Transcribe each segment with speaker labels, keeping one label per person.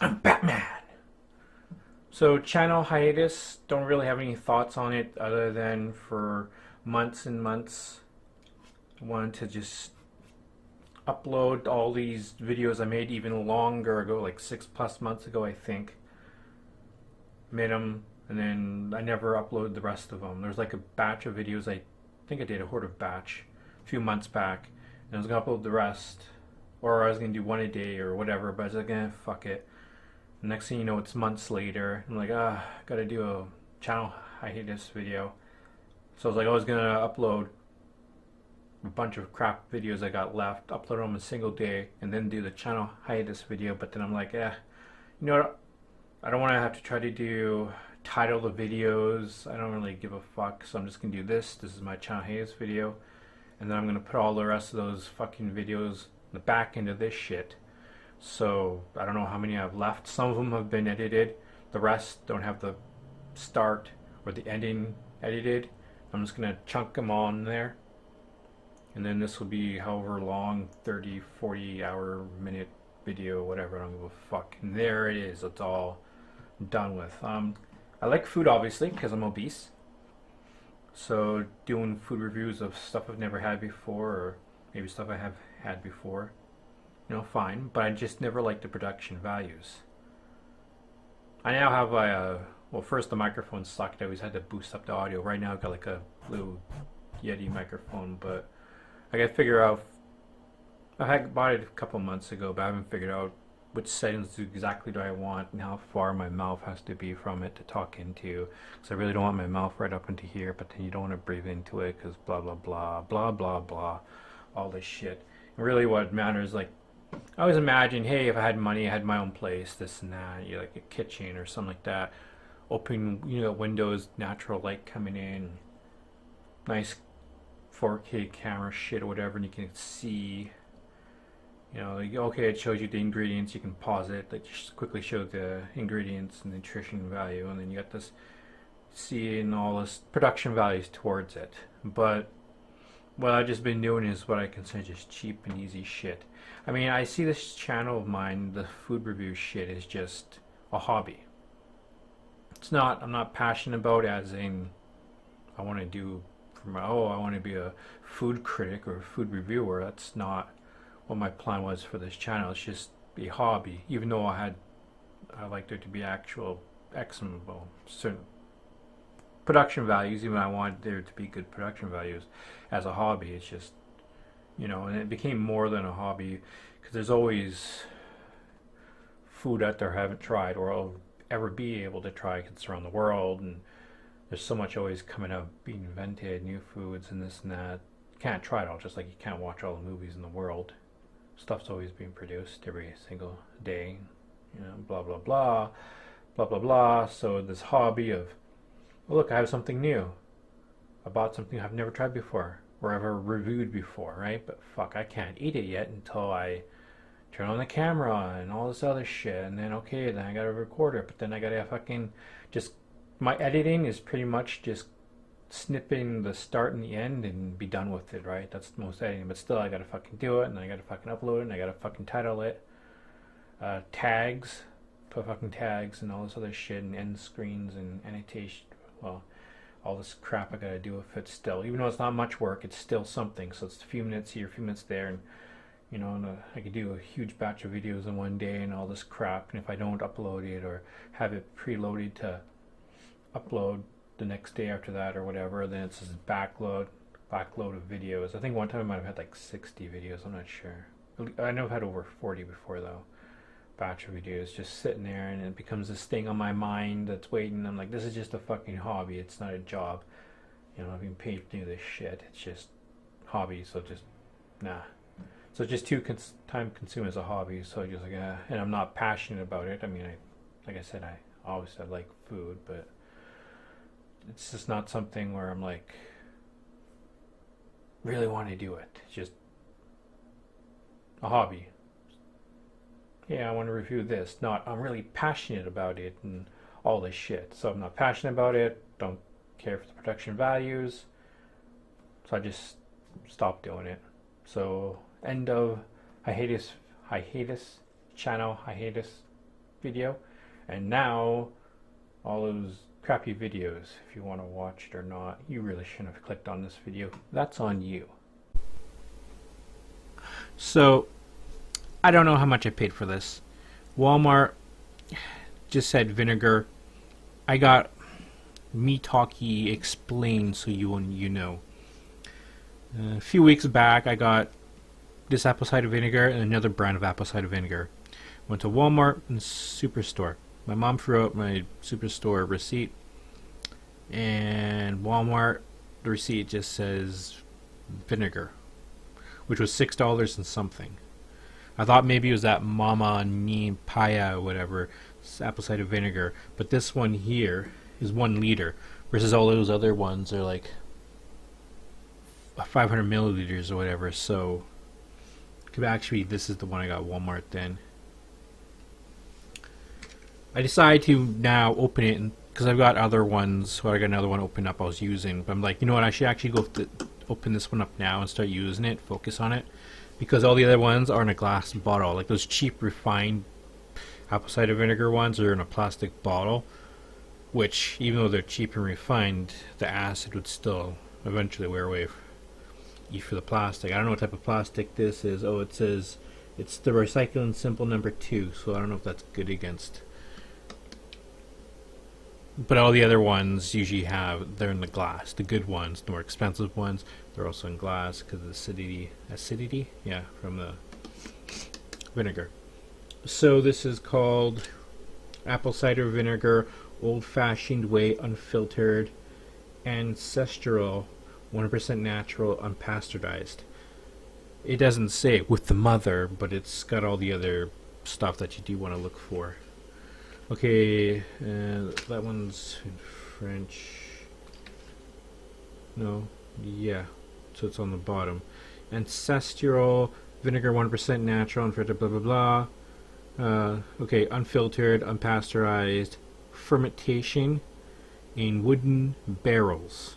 Speaker 1: I'm Batman. So channel hiatus, don't really have any thoughts on it other than for months and months I wanted to just upload all these videos I made even longer ago, like 6+ months ago I think. Made them and then I never uploaded the rest of them. There's like a batch of videos I think I did a horde of batch a few months back, and I was gonna upload the rest, or I was gonna do one a day or whatever, but I was like, fuck it. Next thing you know, it's months later. I'm like, gotta do a channel hiatus video. So I was like, I was gonna upload a bunch of crap videos I got left, upload them in a single day, and then do the channel hiatus video. But then I'm like, you know what? I don't want to have to try to do title the videos. I don't really give a fuck. So I'm just gonna do this. This is my channel hiatus video, and then I'm gonna put all the rest of those fucking videos in the back end of this shit. So I don't know how many I have left. Some of them have been edited. The rest don't have the start or the ending edited. I'm just gonna chunk them all in there. And then this will be however long, 30, 40 hour minute video, whatever, I don't give a fuck. And there it is, it's all done with. I like food obviously because I'm obese. So doing food reviews of stuff I've never had before, or maybe stuff I have had before, you know, fine, but I just never liked the production values. I now have well, first the microphone sucked. I always had to boost up the audio. Right now I've got like a blue Yeti microphone, but I gotta figure out, I had bought it a couple months ago, but I haven't figured out which settings exactly do I want and how far my mouth has to be from it to talk into, because I really don't want my mouth right up into here, but then you don't want to breathe into it because blah blah blah blah blah blah, all this shit. And really what matters, like, I always imagine, hey, if I had money, I had my own place, this and that, you know, like a kitchen or something like that. Open, you know, windows, natural light coming in, nice 4K camera shit or whatever, and you can see, you know, like, okay, it shows you the ingredients. You can pause it, like just quickly show the ingredients and nutrition value, and then you got this seeing all this production values towards it. But what I've just been doing is what I consider just cheap and easy shit. I mean, I see this channel of mine, the food review shit, is just a hobby. It's not, I'm not passionate about it as in I want to do for my, I want to be a food critic or a food reviewer. That's not what my plan was for this channel. It's just a hobby, even though I liked there to be actual well, certain production values, even I wanted there to be good production values as a hobby. It's just, you know, and it became more than a hobby because there's always food out there I haven't tried or I'll ever be able to try because it's around the world, and there's so much always coming out, being invented, new foods and this and that. You can't try it all, just like you can't watch all the movies in the world. Stuff's always being produced every single day, you know, blah blah blah blah blah blah. So this hobby of, oh, look, I have something new. I bought something I've never tried before or ever reviewed before, right? But fuck, I can't eat it yet until I turn on the camera and all this other shit. And then, okay, then I gotta record it. But then I gotta fucking just, my editing is pretty much just snipping the start and the end and be done with it, right? That's the most editing. But still, I gotta fucking do it, and I gotta fucking upload it, and I gotta fucking title it. Tags, put fucking tags and all this other shit, and end screens and annotation. Well, all this crap I gotta do with it still. Even though it's not much work, it's still something. So it's a few minutes here, a few minutes there, and you know, and I could do a huge batch of videos in one day and all this crap. And if I don't upload it or have it preloaded to upload the next day after that or whatever, then it's this backload of videos. I think one time I might have had like 60 videos. I'm not sure. I know I've had over 40 before though. Batch of videos just sitting there, and it becomes this thing on my mind that's waiting. I'm like, this is just a fucking hobby. It's not a job. You know, I'm being paid to do this shit. It's just hobby. So just nah. So it's just too time consuming as a hobby. So I just like, and I'm not passionate about it. I mean, like I said, I always said like food, but it's just not something where I'm like really want to do it. It's just a hobby. Yeah, I want to review this. Not, I'm really passionate about it and all this shit. So I'm not passionate about it. Don't care for the production values. So I just stopped doing it. So end of hiatus, channel hiatus video, and now all those crappy videos, if you want to watch it or not, you really shouldn't have clicked on this video. That's on you. So I don't know how much I paid for this. Walmart just said vinegar. I got Me Talkie explained so you know. A few weeks back I got this apple cider vinegar and another brand of apple cider vinegar. Went to Walmart and Superstore. My mom threw out my Superstore receipt, and Walmart, the receipt just says vinegar, which was $6 and something. I thought maybe it was that Mama Ni Paya or whatever, apple cider vinegar, but this one here is 1 liter versus all those other ones are like 500 milliliters or whatever. So actually this is the one I got at Walmart then. I decided to now open it because I've got other ones, so I got another one open up I was using, but I'm like, you know what, I should actually go open this one up now and start using it, focus on it, because all the other ones are in a glass bottle. Like those cheap refined apple cider vinegar ones are in a plastic bottle, which even though they're cheap and refined, the acid would still eventually wear away for the plastic. I don't know what type of plastic this is. Oh, it says it's the recycling simple number 2, so I don't know if that's good against. But all the other ones usually they're in the glass. The good ones, the more expensive ones, they're also in glass because of the acidity, yeah, from the vinegar. So this is called apple cider vinegar, old-fashioned way, unfiltered, ancestral, 100% natural, unpasteurized. It doesn't say with the mother, but it's got all the other stuff that you do want to look for. Okay, that one's in French. No, yeah, so it's on the bottom. Ancestral vinegar, 1% natural, unfiltered, blah blah blah. Okay, unfiltered, unpasteurized, fermentation in wooden barrels.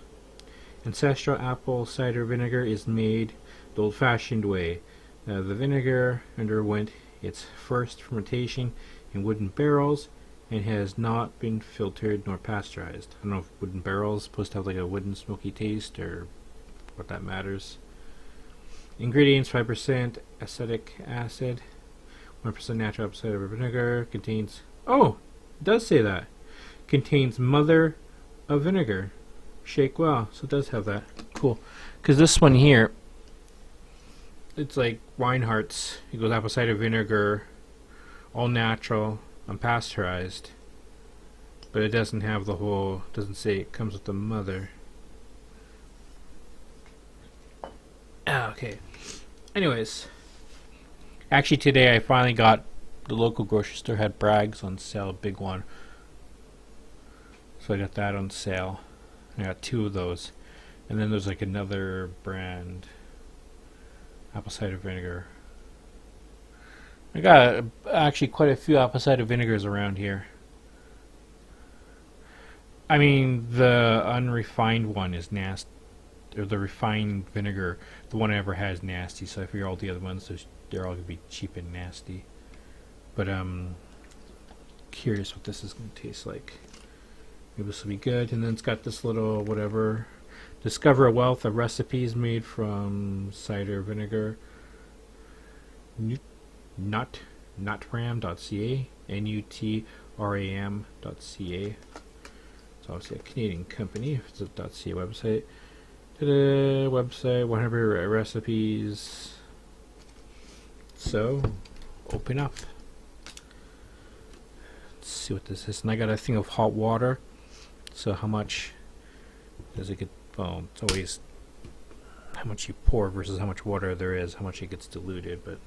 Speaker 1: Ancestral apple cider vinegar is made the old-fashioned way. The vinegar underwent its first fermentation in wooden barrels and has not been filtered nor pasteurized. I don't know if wooden barrels supposed to have like a wooden smoky taste or what that matters. Ingredients: 5% acetic acid, 1% natural apple cider vinegar, contains, oh, it does say that, contains mother of vinegar. Shake well, so it does have that. Cool. Because this one here, it's like Reinhardt's. It goes apple cider vinegar, all natural, unpasteurized, but it doesn't have the whole, doesn't say it comes with the mother. Okay. Anyways, actually today I finally got, the local grocery store had Bragg's on sale, a big one. So I got that on sale. I got 2 of those. And then there's like another brand, apple cider vinegar. I got actually quite a few apple cider vinegars around here. I mean, the unrefined one is nasty, or the refined vinegar, the one I ever had is nasty, so I figure all the other ones, they're all going to be cheap and nasty. But I'm curious what this is going to taste like. Maybe this will be good. And then it's got this little whatever. Discover a wealth of recipes made from cider vinegar. Nutram.ca, NUTRAM.ca. It's obviously a Canadian company. It's a .ca website. Website, 100 recipes. So, open up. Let's see what this is. And I got a thing of hot water. So how much does it get? Well, it's always how much you pour versus how much water there is, how much it gets diluted. But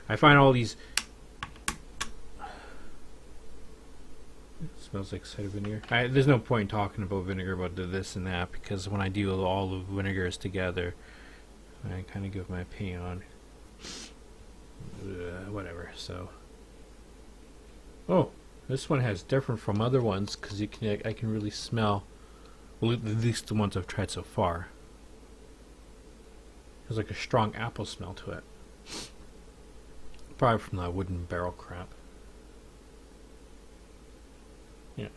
Speaker 1: I find all these, it smells like cider vinegar. There's no point talking about vinegar, about this and that, because when I do all the vinegars together, I kind of give my opinion on whatever. So, oh, this one has different from other ones because I can really smell. Well, at least the ones I've tried so far. There's like a strong apple smell to it. Probably from that wooden barrel crap. Yeah.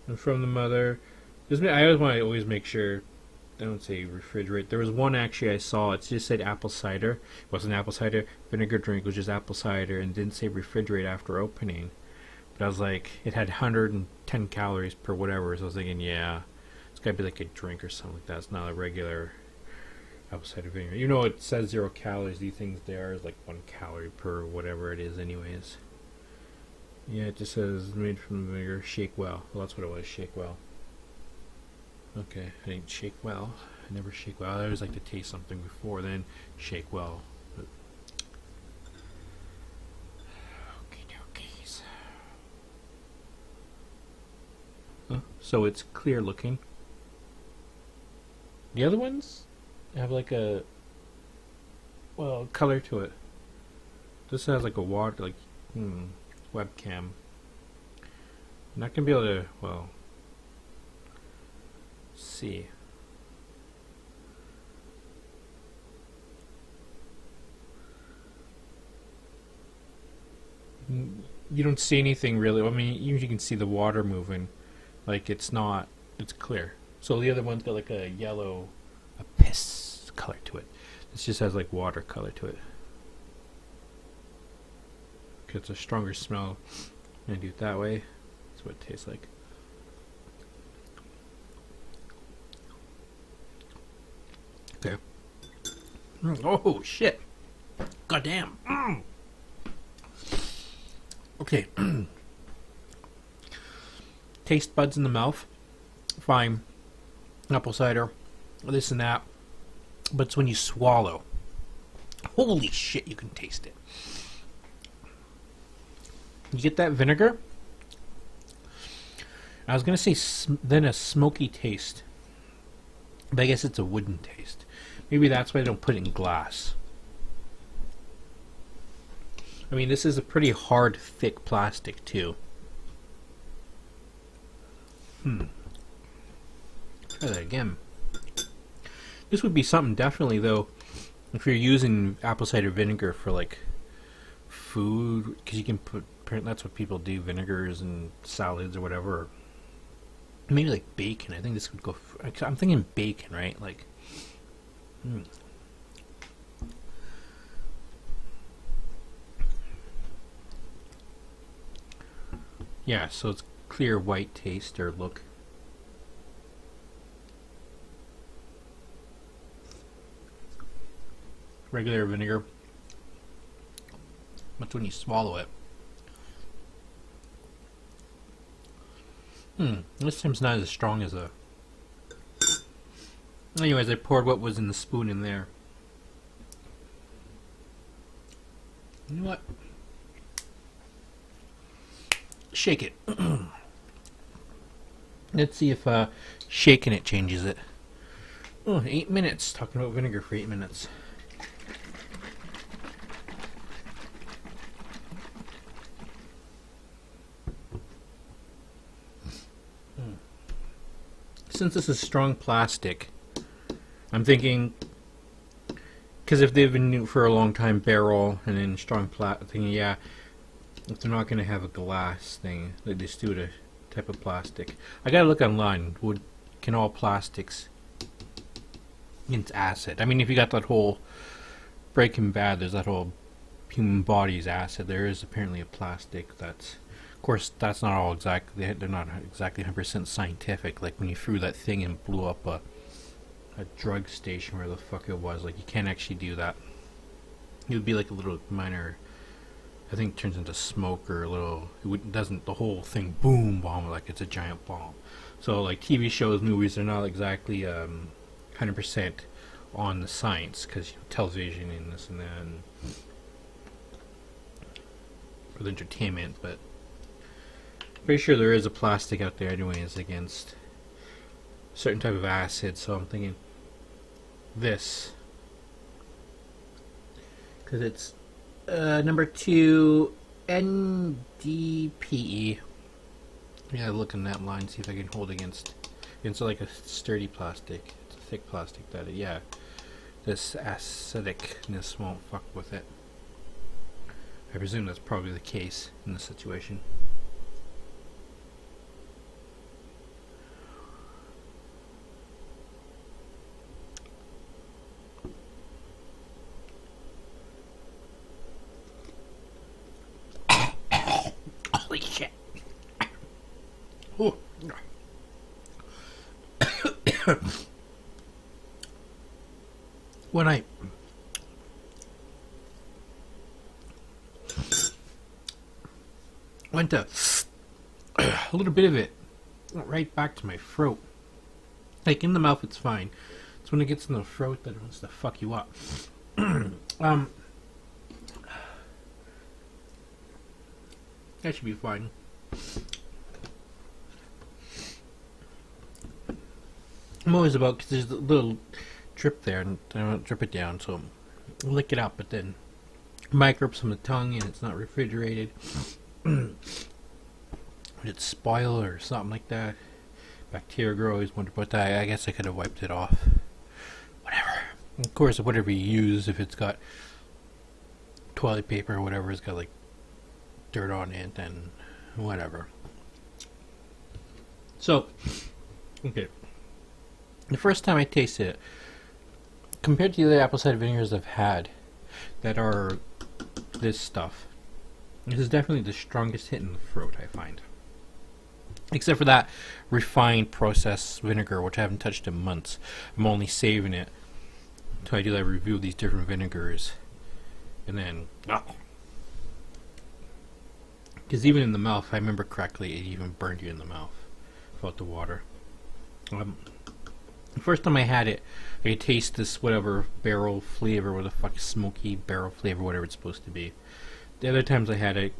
Speaker 1: And from the mother. I always make sure. I don't say refrigerate. There was one actually I saw. It just said apple cider. It wasn't apple cider vinegar drink. It was just apple cider, and didn't say refrigerate after opening. But I was like, it had 110 calories per whatever. So I was thinking, yeah, it's gotta be like a drink or something like that. It's not a regular apple cider vinegar. You know, it says 0 calories. These things there is like 1 calorie per whatever it is, anyways. Yeah, it just says made from vinegar. Shake well. Well, that's what it was. Shake well. Okay, I didn't shake well. I never shake well. I always like to taste something before then shake well. But okay, dokies. So it's clear looking. The other ones have like a color to it. This has like a water webcam. I'm not gonna be able to see. You don't see anything really. I mean, you can see the water moving. Like it's clear. So the other one's got like a yellow, a piss color to it. This just has like water color to it. It's a stronger smell. I'm gonna do it that way. That's what it tastes like. Okay. Oh shit! Goddamn. Okay. Taste buds in the mouth. Fine. Apple cider. This and that. But it's when you swallow. Holy shit! You can taste it. You get that vinegar? I was going to say then a smoky taste. But I guess it's a wooden taste. Maybe that's why they don't put it in glass. I mean, this is a pretty hard, thick plastic, too. Try that again. This would be something, definitely, though, if you're using apple cider vinegar for, like, food, because you can put, that's what people do, vinegars and salads or whatever. Maybe like bacon. I think this would go. I'm thinking bacon, right? Like, yeah. So it's clear white taste or look. Regular vinegar. That's when you swallow it. This time's not as strong as a... Anyways, I poured what was in the spoon in there. You know what? Shake it. Let's see if shaking it changes it. Oh, 8 minutes. Talking about vinegar for 8 minutes. Since this is strong plastic, I'm thinking, because if they've been new for a long time, barrel and then strong plastic, yeah, if they're not going to have a glass thing, they just do it a type of plastic. I gotta look online. Can all plastics? It's acid. I mean, if you got that whole Breaking Bad, there's that whole human body's acid. There is apparently a plastic that's. Of course, that's not all exactly. They're not exactly 100% scientific. Like when you threw that thing and blew up a drug station, where the fuck it was. Like you can't actually do that. It would be like a little minor. I think it turns into smoke or a little. Doesn't the whole thing boom bomb like it's a giant bomb. So like TV shows, movies, they're not exactly 100% on the science because television and this and that and for the entertainment, but. Pretty sure there is a plastic out there anyways against a certain type of acid, so I'm thinking this because it's number 2 NDPE. Yeah, look in that line, see if I can hold against like a sturdy plastic. It's a thick plastic that this acidicness won't fuck with it. I presume that's probably the case in this situation.
Speaker 2: When I went to a little bit of it went right back to my throat. Like in the mouth, it's fine. It's when it gets in the throat that it wants to fuck you up. That should be fine. I'm always about, because there's a little drip there, and I don't drip it down, so I'll lick it up, but then microbes from the tongue, and it's not refrigerated. Would it spoil or something like that? Bacteria grow, I always wonder about that. I guess I could have wiped it off. Whatever. Of course, whatever you use, if it's got toilet paper or whatever, it's got like dirt on it, then whatever. So, okay. The first time I tasted it, compared to the other apple cider vinegars I've had that are this stuff, this is definitely the strongest hit in the throat, I find. Except for that refined processed vinegar, which I haven't touched in months. I'm only saving it until I do that review of these different vinegars. And then, because even in the mouth, if I remember correctly, it even burned you in the mouth without the water. The first time I had it, I could taste this whatever barrel flavor, or the fuck smoky barrel flavor, whatever it's supposed to be. The other times I had it,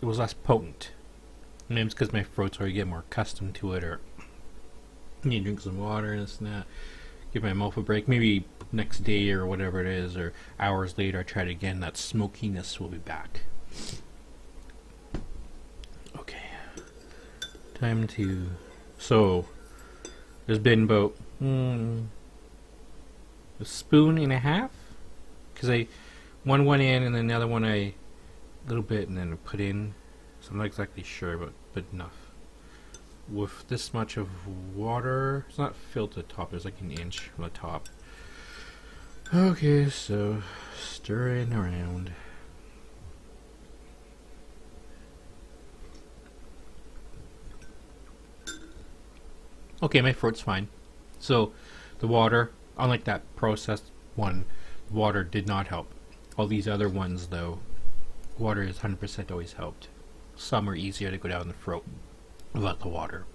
Speaker 2: it was less potent. Maybe it's because my throat's already getting more accustomed to it, or I need to drink some water and this and that. Give my mouth a break. Maybe next day or whatever it is, or hours later I try it again. That smokiness will be back. Okay. Time to... So, there's been about a spoon and a half? Because one went in and then the other one a little bit and then I put in. So I'm not exactly sure, but enough. With this much of water, it's not filled to the top, there's like an inch from the top. Okay, so stirring around. Okay, my throat's fine. So the water, unlike that processed one, water did not help. All these other ones though, water is 100% always helped. Some are easier to go down the throat without the water.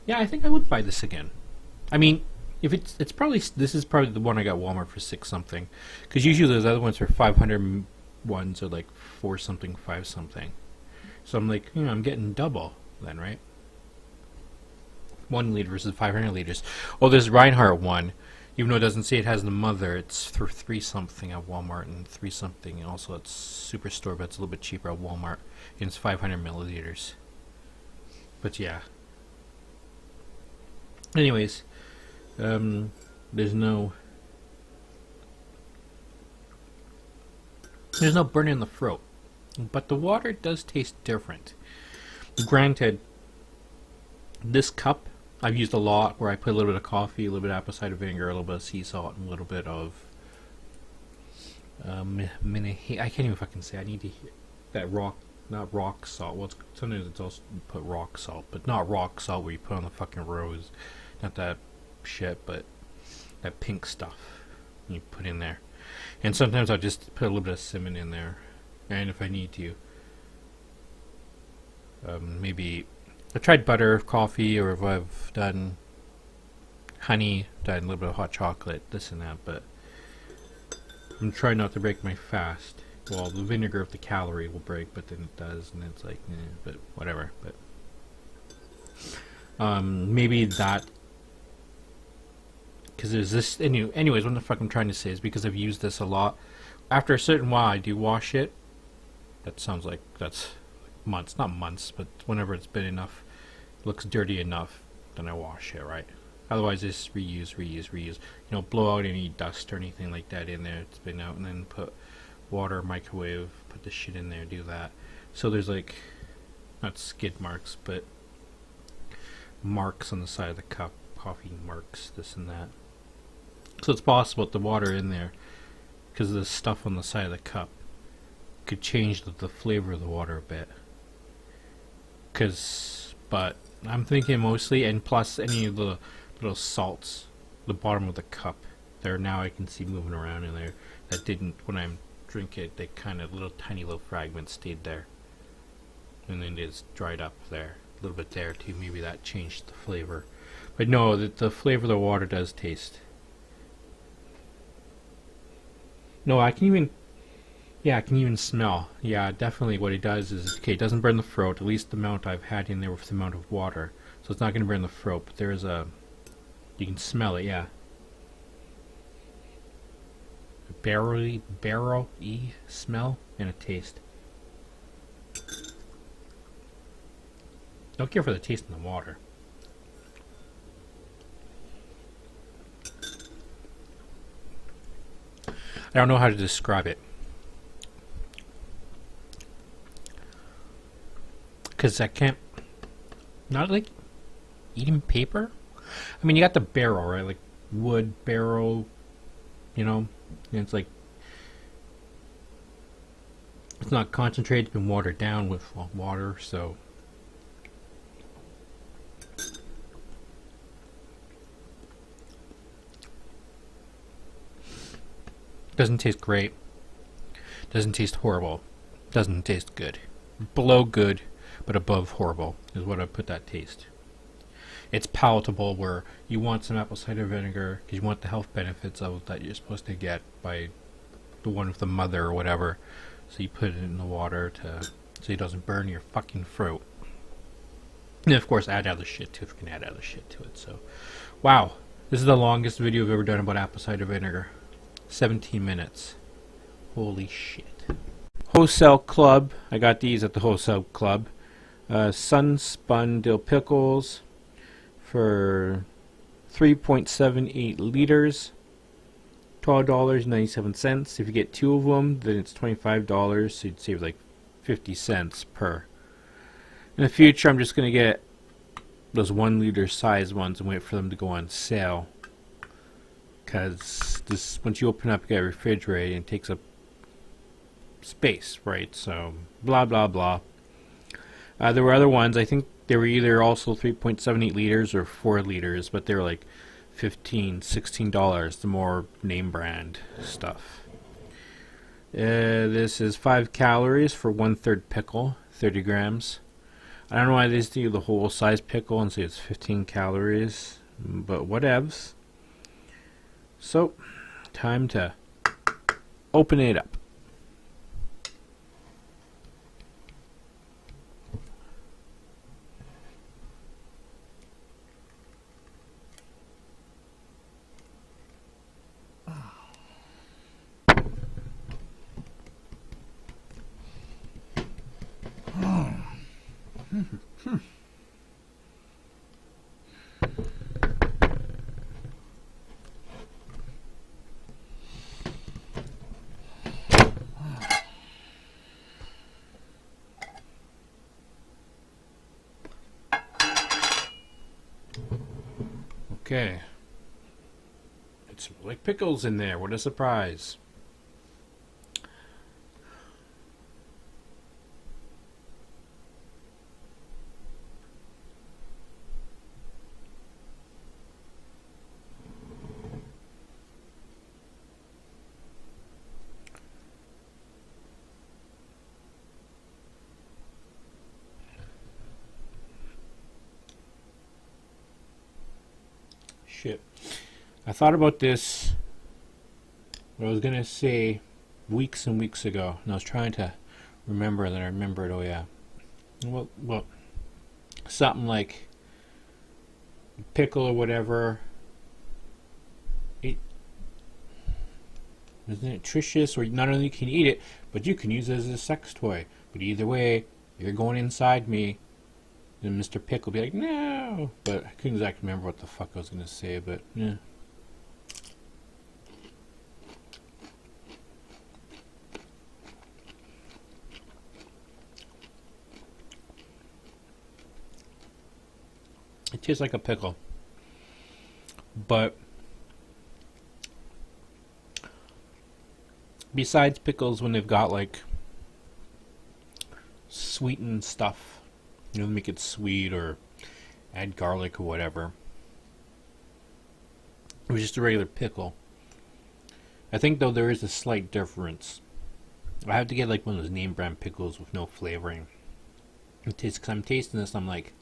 Speaker 2: Yeah, I think I would buy this again. I mean, if it's probably, this is probably the one I got at Walmart for $6 something, because usually those other ones are 500 ones are like 4 something, 5 something. So I'm like, I'm getting double then, right? 1 liter versus 500 liters. Oh, there's Reinhardt one. Even though it doesn't say it has the mother, it's for 3 something at Walmart and 3 something. And also it's Superstore, but it's a little bit cheaper at Walmart. And it's 500 milliliters. But yeah. Anyways, there's no burn in the throat, but the water does taste different. Granted, this cup I've used a lot, where I put a little bit of coffee, a little bit of apple cider vinegar, a little bit of sea salt, and a little bit of I can't even fucking say. I need to hear that not rock salt. Well, sometimes it's also put rock salt, but not rock salt where you put on the fucking rose. Not that shit, but that pink stuff you put in there. And sometimes I'll just put a little bit of cinnamon in there, and if I need to, maybe I've tried butter, coffee, or if I've done honey, done a little bit of hot chocolate, this and that, but I'm trying not to break my fast. Well, the vinegar of the calorie will break, but then it does, and it's like, but whatever. But maybe that, because there's this. Anyways, what the fuck I'm trying to say is because I've used this a lot. After a certain while, I do wash it. That sounds like that's months, not months, but whenever it's been enough, looks dirty enough, then I wash it, right? Otherwise, just reuse. Blow out any dust or anything like that in there. It's been out, and then put water, microwave, put the shit in there, do that. So there's like, not skid marks, but marks on the side of the cup, coffee marks, this and that. So it's possible that the water in there, because of the stuff on the side of the cup, could change the flavor of the water a bit. But I'm thinking mostly, and plus any of the little salts, the bottom of the cup. There now I can see moving around in there. That didn't when I drink it. They kind of tiny little fragments stayed there, and then it's dried up there. A little bit there too. Maybe that changed the flavor. But no, the flavor of the water does taste. No, I can even smell. Yeah, definitely what it does is, okay, it doesn't burn the throat, at least the amount I've had in there with the amount of water. So it's not going to burn the throat, but there's you can smell it, yeah. A barrel-y smell and a taste. Don't care for the taste in the water. I don't know how to describe it. Because I can't... Not like eating paper? I mean, you got the barrel, right? Like wood barrel, you know? And it's like... It's not concentrated, it's been watered down with water, so... Doesn't taste great. Doesn't taste horrible. Doesn't taste good. Below good, but above horrible is what I put that taste. It's palatable where you want some apple cider vinegar because you want the health benefits of it that you're supposed to get by the one with the mother or whatever. So you put it in the water so it doesn't burn your fucking throat. And of course add other shit to it if you can add other shit to it. So, wow. This is the longest video I've ever done about apple cider vinegar. 17 minutes. Holy shit. Wholesale Club. I got these at the Wholesale Club. Sun-spun dill pickles for 3.78 liters. $12.97. If you get 2 of them, then it's $25. So you'd save like 50 cents per. In the future, I'm just going to get those 1 liter size ones and wait for them to go on sale. Because this, once you open up, you got a refrigerator and it takes up space, right? So, blah, blah, blah. There were other ones. I think they were either also 3.78 liters or 4 liters, but they were like $15, $16, the more name brand stuff. This is 5 calories for 1/3 pickle, 30 grams. I don't know why they just do the whole size pickle and say it's 15 calories, but whatevs. So, time to open it up. Okay. It's like pickles in there. What a surprise. Shit. I thought about this, what I was going to say weeks and weeks ago, and I was trying to remember, and then I remembered, oh yeah. Well, something like pickle or whatever. Isn't it nutritious, or not only can you eat it, but you can use it as a sex toy. But either way, you're going inside me. And Mr. Pickle will be like, no! But I couldn't exactly remember what the fuck I was going to say, but yeah. It tastes like a pickle. But besides pickles, when they've got like sweetened stuff, make it sweet or add garlic or whatever. It was just a regular pickle. I think though there is a slight difference. I have to get like one of those name brand pickles with no flavoring. Cause I'm tasting this, I'm like,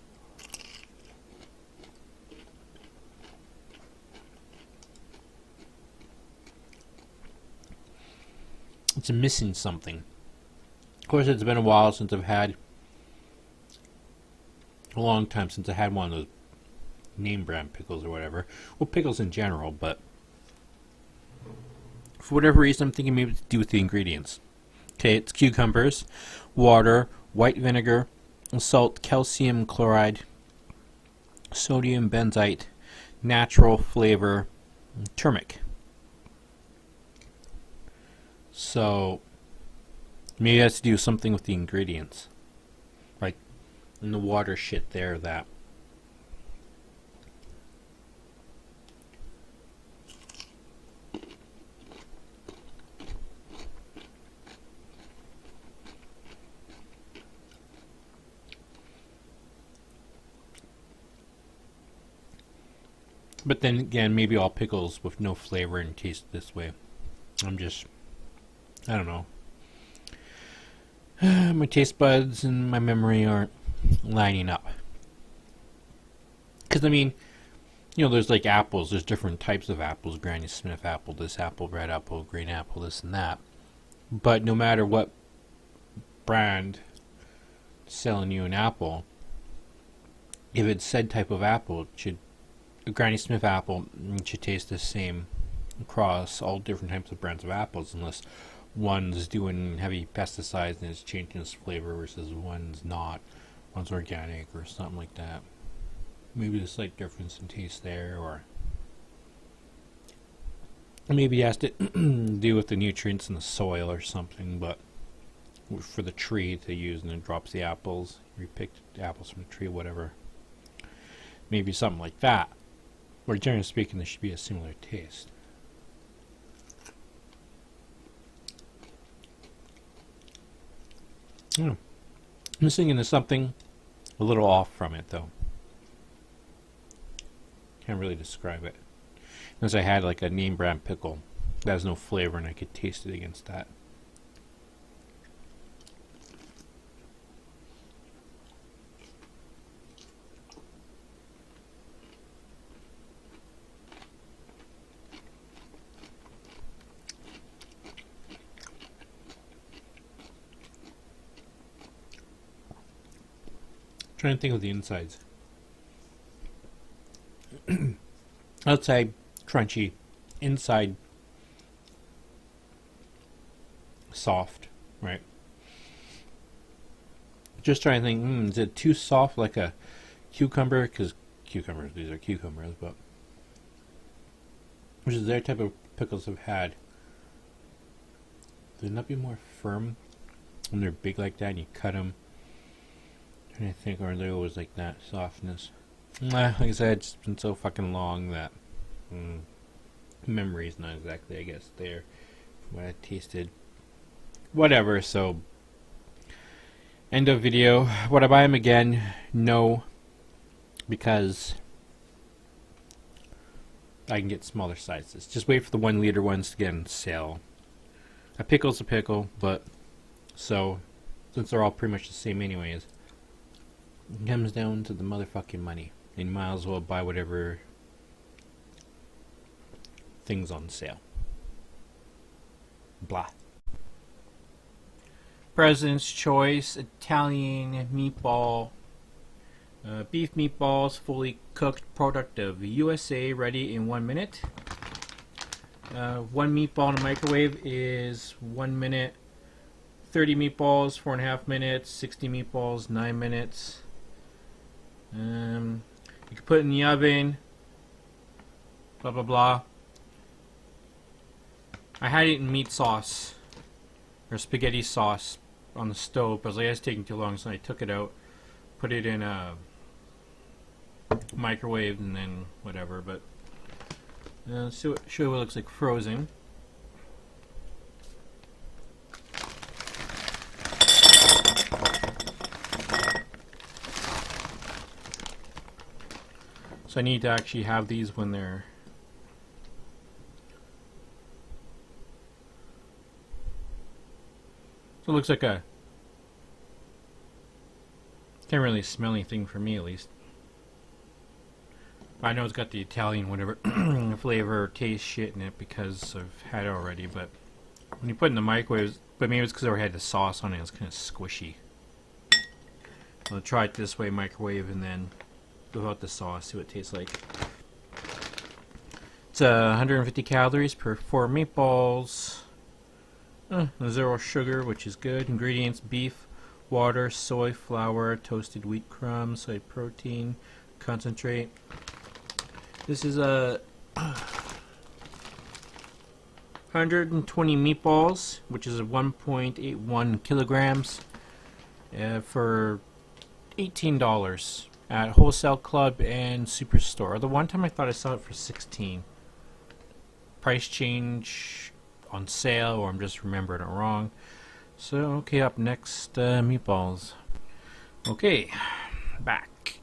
Speaker 2: it's missing something. Of course, it's been a while since I've had, a long time since I had one of those name brand pickles or whatever. Well, pickles in general, but for whatever reason, I'm thinking maybe to do with the ingredients. Okay, it's cucumbers, water, white vinegar, salt, calcium chloride, sodium benzoate, natural flavor, turmeric. So maybe it has to do something with the ingredients, like in the water shit there. That but then again, maybe all pickles with no flavor and taste this way. I don't know. My taste buds and my memory aren't lining up. Because, I mean, there's like apples. There's different types of apples. Granny Smith apple, this apple, red apple, green apple, this and that. But no matter what brand selling you an apple, if it's said type of apple, a Granny Smith apple should taste the same across all different types of brands of apples, unless one's doing heavy pesticides and it's changing its flavor versus one's not. One's organic or something like that. Maybe there's a slight difference in taste there, or maybe it has to do with the nutrients in the soil or something, but for the tree to use, and it drops the apples, you picked apples from the tree, whatever. Maybe something like that. Or generally speaking, there should be a similar taste. I'm thinking there's something a little off from it, though. Can't really describe it. Unless I had like a name brand pickle that has no flavor and I could taste it against that. Trying to think of the insides. Outside crunchy, inside soft, right? Just trying to think, is it too soft like a cucumber? Because these are cucumbers, but which is their type of pickles I've had. Would not be more firm when they're big like that and you cut them? I think, or they always like that softness. Like I said, it's been so fucking long that memory's not exactly, I guess, there from what I tasted. Whatever. So, end of video. Would I buy them again? No, because I can get smaller sizes. Just wait for the 1 liter ones to get on sale. A pickle's a pickle, but so since they're all pretty much the same anyways. It comes down to the motherfucking money. And you might as well buy whatever things on sale. Blah. President's Choice Italian meatball. Beef meatballs, fully cooked product of USA, ready in 1 minute. One meatball in the microwave is 1 minute. 30 meatballs, 4.5 minutes. 60 meatballs, 9 minutes. You can put it in the oven, blah blah blah. I had it in meat sauce or spaghetti sauce on the stove, but I was like, it's taking too long, so I took it out, put it in a microwave, and then whatever. But show you what it looks like frozen. So I need to actually have these when they're... So it looks like a... Can't really smell anything for me, at least. I know it's got the Italian whatever flavor taste shit in it because I've had it already, but when you put it in the microwave, but maybe it's because I already had the sauce on it, it's kind of squishy. I'll try it this way, microwave, and then without the sauce, see what it tastes like. It's 150 calories per 4 meatballs. 0 sugar, which is good. Ingredients: beef, water, soy flour, toasted wheat crumbs, soy protein, concentrate. This is a 120 meatballs, which is 1.81 kilograms, for $18 at Wholesale Club and Superstore. The one time I thought I saw it for 16. Price change on sale, or I'm just remembering it wrong. So, okay, up next, meatballs. Okay, back.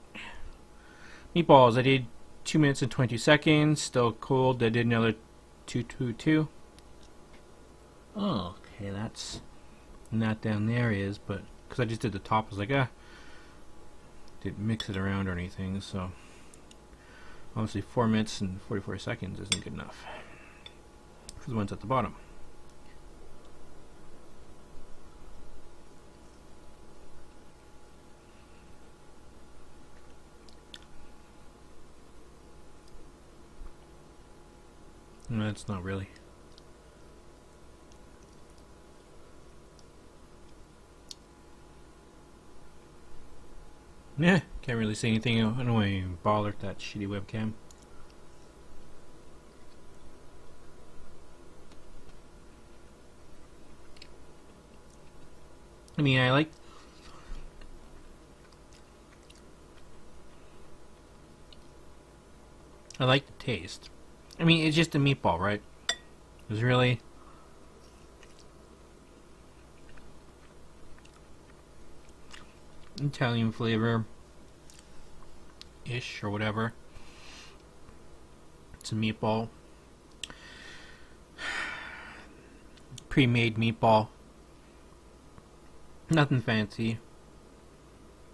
Speaker 2: Meatballs, I did 2 minutes and 20 seconds, still cold. I did another 222. Oh, okay, that's not down there is, but because I just did the top, I was like, didn't mix it around or anything, so obviously 4 minutes and 44 seconds isn't good enough for the ones at the bottom. No, that's not really. Yeah, can't really see anything. I don't know why you bother with that shitty webcam. I mean, I like the taste. I mean, it's just a meatball, right? It's really... Italian flavor ish or whatever. It's a meatball. Pre-made meatball. Nothing fancy.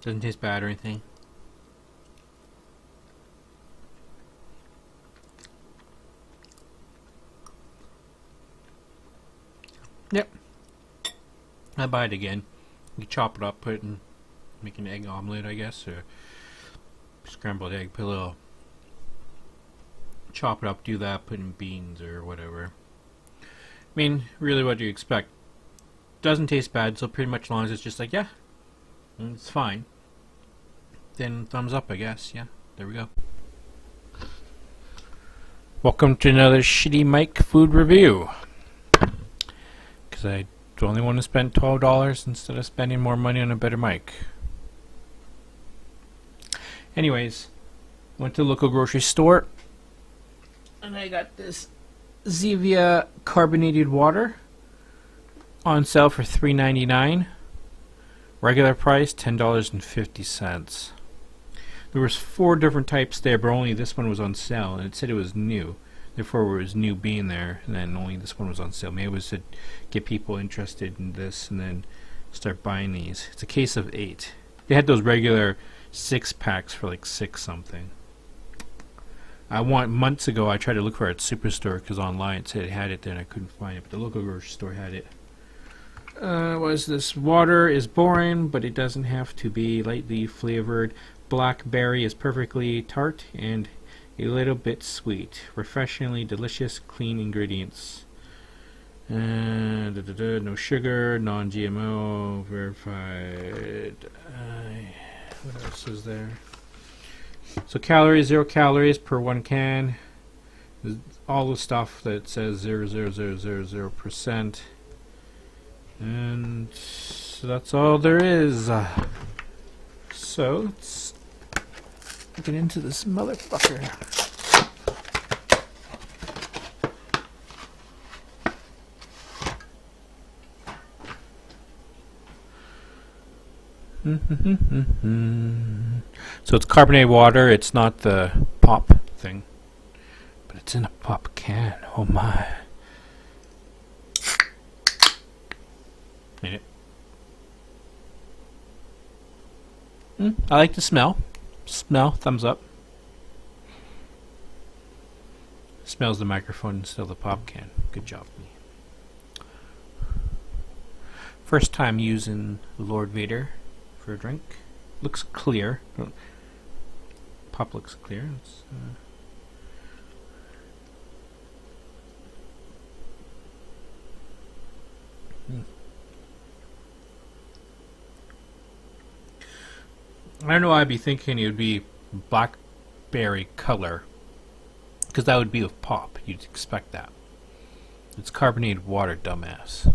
Speaker 2: Doesn't taste bad or anything. Yep. I buy it again. You chop it up, put it in, make an egg omelet, I guess, or scrambled egg, put a little, chop it up, do that, put in beans or whatever. I mean, really what do you expect? Doesn't taste bad, so pretty much as long as it's just like, yeah, it's fine. Then thumbs up, I guess, yeah, there we go. Welcome to another shitty mic food review. Because I only want to spend $12 instead of spending more money on a better mic. Anyways, went to the local grocery store and I got this Stevia carbonated water on sale for $3.99. Regular price $10.50. There was 4 different types there, but only this one was on sale, and it said it was new. Therefore, it was new being there, and then only this one was on sale. Maybe it was to get people interested in this and then start buying these. It's a case of 8. They had those regular 6-packs for like 6 something. Months ago, I tried to look for it at Superstore because online it said it had it there and I couldn't find it, but the local grocery store had it. Was this water is boring, but it doesn't have to be. Lightly flavored. Blackberry is perfectly tart and a little bit sweet. Refreshingly delicious, clean ingredients. No sugar, non-GMO, verified. What else is there? So calories, 0 calories per 1 can. All the stuff that says 0.0000%. And so that's all there is. So let's get into this motherfucker. So it's carbonated water. It's not the pop thing. But it's in a pop can. Oh my. Made it. I like the smell. Smell, thumbs up. Smells the microphone instead of the pop can. Good job, me. First time using Lord Vader for a drink. Looks clear. Pop looks clear. It's, I don't know why I'd be thinking it would be blackberry color. Because that would be with pop. You'd expect that. It's carbonated water, dumbass.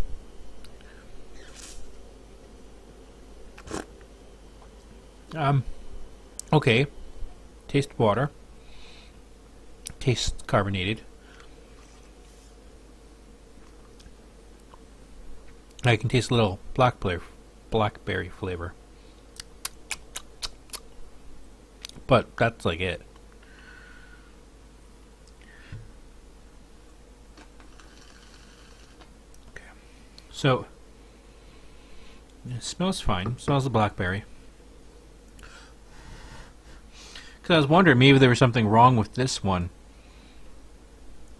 Speaker 2: Okay. Taste water. Taste carbonated. I can taste a little blackberry flavor. But that's like it. Okay. So, it smells fine. It smells the blackberry. Because I was wondering maybe there was something wrong with this one.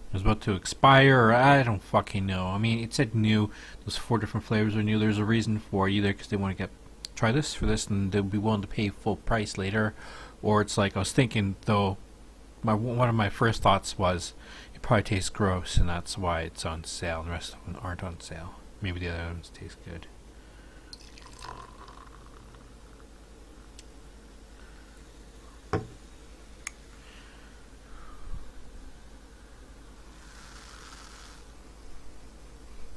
Speaker 2: It was about to expire, or I don't fucking know. I mean, it said new. Those 4 different flavors are new. There's a reason for it. Either because they want to try this for this, and they'll be willing to pay full price later. Or it's like, I was thinking, though, one of my first thoughts was, it probably tastes gross, and that's why it's on sale, and the rest of them aren't on sale. Maybe the other ones taste good.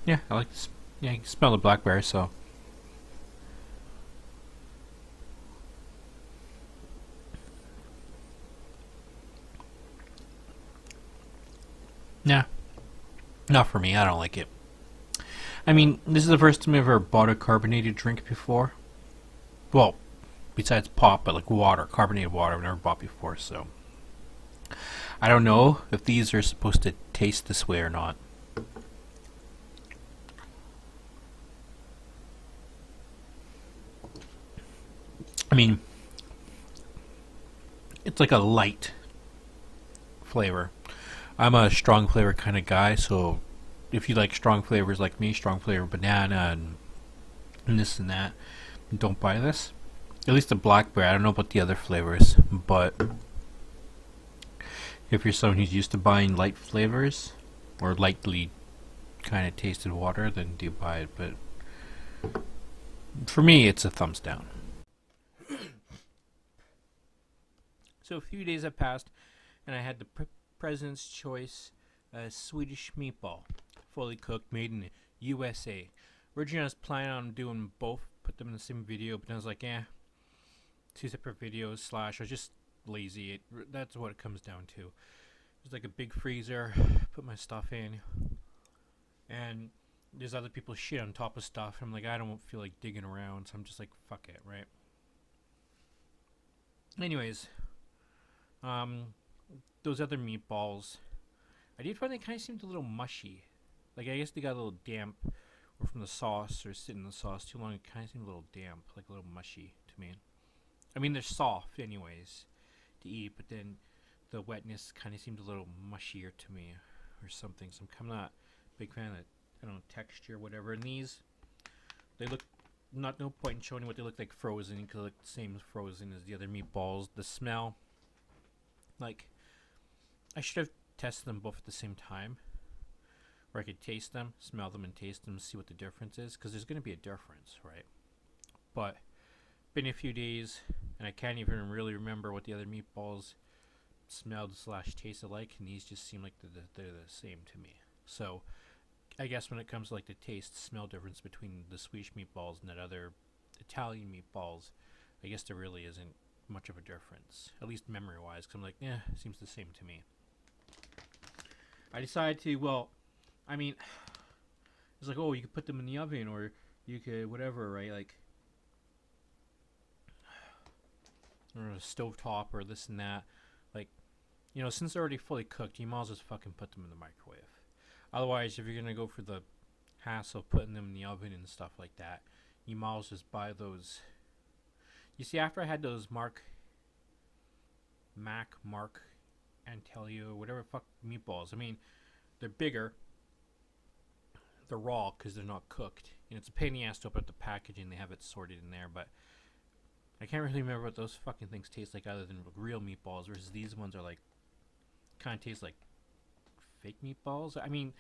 Speaker 2: Yeah, I like this. Yeah, you can smell the blackberry, so. Nah, not for me. I don't like it. I mean, this is the first time I've ever bought a carbonated drink before. Well, besides pop, but like water, carbonated water, I've never bought before, so. I don't know if these are supposed to taste this way or not. I mean, it's like a light flavor. I'm a strong flavor kind of guy, so if you like strong flavors like me, strong flavor banana and this and that, don't buy this. At least the blackberry. I don't know about the other flavors, but if you're someone who's used to buying light flavors or lightly kind of tasted water, then do buy it. But for me, it's a thumbs down. So a few days have passed, and I had the President's Choice Swedish meatball, fully cooked, made in the USA. Originally, I was planning on doing both, put them in the same video, but I was like, 2 separate videos / I was just lazy. That's what it comes down to. There's like a big freezer, put my stuff in, and there's other people's shit on top of stuff. I'm like, I don't feel like digging around, so I'm just like, fuck it, right? Anyways, those other meatballs, I did find they kind of seemed a little mushy. Like, I guess they got a little damp, or from the sauce, or sitting in the sauce too long. It kind of seemed a little damp, like a little mushy to me. I mean, they're soft anyways to eat, but then the wetness kind of seemed a little mushier to me, or something. So I'm not a big fan of, I don't know, texture or whatever. And these, they look, no point in showing you what they look like frozen, because they look the same frozen as the other meatballs. The smell, like, I should have tested them both at the same time, where I could taste them, smell them, and taste them, see what the difference is, because there's going to be a difference, right? But been a few days, and I can't even really remember what the other meatballs smelled / tasted like, and these just seem like they're the same to me. So I guess when it comes to like the taste smell difference between the Swedish meatballs and that other Italian meatballs, I guess there really isn't much of a difference, at least memory wise, because I'm like, it seems the same to me. I decided to, well, I mean, it's like, oh, you could put them in the oven, or you could whatever, right? Like, or a stovetop, or this and that. Like, you know, since they're already fully cooked, you might as well just fucking put them in the microwave. Otherwise, if you're gonna go for the hassle of putting them in the oven and stuff like that, you might as well just buy those. You see, after I had those Mark Antelio, whatever fuck meatballs. I mean, they're bigger. They're raw because they're not cooked. And it's a pain in the ass to open up the packaging. They have it sorted in there, but I can't really remember what those fucking things taste like other than real meatballs. Versus these ones are like, kind of taste like fake meatballs. I mean,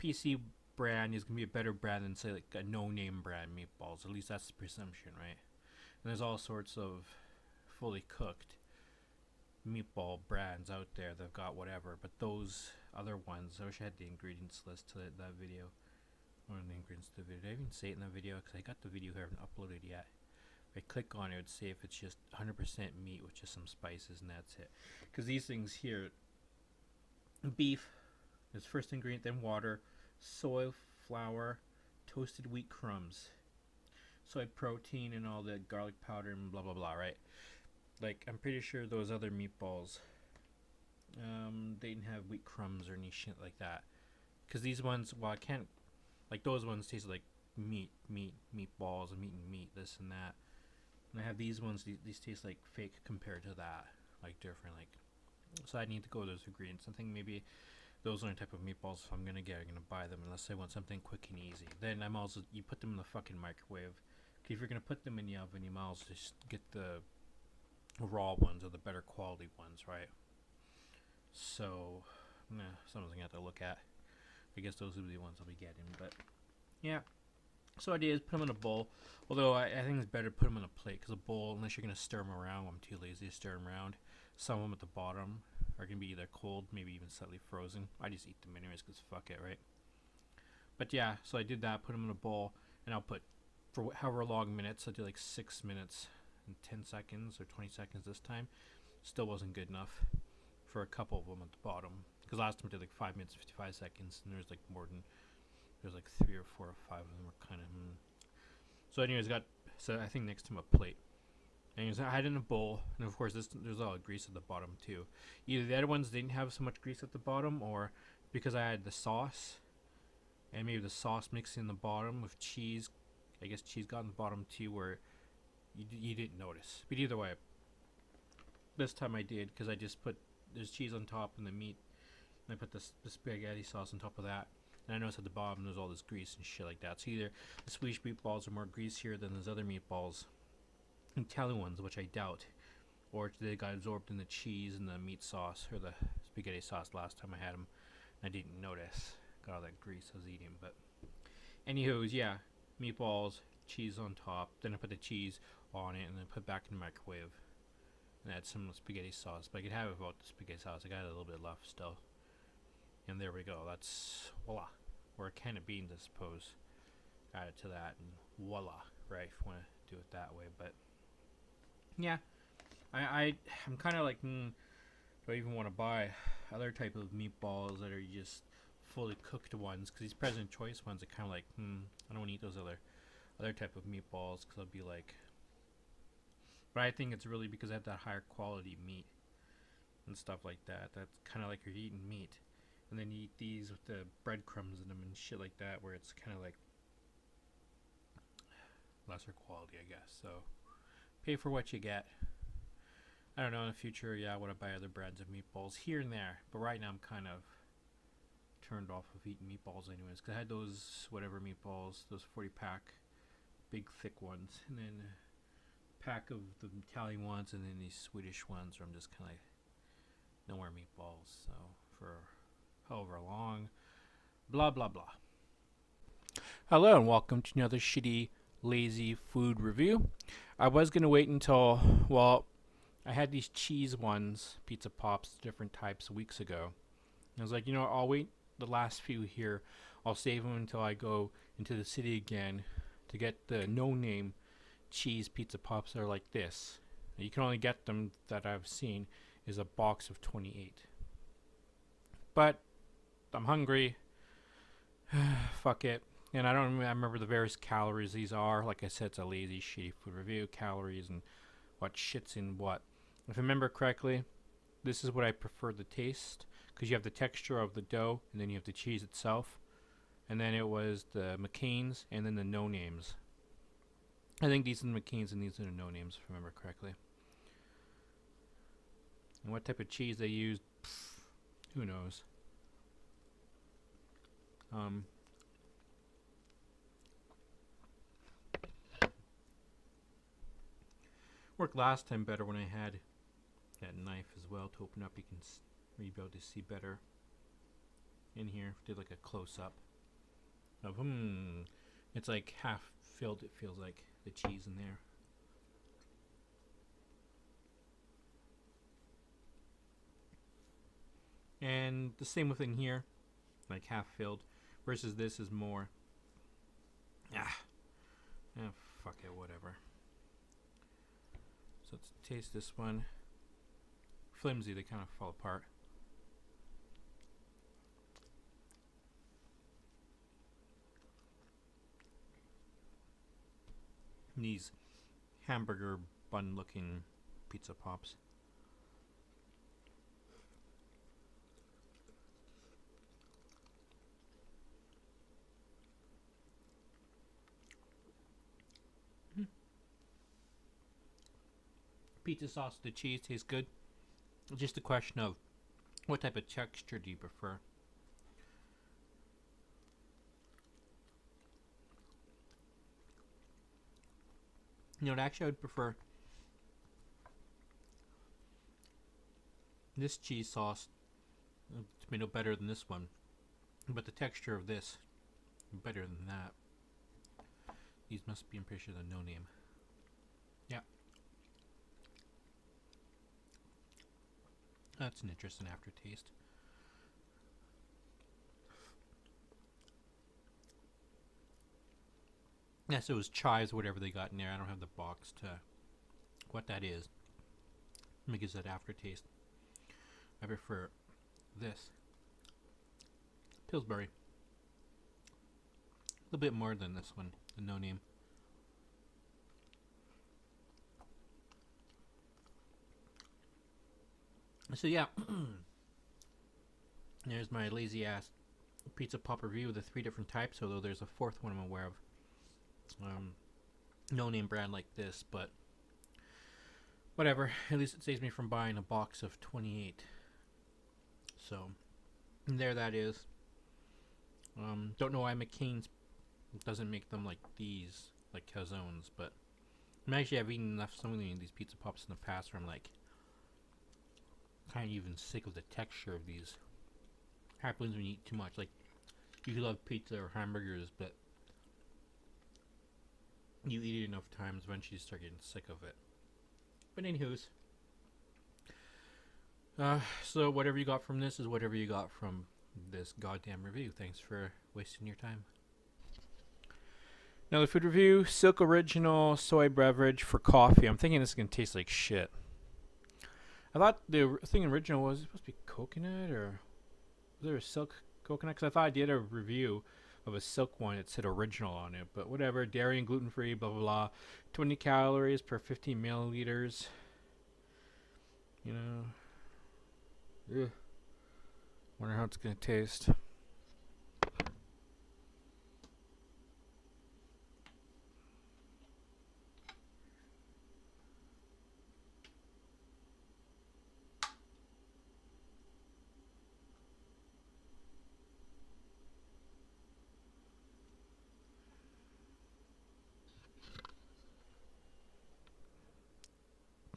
Speaker 2: PC brand is gonna be a better brand than say like a no-name brand meatballs. At least that's the presumption, right? And there's all sorts of fully cooked meatball brands out there that've got whatever, but those other ones, I wish I had the ingredients list to that video. Or the ingredients to the video. Did I even say it in the video? Because I got the video here, I haven't uploaded yet. If I click on it, it would say if it's just 100% meat with just some spices and that's it. Because these things here, beef is first ingredient, then water, soy, flour, toasted wheat crumbs, soy protein, and all the garlic powder and blah blah blah, right? Like, I'm pretty sure those other meatballs, they didn't have wheat crumbs or any shit like that. Because these ones, well, I can't, like, those ones taste like meatballs, and meat, this and that. And I have these ones, these taste like fake compared to that, like different, like. So I need to go with those ingredients. I think maybe those are the type of meatballs if I'm gonna get, I'm gonna buy them unless I want something quick and easy. Then I'm also, you put them in the fucking microwave. If you're gonna put them in the oven, you might as well just get the raw ones or the better quality ones, right? So, something I have to look at. I guess those will be the ones I'll be getting, but yeah. So idea is put them in a bowl. Although I think it's better to put them in a plate, because a bowl, unless you're gonna stir them around, I'm too lazy to stir them around. Some of them at the bottom are gonna be either cold, maybe even slightly frozen. I just eat them anyways, because fuck it, right? But yeah, so I did that, put them in a bowl, and I'll put for however long minutes. I did like 6 minutes and 10 seconds or 20 seconds this time. Still wasn't good enough for a couple of them at the bottom, because last time I did like 5 minutes 55 seconds, and there's like more than, there's like 3 or 4 or 5 of them were kind of So anyways, so I think next time a plate. Anyways, I had it in a bowl, and of course there's a lot of grease at the bottom too. Either the other ones didn't have so much grease at the bottom, or because I had the sauce, and maybe the sauce mixed in the bottom with cheese. I guess cheese got in the bottom too, where you didn't notice. But either way, this time I did, because I just put, there's cheese on top and the meat, and I put the spaghetti sauce on top of that. And I noticed at the bottom there's all this grease and shit like that. So either the Swedish meatballs are more greasier than those other meatballs, Italian ones, which I doubt, or they got absorbed in the cheese and the meat sauce or the spaghetti sauce last time I had them, and I didn't notice. Got all that grease I was eating. But anywho's, yeah, meatballs, cheese on top. Then I put the cheese on it, and then put it back in the microwave, and add some spaghetti sauce. But I could have it without the spaghetti sauce. I got a little bit left still. And there we go. That's voila. Or a can of beans, I suppose. Add it to that, and voila. Right, if you want to do it that way. But yeah, I'm kind of like, do I even want to buy other type of meatballs that are just fully cooked ones? Because these President Choice ones are kind of like, I don't want to eat those other type of meatballs, because I'll be like. But I think it's really because I have that higher quality meat and stuff like that. That's kind of like you're eating meat. And then you eat these with the breadcrumbs in them and shit like that, where it's kind of like lesser quality, I guess. So pay for what you get. I don't know, in the future, yeah, I want to buy other brands of meatballs here and there. But right now I'm kind of turned off of eating meatballs anyways. Because I had those whatever meatballs, those 40-pack, big thick ones. And then a pack of the Italian ones, and then these Swedish ones where I'm just kind of like, no more meatballs. So for however long, blah blah blah. Hello and welcome to another shitty, lazy food review. I was gonna wait until, well, I had these cheese ones, pizza pops, different types, weeks ago. I was like, I'll wait the last few here. I'll save them until I go into the city again to get the no-name cheese pizza pops that are like this. You can only get them, that I've seen, is a box of 28. But I'm hungry. Fuck it. And I remember the various calories these are. Like I said, it's a lazy, shitty food review. Calories and what shits in what. If I remember correctly, this is what I prefer the taste, because you have the texture of the dough, and then you have the cheese itself. And then it was the McCain's, and then the no names. I think these are the McCain's and these are the no names, if I remember correctly. And what type of cheese they used, who knows. Worked last time better when I had that knife as well to open up. You can be able to see better in here. Did like a close up of it's like half filled. It feels like the cheese in there. And the same thing here, like half filled, versus this is more. Fuck it, whatever. So let's taste this one. Flimsy, they kind of fall apart. These hamburger bun looking pizza pops. Pizza sauce, the cheese tastes good. Just a question of what type of texture do you prefer? You know, actually I would prefer this cheese sauce, tomato, better than this one. But the texture of this, better than that. These must be, I'm pretty sure, the no name. Yeah. That's an interesting aftertaste. Yes, it was chives, whatever they got in there. I don't have the box to what that is. Let me give that aftertaste. I prefer this. Pillsbury. A little bit more than this one, the no name. So yeah, there's my lazy ass pizza pop review of the 3 different types, although there's a 4th one I'm aware of. No name brand like this, but whatever. At least it saves me from buying a box of 28. So there that is. Don't know why McCain's doesn't make them like these, like calzones, but I've eaten enough some of these pizza pops in the past where I'm like kind of even sick of the texture of these. Happens when you eat too much. Like, you love pizza or hamburgers, but you eat it enough times, eventually you start getting sick of it. But anywho's, so whatever you got from this is whatever you got from this goddamn review. Thanks for wasting your time. Another food review: Silk Original soy beverage for coffee. I'm thinking this is gonna taste like shit. I thought the thing original was supposed to be coconut, or was there a silk coconut? Because I thought I did a review of a silk one. It said original on it, but whatever. Dairy and gluten free, blah blah blah. 20 calories per 15 milliliters. You know. Ugh. Wonder how it's gonna taste.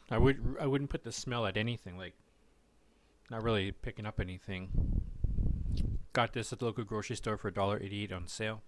Speaker 2: I wouldn't put the smell at anything. Like, not really picking up anything. Got this at the local grocery store for $1.88 on sale.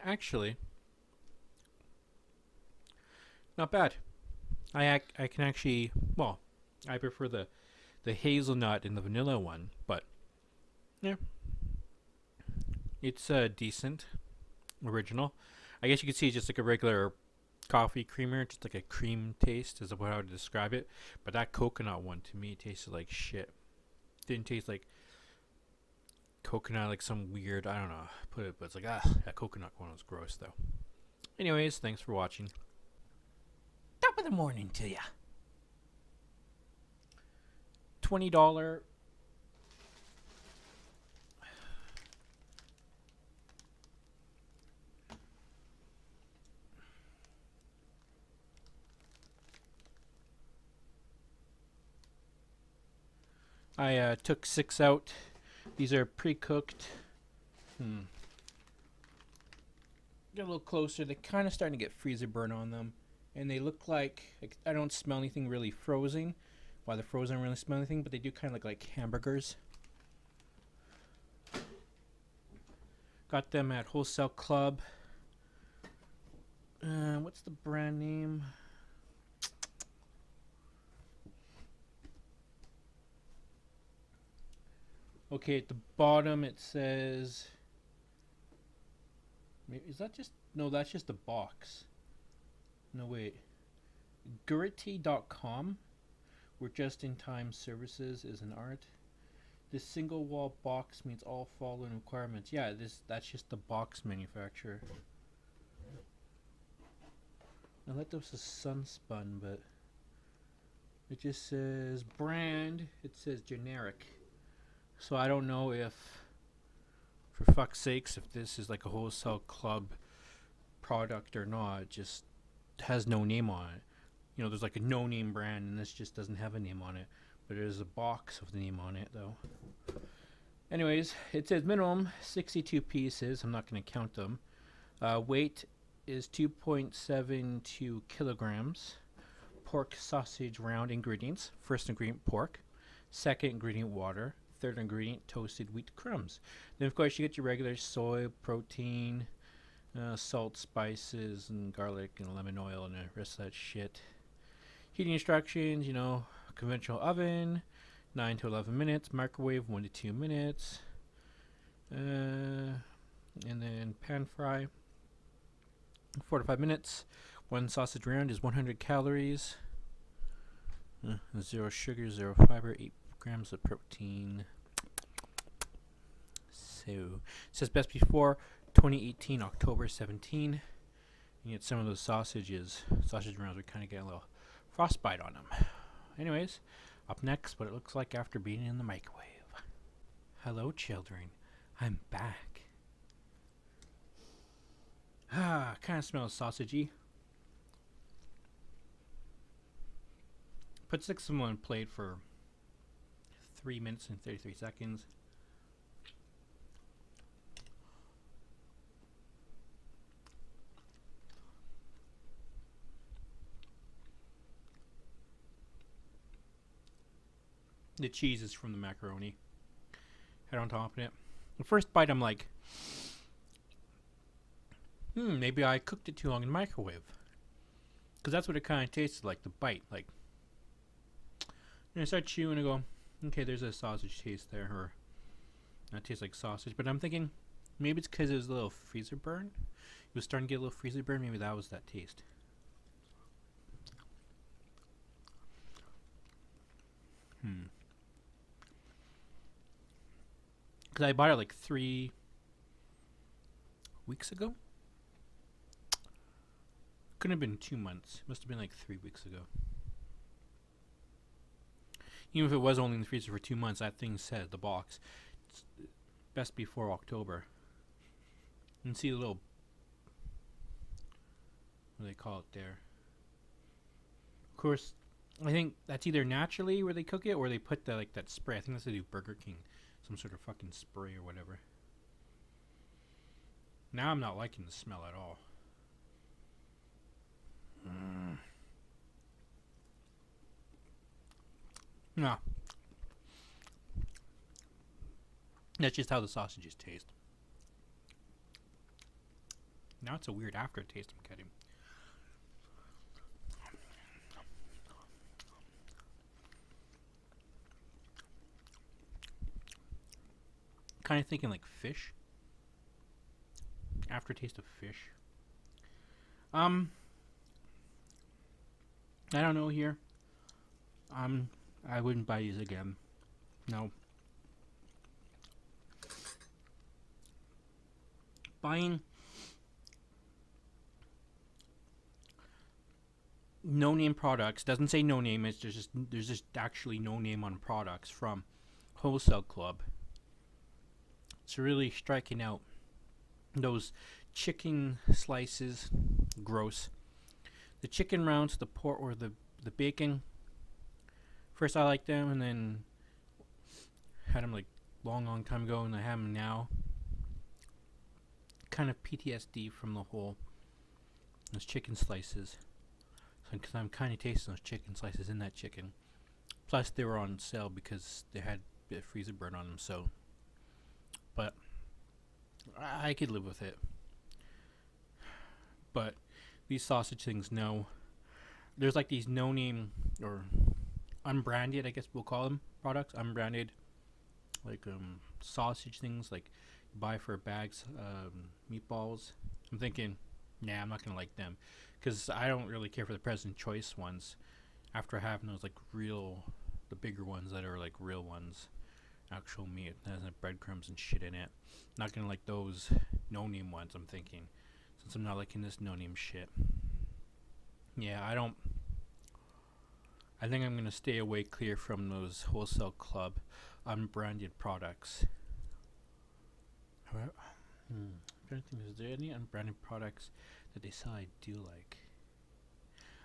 Speaker 2: Actually, Not bad. I can actually, well, I prefer the hazelnut and the vanilla one, but yeah, it's decent, original. I guess you could see it's just like a regular coffee creamer, just like a cream taste is how I would describe it. But that coconut one to me tasted like shit. Didn't taste like coconut, like some weird, I don't know, put it, but it's like that coconut one was gross though. Anyways, thanks for watching. Top of the morning to ya. $20. I took 6 out. These are pre-cooked. Get a little closer. They're kind of starting to get freezer burn on them. And they look like I don't smell anything really frozen. While they're frozen, I don't really smell anything, but they do kind of look like hamburgers. Got them at Wholesale Club. What's the brand name? Okay, at the bottom it says... Maybe, is that just... No, that's just a box. No, wait. Gritty.com, where just-in-time services is an art. This single-wall box meets all following requirements. Yeah, that's just the box manufacturer. I thought this was Sunspun, but... It just says brand. It says generic. So I don't know if... For fuck's sakes, if this is like a Wholesale Club product or not. It just has no name on it. You know, there's like a no-name brand, and this just doesn't have a name on it. But there's a box with the name on it, though. Anyways, it says minimum 62 pieces. I'm not going to count them. Weight is 2.72 kilograms. Pork sausage round ingredients. First ingredient, pork. Second ingredient, water. Third ingredient, toasted wheat crumbs. Then, of course, you get your regular soy, protein, salt, spices, and garlic, and lemon oil, and the rest of that shit. Heating instructions, you know, conventional oven, 9 to 11 minutes. Microwave, 1 to 2 minutes. And then pan fry, 4 to 5 minutes. One sausage round is 100 calories. 0 sugar, 0 fiber, 8 grams of protein. So, it says best before 2018, October 17. You get some of those sausage rounds would kind of get a little frostbite on them. Anyways, up next, what it looks like after being in the microwave. Hello, children. I'm back. Kind of smells sausagey. Put 6 of them on a plate for 3 minutes and 33 seconds. The cheese is from the macaroni. Head on top of it. The first bite, I'm like, maybe I cooked it too long in the microwave. Because that's what it kind of tasted like, the bite. Like, and I start chewing and I go, okay, there's a sausage taste there, or that tastes like sausage. But I'm thinking, maybe it's because it was a little freezer burn. It was starting to get a little freezer burn. Maybe that was that taste. Because I bought it like 3 weeks ago. Couldn't have been 2 months. It must have been like 3 weeks ago. Even if it was only in the freezer for 2 months, that thing said, the box, it's best before October. You can see the little, what do they call it there? Of course, I think that's either naturally where they cook it, or they put the, like, that spray. I think that's what they do Burger King. Some sort of fucking spray or whatever. Now I'm not liking the smell at all. No. That's just how the sausages taste. Now it's a weird aftertaste I'm getting. kind of thinking like fish. Aftertaste of fish. I don't know here. I wouldn't buy these again. No. Buying no name products, doesn't say no name, it's just there's just actually no name on products from Wholesale Club. It's really striking out. Those chicken slices, gross. The chicken rounds, the pork or the bacon. First I liked them, and then had them like long time ago, and I have them now. Kind of PTSD from the whole those chicken slices, because I'm kind of tasting those chicken slices in that chicken. Plus they were on sale because they had a bit of freezer burn on them. So, but I could live with it. But these sausage things, no. There's like these no name or unbranded, I guess we'll call them, products. Unbranded, like sausage things, like you buy for bags, meatballs. I'm thinking, nah, I'm not gonna like them, because I don't really care for the President Choice ones. After having those like real, the bigger ones that are like real ones, actual meat that has like breadcrumbs and shit in it. Not gonna like those no name ones. I'm thinking, since I'm not liking this no name shit. Yeah, I think I'm gonna stay away clear from those Wholesale Club unbranded products. However, I'm trying to think, is there any unbranded products that they sell I do like?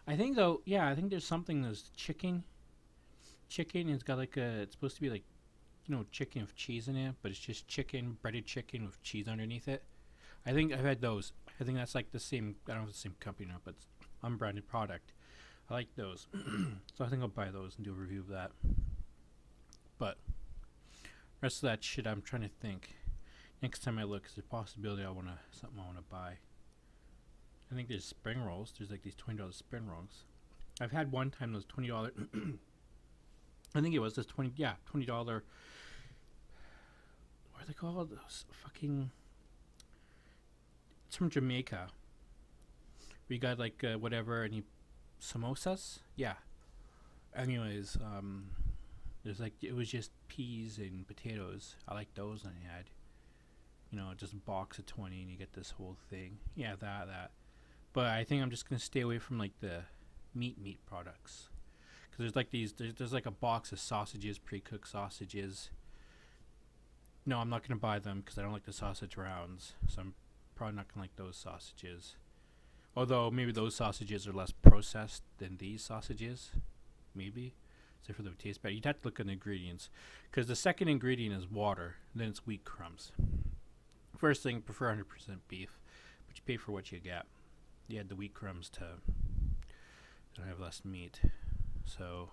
Speaker 2: I think though, yeah, I think there's something that's chicken. Chicken, it's got like it's supposed to be like, chicken with cheese in it, but it's just chicken, breaded chicken with cheese underneath it. I think I've had those. I think that's like the same, I don't know if it's the same company or not, but it's unbranded product. I like those. So I think I'll buy those and do a review of that. But rest of that shit, I'm trying to think. Next time I look, is there a possibility something I wanna buy? I think there's spring rolls. There's like these $20 spring rolls. I've had one time those $20. I think it was this $20. What are they called? Those fucking. It's from Jamaica. We got like whatever, any samosas? Yeah. Anyways, there's like, it was just peas and potatoes. I like those, and I had, just a box of 20 and you get this whole thing. Yeah, that. But I think I'm just gonna stay away from like the meat products, because there's like there's like a box of sausages, pre-cooked sausages. No, I'm not gonna buy them because I don't like the sausage rounds. So I'm probably not gonna like those sausages. Although maybe those sausages are less processed than these sausages, maybe. So for the taste better, you'd have to look at the ingredients, because the second ingredient is water, and then it's wheat crumbs. First thing, prefer 100% beef, but you pay for what you get. You add the wheat crumbs to have less meat. So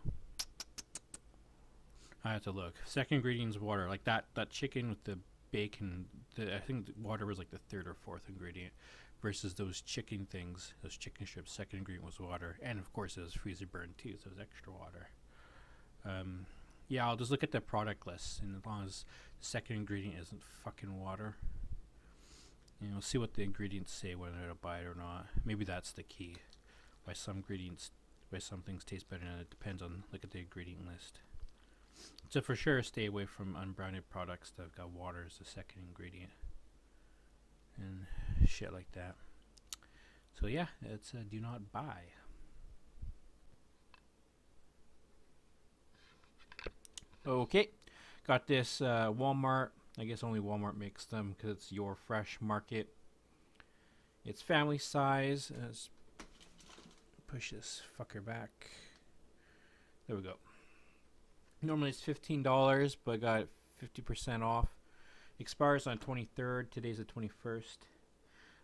Speaker 2: I have to look. Second ingredient is water, like that chicken with the bacon. I think the water was like the third or fourth ingredient, versus those chicken things, those chicken strips. Second ingredient was water, and of course it was freezer burned too, so it was extra water. Yeah, I'll just look at the product list, and as long as the second ingredient isn't fucking water, we'll see what the ingredients say, whether to buy it or not. Maybe that's the key. Why some things taste better, and it depends on, look at the ingredient list. So for sure, stay away from unbranded products that have got water as the second ingredient, and shit like that. So yeah, it's do not buy. Okay, got this Walmart. I guess only Walmart makes them because it's Your Fresh Market. It's family size. Let's push this fucker back. There we go. Normally it's $15, but I got 50% off. Expires on 23rd. Today's the 21st.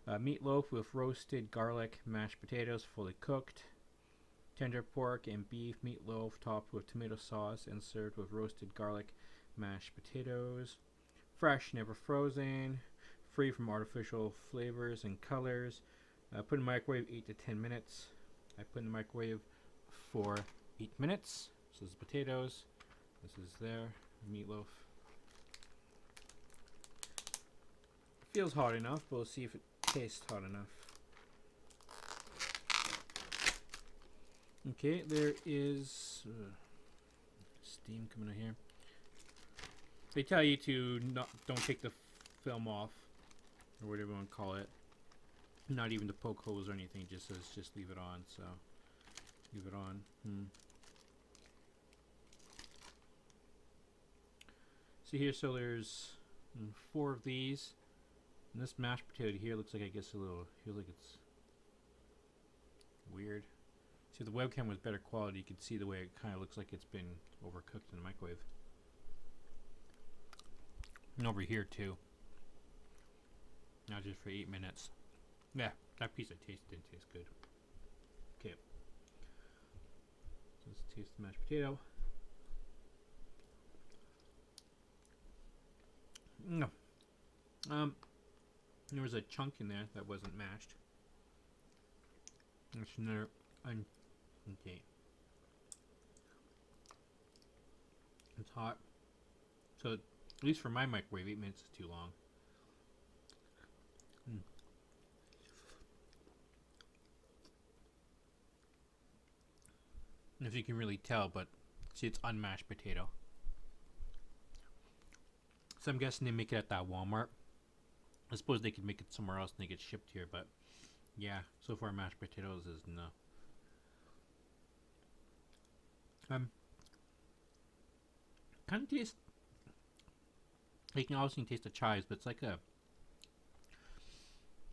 Speaker 2: Meatloaf with roasted garlic, mashed potatoes, fully cooked. Tender pork and beef meatloaf topped with tomato sauce and served with roasted garlic, mashed potatoes. Fresh, never frozen. Free from artificial flavors and colors. Put in the microwave 8 to 10 minutes. I put in the microwave for 8 minutes. This is potatoes. This is their meatloaf. Feels hot enough, but we'll see if it tastes hot enough. Okay, there is steam coming out here. They tell you to don't take the film off, or whatever you want to call it. Not even to poke holes or anything. Just says just leave it on. So leave it on. See here, so there's 4 of these, and this mashed potato here looks like, I guess, a little. Feels like it's weird. See, if the webcam was better quality, you could see the way it kind of looks like it's been overcooked in the microwave. And over here too. Not just for 8 minutes. Yeah, that piece didn't taste good. Okay. So let's taste the mashed potato. No. There was a chunk in there that wasn't mashed. There's another. Okay. It's hot. So, at least for my microwave, 8 minutes is too long. If you can really tell, but see, it's unmashed potato. So I'm guessing they make it at that Walmart. I suppose they could make it somewhere else and they get shipped here, but yeah, so far mashed potatoes is no. Kind of taste. You can obviously taste the chives, but it's like a.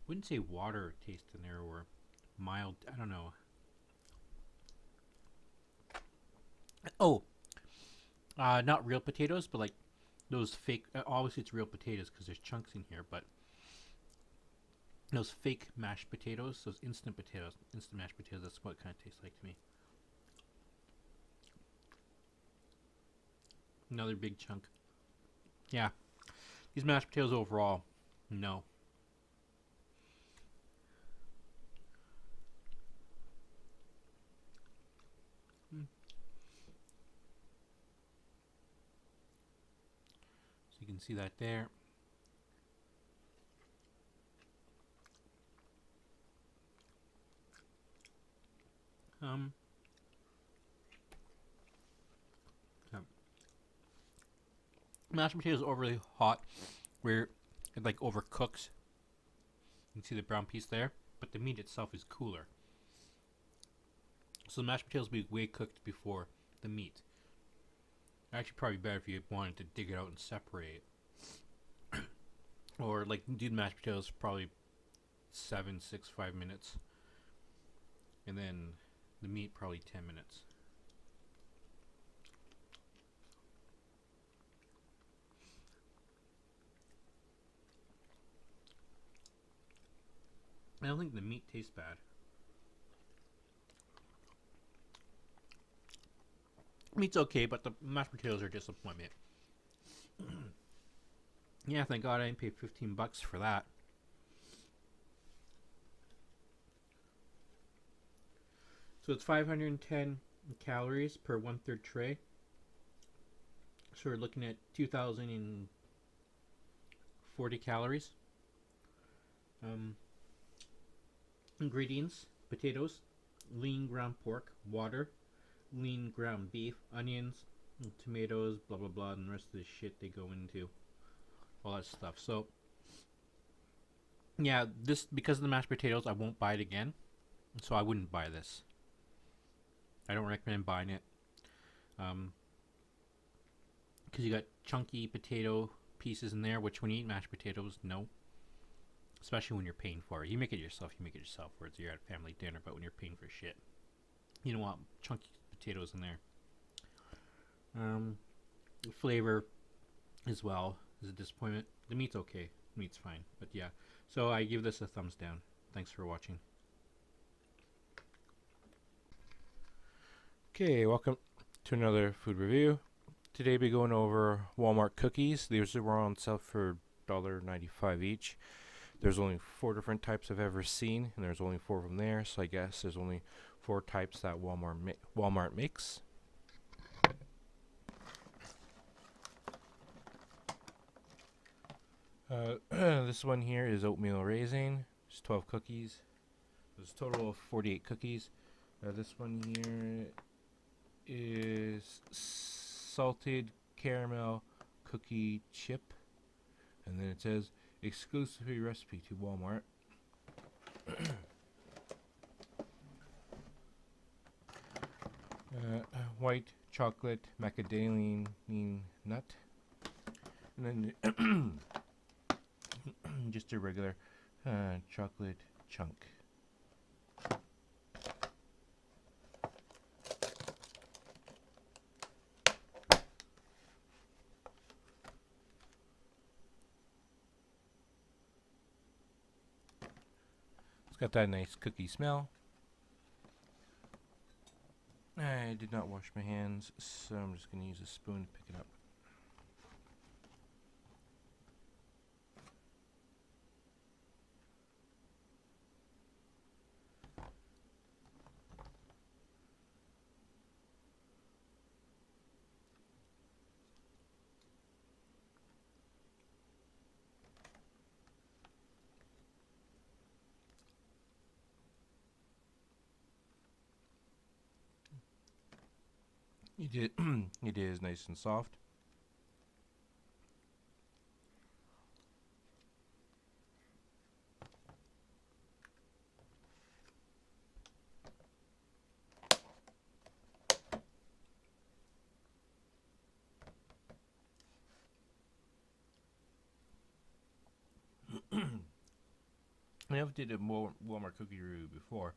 Speaker 2: Wouldn't say water taste in there or mild. I don't know. Oh, not real potatoes, but like those fake. Obviously, it's real potatoes because there's chunks in here, but those fake mashed potatoes, those instant mashed potatoes. That's what it kind of tastes like to me. Another big chunk. Yeah. These mashed potatoes overall, no. So you can see that there. Mashed potatoes overly hot, where it like overcooks. You can see the brown piece there, but the meat itself is cooler. So the mashed potatoes will be way cooked before the meat. Actually, probably better if you wanted to dig it out and separate it. Or like do the mashed potatoes probably 7, 6, 5 minutes, and then the meat probably 10 minutes. I don't think the meat tastes bad. Meat's okay, but the mashed potatoes are a disappointment. Yeah, thank God I didn't pay $15 for that. So it's 510 calories per 1/3 tray. So we're looking at 2,040 calories. Ingredients: potatoes, lean ground pork, water, lean ground beef, onions, tomatoes, blah blah blah, and the rest of the shit they go into. All that stuff. So yeah, this, because of the mashed potatoes, I won't buy it again. So I wouldn't buy this. I don't recommend buying it. Because you got chunky potato pieces in there, which when you eat mashed potatoes, no. Especially when you're paying for it. You make it yourself, or it's you're at a family dinner, but when you're paying for shit, you don't want chunky potatoes in there. The flavor as well is a disappointment. The meat's okay. The meat's fine. But yeah. So I give this a thumbs down. Thanks for watching.
Speaker 1: Okay, welcome to another food review. Today we're going over Walmart cookies. These were on sale for $1.95 each. There's only 4 different types I've ever seen, and there's only 4 of them there, so I guess there's only 4 types that Walmart makes.
Speaker 2: This one here is oatmeal raisin. It's 12 cookies. There's a total of 48 cookies. This one here is salted caramel cookie chip. And then it says exclusively recipe to Walmart. White chocolate macadamia nut. And then just a regular chocolate chunk. It's got that nice cookie smell. I did not wash my hands, so I'm just going to use a spoon to pick it up. It is nice and soft. I never did a Walmart cookie review before.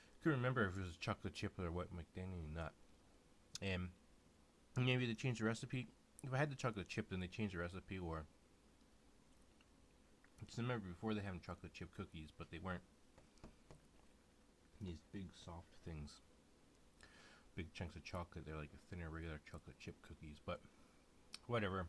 Speaker 2: I couldn't remember if it was a chocolate chip or what macadamia nut. And maybe they changed the recipe. If I had the chocolate chip, then they changed the recipe, or I just remember before they had chocolate chip cookies, but they weren't these big soft things, big chunks of chocolate. They're like a thinner regular chocolate chip cookies, but whatever.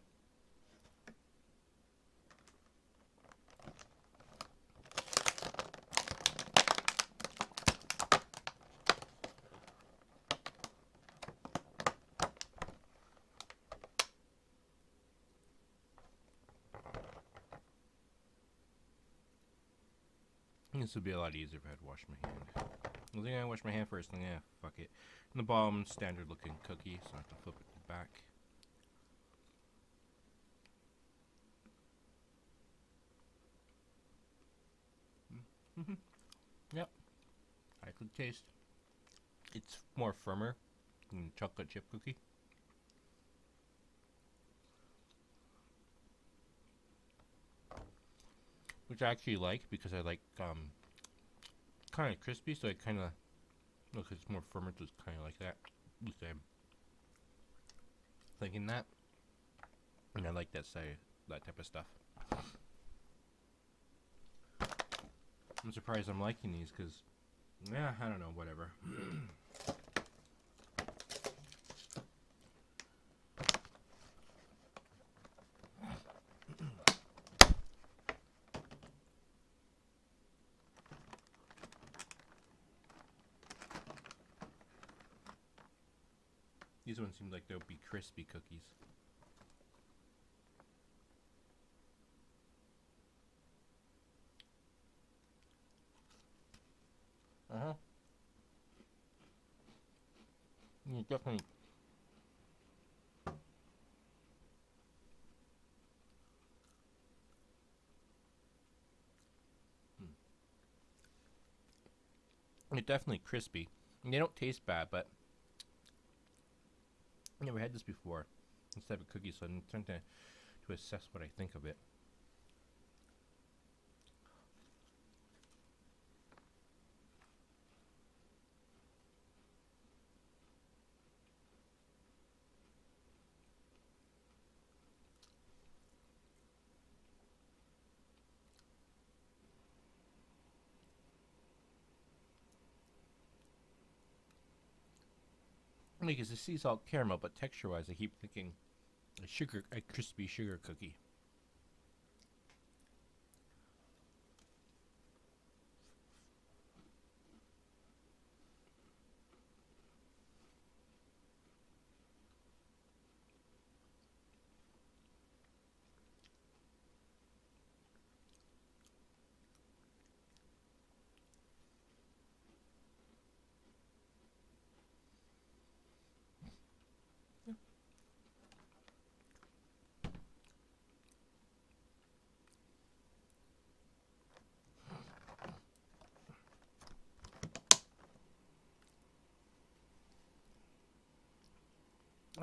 Speaker 2: This would be a lot easier if I had washed my hand. I think I wash my hand first, and yeah, fuck it. And the bottom, standard looking cookie, so I can flip it back. Yep. I could taste. It's more firmer than chocolate chip cookie. Which I actually like, because I like kind of crispy, so I kind of look, it's more firmer, so it's kind of like that. At least I'm thinking that, and I like that type of stuff. I'm surprised I'm liking these, because yeah, I don't know, whatever. These ones seem like they'll be crispy cookies. Yeah, definitely. They're definitely crispy. And they don't taste bad, but I never had this before. This type of cookie, so I'm trying to assess what I think of it. Because the sea salt caramel, but texture-wise, I keep thinking a crispy sugar cookie.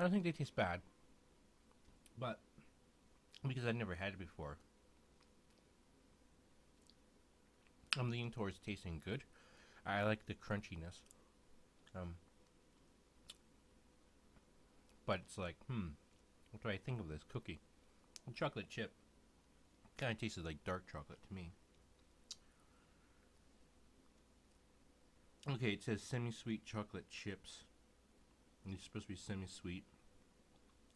Speaker 2: don't think they taste bad, but because I've never had it before, I'm leaning towards tasting good. I like the crunchiness. But it's like, what do I think of this cookie? The chocolate chip kind of tasted like dark chocolate to me. Okay, it says semi-sweet chocolate chips. And it's supposed to be semi-sweet.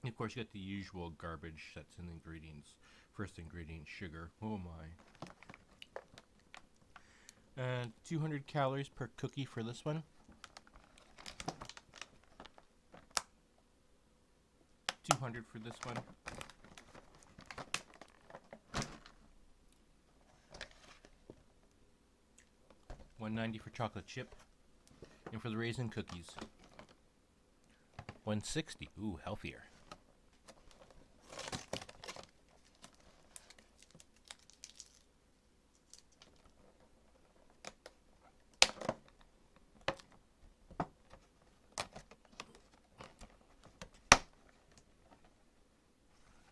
Speaker 2: And of course, you got the usual garbage that's in the ingredients. First ingredient, sugar. Oh my. 200 calories per cookie for this one. 200 for this one. $1.90 for chocolate chip. And for the raisin cookies, $1.60. Ooh, healthier.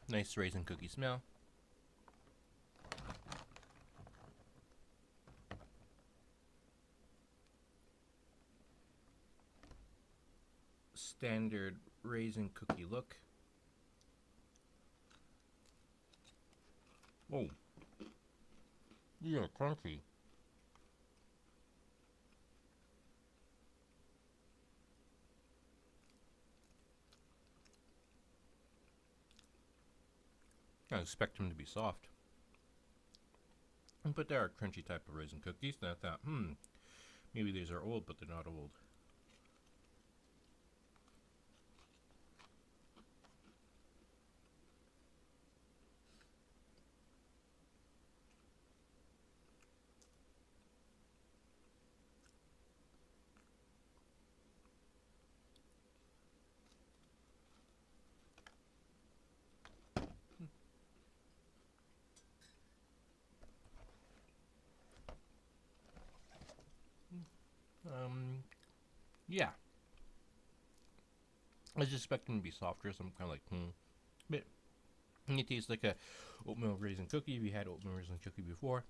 Speaker 2: Nice raisin cookie smell. Standard raisin cookie look. Oh, yeah, crunchy. I expect them to be soft. But they are a crunchy type of raisin cookies, and I thought, maybe these are old, but they're not old. Yeah. I was expecting them to be softer, so I'm kind of like, But it tastes like a oatmeal raisin cookie. If you had oatmeal raisin cookie before,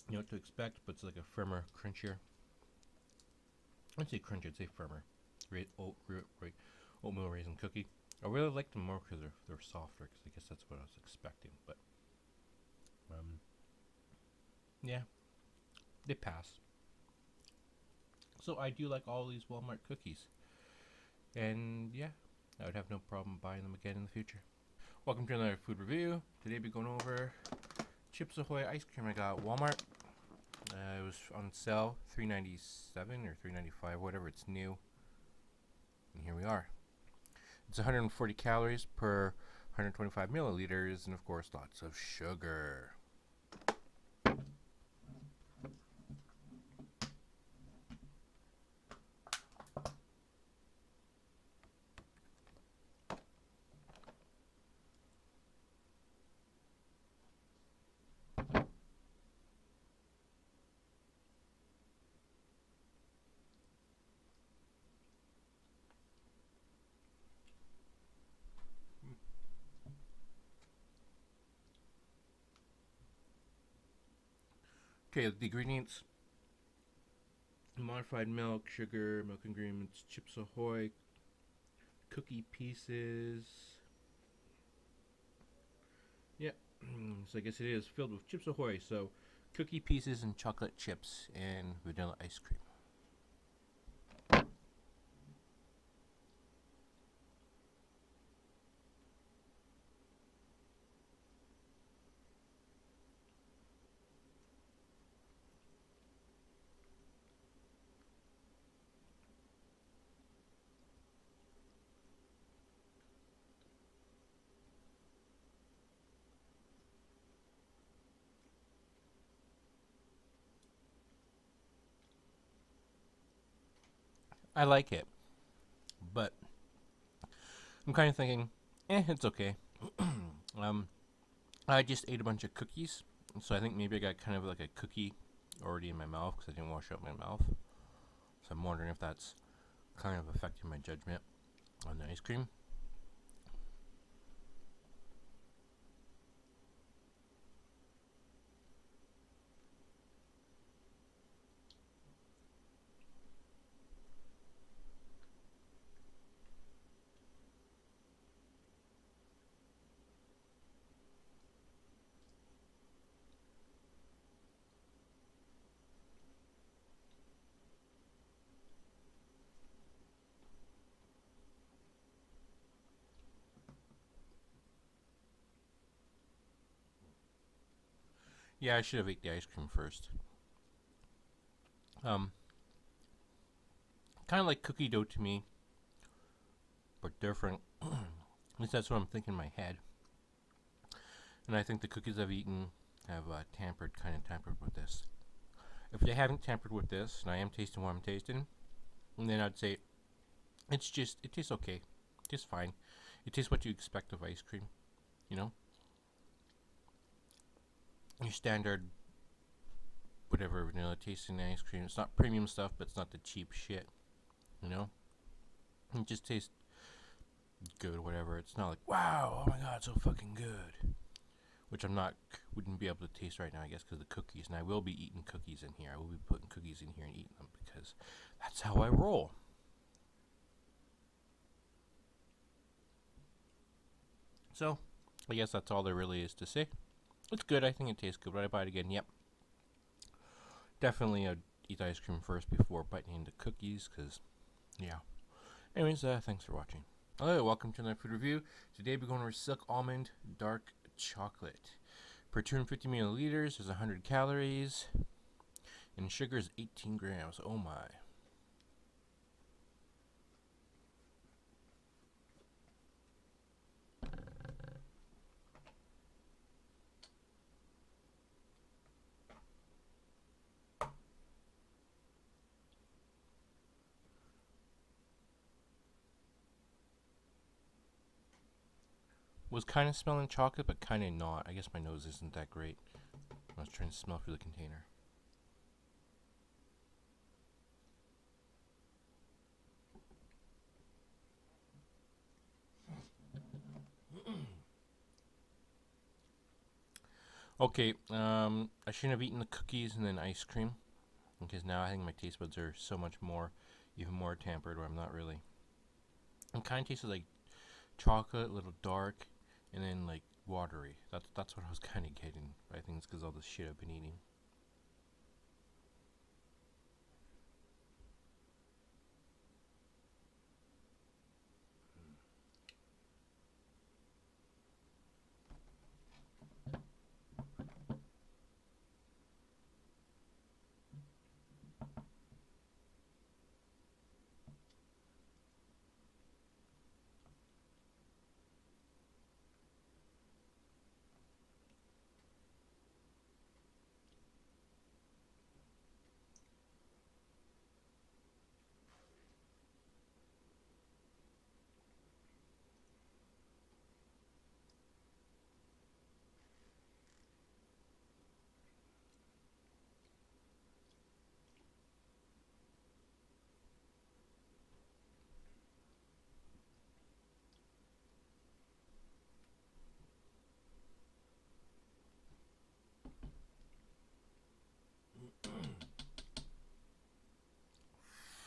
Speaker 2: you know what to expect, but it's like a firmer, crunchier. I'd say crunchier, I'd say firmer. Oatmeal raisin cookie. I really like them more because they're softer, because I guess that's what I was expecting, but yeah, they pass. So I do like all these Walmart cookies. And yeah, I would have no problem buying them again in the future. Welcome to another food review. Today we're going over Chips Ahoy ice cream I got at Walmart. It was on sale, $3.97 or $3.95, whatever, it's new. And here we are. It's 140 calories per 125 milliliters, and of course lots of sugar. Okay, the ingredients: modified milk, sugar, milk ingredients, Chips Ahoy, cookie pieces. Yeah, so I guess it is filled with Chips Ahoy. So cookie pieces and chocolate chips and vanilla ice cream. I like it, but I'm kind of thinking, it's okay. I just ate a bunch of cookies, so I think maybe I got kind of like a cookie already in my mouth because I didn't wash out my mouth. So I'm wondering if that's kind of affecting my judgment. on the ice cream. Yeah, I should have ate the ice cream first. Kind of like cookie dough to me, but different. At least that's what I'm thinking in my head. And I think the cookies I've eaten have kind of tampered with this. If they haven't tampered with this, and I am tasting what I'm tasting, then I'd say it tastes okay. It tastes fine. It tastes what you expect of ice cream, you know? Your standard, whatever, vanilla tasting ice cream. It's not premium stuff, but it's not the cheap shit, you know? It just tastes good, whatever. It's not like, wow, oh my god, it's so fucking good. Which wouldn't be able to taste right now, I guess, because of the cookies. And I will be eating cookies in here. I will be putting cookies in here and eating them because that's how I roll. So, I guess that's all there really is to say. It's good. I think it tastes good. Would I buy it again? Yep. Definitely I'd eat ice cream first before biting into cookies, because, yeah. Anyways, thanks for watching. Hello, welcome to another food review. Today we're going over Silk Almond Dark Chocolate. Per 250 milliliters is 100 calories, and sugar is 18 grams. Oh my. Was kind of smelling chocolate, but kind of not. I guess my nose isn't that great. I was trying to smell through the container. Okay, I shouldn't have eaten the cookies and then ice cream, because now I think my taste buds are so much more, even more tampered, where I'm not really. It kind of tasted like chocolate, a little dark, and then like watery. That's what I was kind of getting. But I think it's because all the shit I've been eating.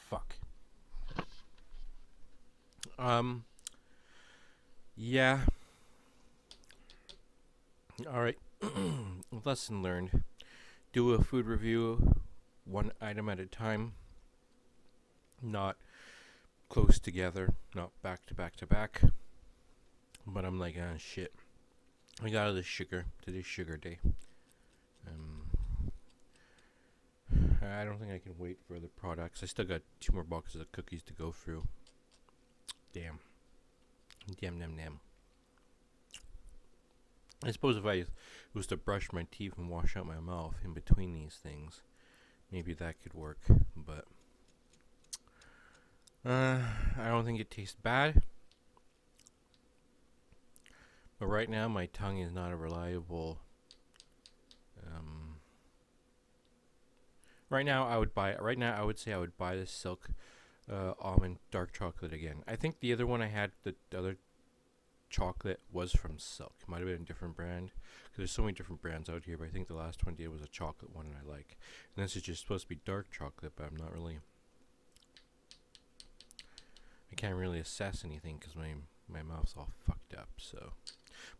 Speaker 2: Fuck. Yeah. Alright. Lesson learned. Do a food review one item at a time. Not close together. Not back to back to back. But I'm like, ah, shit. I got all this sugar. Today's sugar day. I don't think I can wait for the products. I still got 2 more boxes of cookies to go through. Damn. Damn. I suppose if I was to brush my teeth and wash out my mouth in between these things, maybe that could work. But I don't think it tastes bad. But right now my tongue is not a reliable. Right now I would say I would buy this Silk almond dark chocolate again. I think the other one I had, the other chocolate, was from Silk. It might have been a different brand, because there's so many different brands out here, but I think the last one I did was a chocolate one and I like. And this is just supposed to be dark chocolate, but I'm not really... I can't really assess anything because my mouth's all fucked up, so...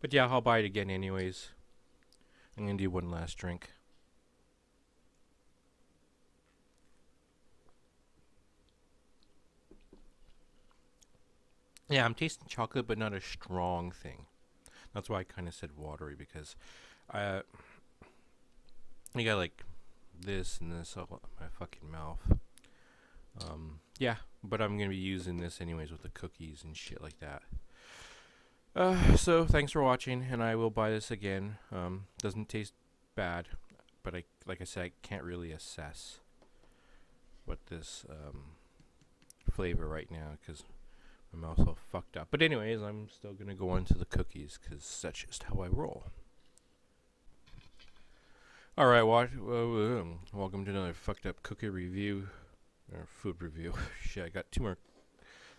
Speaker 2: But yeah, I'll buy it again anyways. I'm gonna do one last drink. Yeah, I'm tasting chocolate, but not a strong thing. That's why I kind of said watery, because I got like this and this all in my fucking mouth. Yeah, but I'm gonna be using this anyways with the cookies and shit like that. So thanks for watching, and I will buy this again. Doesn't taste bad, but like I said, I can't really assess what this flavor right now, because my mouth's all fucked up. But anyways, I'm still gonna go on to the cookies, because that's just how I roll. Alright, welcome to another fucked up cookie review, or food review. Shit, I got 2 more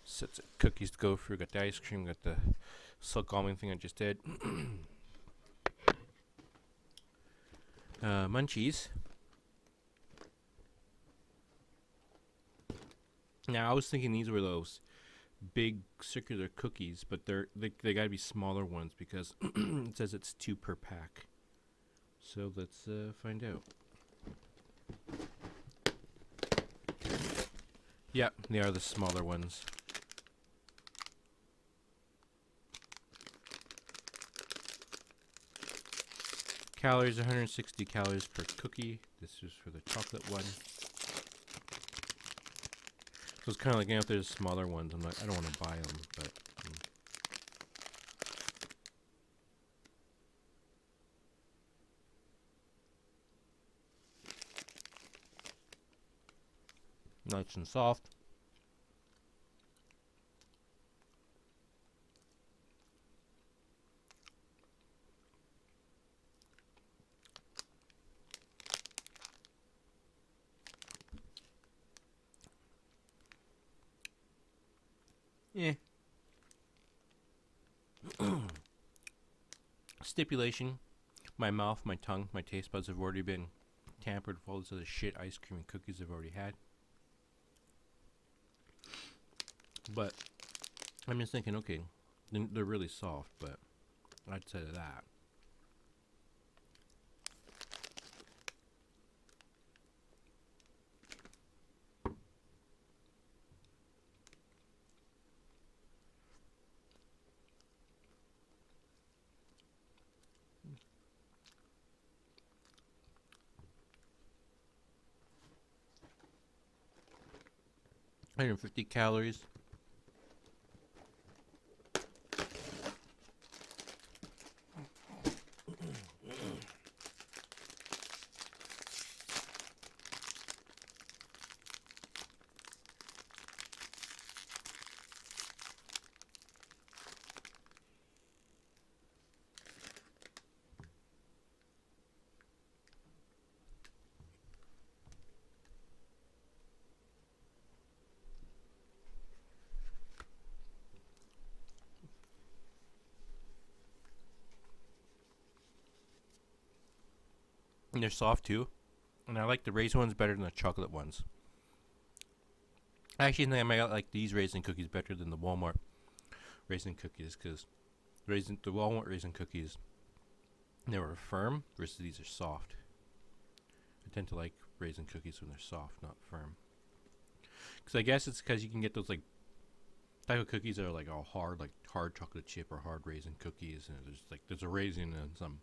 Speaker 2: sets of cookies to go through. Got the ice cream, got the silk almond thing I just did. Munchies. Now, I was thinking these were those big circular cookies, but they gotta be smaller ones, because it says it's 2 per pack. So let's find out. Yep, they are the smaller ones. Calories, 160 calories per cookie. This is for the chocolate one. So it's kind of like, if there's smaller ones, I'm like, I don't want to buy them, but... Nice and soft. Yeah. Stipulation. My mouth, my tongue, my taste buds have already been tampered with all this other shit ice cream and cookies I've already had. But I'm just thinking, okay, they're really soft, but outside of that, $150 calories. And they're soft too. And I like the raisin ones better than the chocolate ones. I actually think I might like these raisin cookies better than the Walmart raisin cookies, because the Walmart raisin cookies, they were firm, versus these are soft. I tend to like raisin cookies when they're soft, not firm. Because I guess it's because you can get those like type of cookies that are like all hard, like hard chocolate chip or hard raisin cookies, and there's a raisin and some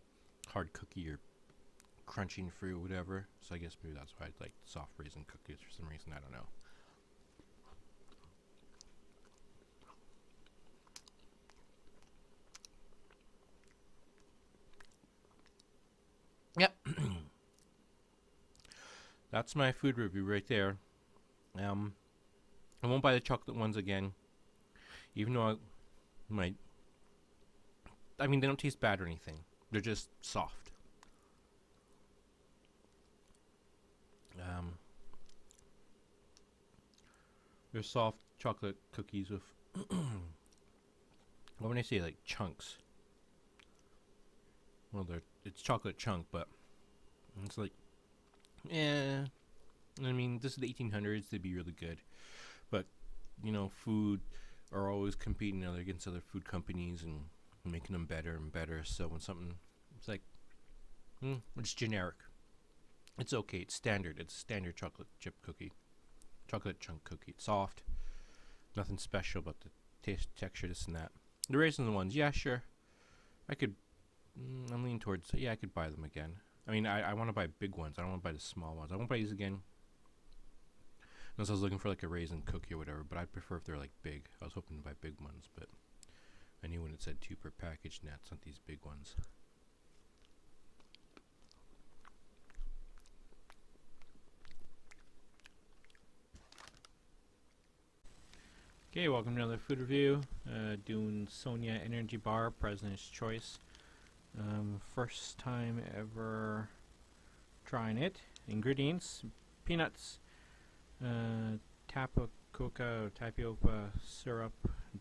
Speaker 2: hard cookie or crunching fruit, whatever. So I guess maybe that's why I like soft raisin cookies for some reason. I don't know. Yep. That's my food review right there. I won't buy the chocolate ones again, even though I might. I mean, they don't taste bad or anything. They're just soft. They're soft chocolate cookies with. When I say like chunks, well, it's chocolate chunk, but it's like, yeah. I mean, this is the 1800s. They'd be really good, but food are always competing against other food companies and making them better and better. So when something, it's like, it's generic. It's okay. It's standard. It's a standard chocolate chip cookie, chocolate chunk cookie. It's soft. Nothing special about the taste, texture, this and that. The raisin ones, yeah, sure. I could. I'm leaning towards. Yeah, I could buy them again. I mean, I want to buy big ones. I don't want to buy the small ones. I won't buy these again. Unless I was looking for like a raisin cookie or whatever. But I'd prefer if they're like big. I was hoping to buy big ones, but I knew when it said 2 per package, and that's not these big ones. Okay, welcome to another food review. Doing Sonia Energy Bar, President's Choice. First time ever trying it. Ingredients: peanuts, tapioca syrup,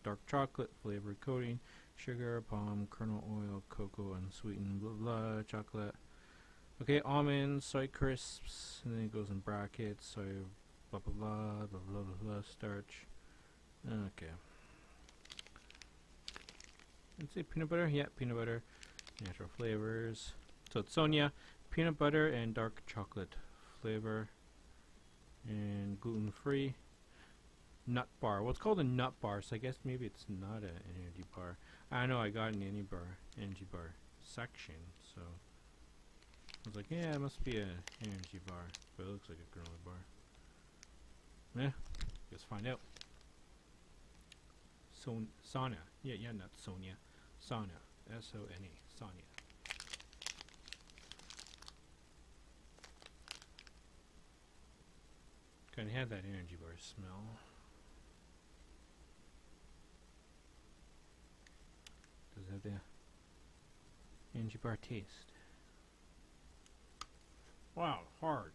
Speaker 2: dark chocolate, flavored coating, sugar, palm kernel oil, cocoa, unsweetened, blah blah, chocolate. Okay, almonds, soy crisps, and then it goes in brackets, soy, blah blah blah, blah blah blah, blah starch. Okay. Let's say peanut butter. Yeah, peanut butter. Natural flavors. So it's Sonia, peanut butter and dark chocolate flavor. And gluten-free. Nut bar. Well, it's called a nut bar, so I guess maybe it's not an energy bar. I know I got an energy bar section, so I was like, yeah, it must be an energy bar, but it looks like a granola bar. Yeah, let's find out. Sonia. Yeah, not Sonia. Sonia. S-O-N-A. Sonia. Kind of have that energy bar smell. Does it have the energy bar taste? Wow, hard.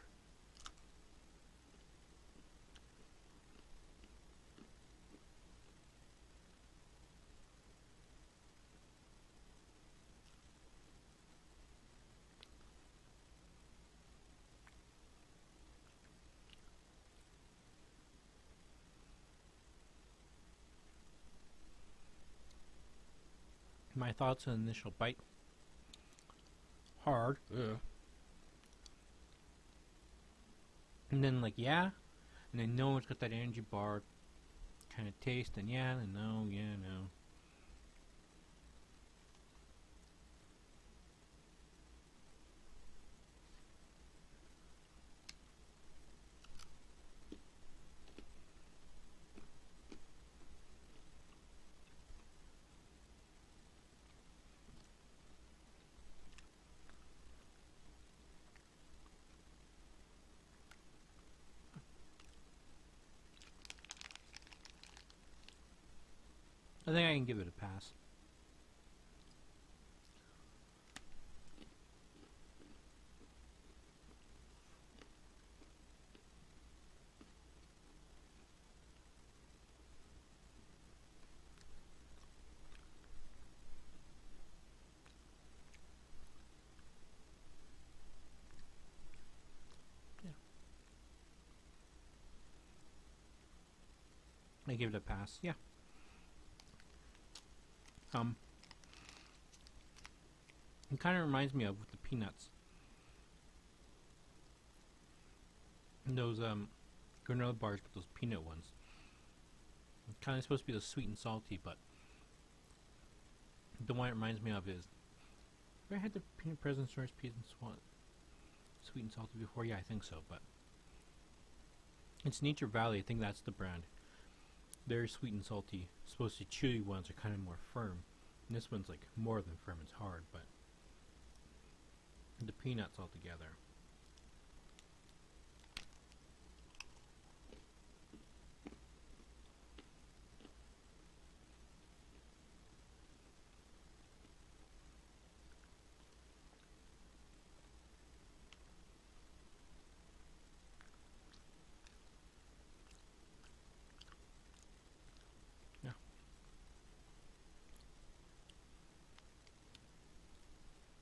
Speaker 2: My thoughts on initial bite. Hard. Ugh. And then like, yeah. And then no, it's got that energy bar kind of taste. And yeah, and no, yeah, no. I think I can give it a pass. Yeah. I give it a pass. Yeah. It kind of reminds me of with the peanuts. And those granola bars with those peanut ones. It's kind of supposed to be the sweet and salty, but the one it reminds me of is. Have I had the peanut President's Choice peanuts sweet and salty before? Yeah, I think so, but it's Nature Valley. I think that's the brand. They're sweet and salty. Supposed to chewy ones are kind of more firm. And this one's like more than firm. It's hard, but the peanuts all together.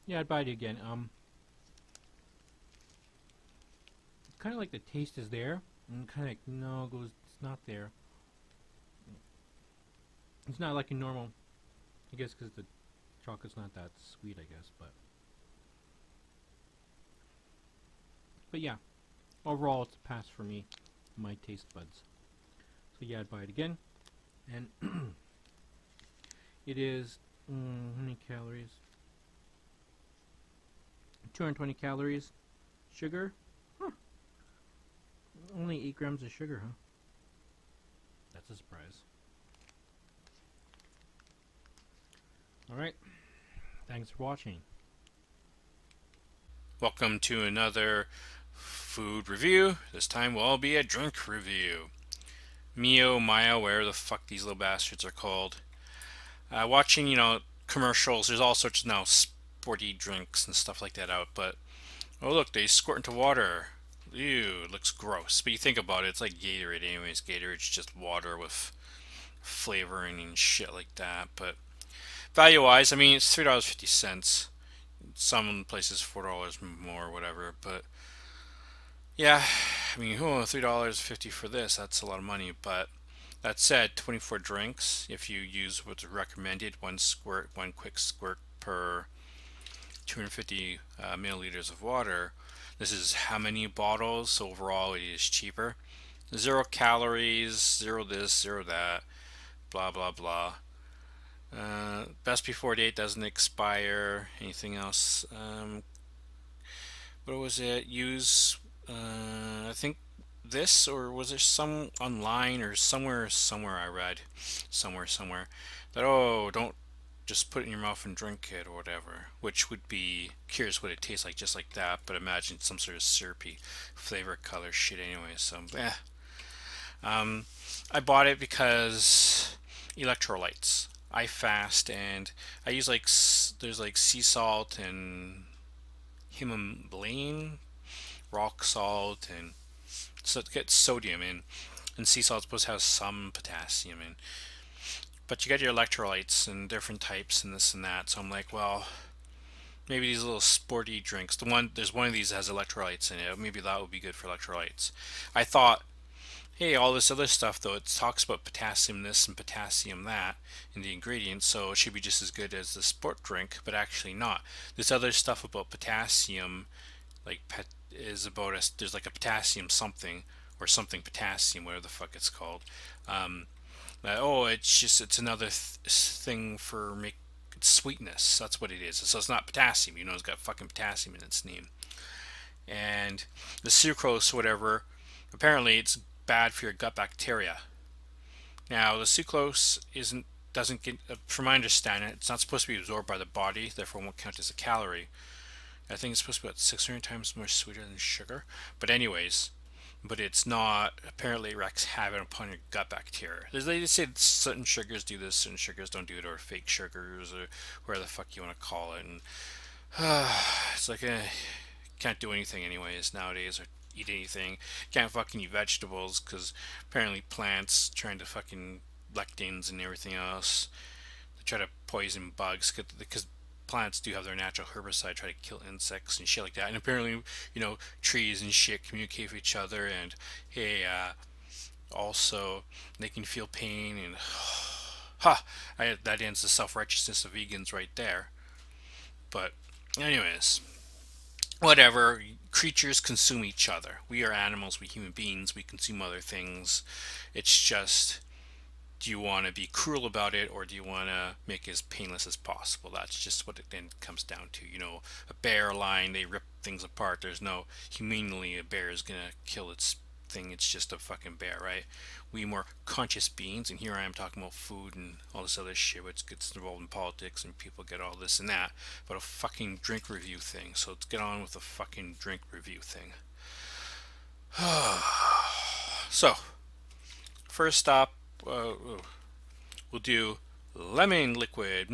Speaker 2: Yeah, I'd buy it again. Kind of like the taste is there, and kind of like no, it goes. It's not there. It's not like a normal. I guess because the chocolate's not that sweet. I guess, but yeah, overall it's a pass for me. My taste buds. So yeah, I'd buy it again, and it is how many calories? 220 calories. Sugar. Only 8 grams of sugar, huh? That's a surprise. Alright. Thanks for watching.
Speaker 3: Welcome to another food review. This time will all be a drink review. Mio, Maya, where the fuck these little bastards are called. Watching, commercials, there's all sorts of now sporty drinks and stuff like that out, but oh look, they squirt into water. Ew, it looks gross. But you think about it, it's like Gatorade anyways. Gatorade's just water with flavoring and shit like that. But value-wise, I mean, it's $3.50. Some places $4 more, whatever. But yeah, I mean, $3.50 for this, that's a lot of money. But that said, 24 drinks, if you use what's recommended, one quick squirt per 250 milliliters of water. This is how many bottles, so overall it is cheaper. 0 calories, 0 this, 0 that, blah blah blah. Best before date doesn't expire. Anything else? What was it? Use, I think this, or was there some online or somewhere I read, somewhere that, oh, don't just put it in your mouth and drink it or whatever, which would be curious what it tastes like just like that, but imagine some sort of syrupy flavor color shit anyway. So I bought it because electrolytes. I fast and I use there's like sea salt and Himalayan rock salt, and so it gets sodium in, and sea salt supposed to have some potassium in. But you get your electrolytes and different types and this and that. So I'm like, well, maybe these little sporty drinks. There's one of these that has electrolytes in it. Maybe that would be good for electrolytes. I thought, hey, all this other stuff though, it talks about potassium this and potassium that in the ingredients, so it should be just as good as the sport drink, but actually not. This other stuff about potassium, like is about there's like a potassium something or something potassium, whatever the fuck it's called. It's another thing for sweetness. That's what it is. So it's not potassium. It's got fucking potassium in its name. And the sucrose, whatever, apparently it's bad for your gut bacteria. Now the sucrose doesn't get, from my understanding, it's not supposed to be absorbed by the body, therefore it won't count as a calorie. I think it's supposed to be about 600 times more sweeter than sugar. But anyways, it's not, apparently wreaks havoc upon your gut bacteria. They say certain sugars do this, certain sugars don't do it, or fake sugars, or whatever the fuck you want to call it. And it's like, can't do anything anyways nowadays, or eat anything. Can't fucking eat vegetables, because apparently plants trying to fucking lectins and everything else. They try to poison bugs, because plants do have their natural herbicide, try to kill insects and shit like that. And apparently, trees and shit communicate with each other, and hey, also they can feel pain, and that ends the self-righteousness of vegans right there. But anyways, whatever. Creatures consume each other. We are animals, we human beings, we consume other things. It's just, do you want to be cruel about it, or do you want to make it as painless as possible? That's just what it then comes down to. A bear, a lion, they rip things apart. There's no humanely a bear is gonna kill its thing. It's just a fucking bear, right? We more conscious beings, and here I am talking about food and all this other shit which gets involved in politics and people get all this and that, but a fucking drink review thing. So let's get on with the fucking drink review thing. So first stop, we'll do lemon liquid.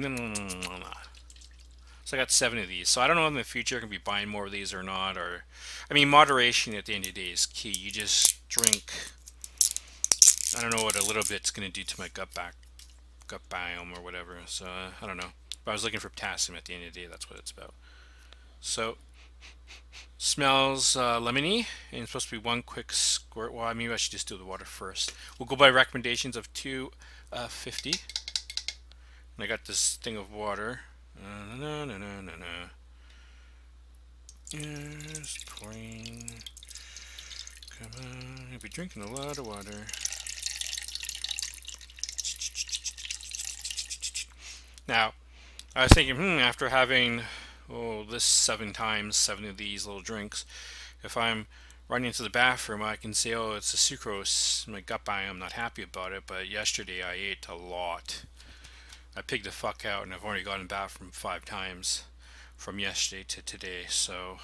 Speaker 3: So I got 7 of these. So I don't know in the future I can be buying more of these or not. Or, I mean, moderation at the end of the day is key. You just drink. I don't know what a little bit's going to do to my gut biome or whatever. So I don't know. But I was looking for potassium at the end of the day. That's what it's about. So, smells lemony, and it's supposed to be one quick squirt. Well, maybe I should just do the water first. We'll go by recommendations of 250. And I got this thing of water. No. Just pouring. Come on, you'll be drinking a lot of water. Now, I was thinking, after having this 7 times, 7 of these little drinks, if I'm running to the bathroom, I can say, oh, it's the sucrose, my gut biome, I'm not happy about it. But yesterday I ate a lot. I pigged the fuck out, and I've already gotten bathroom 5 times from yesterday to today. So,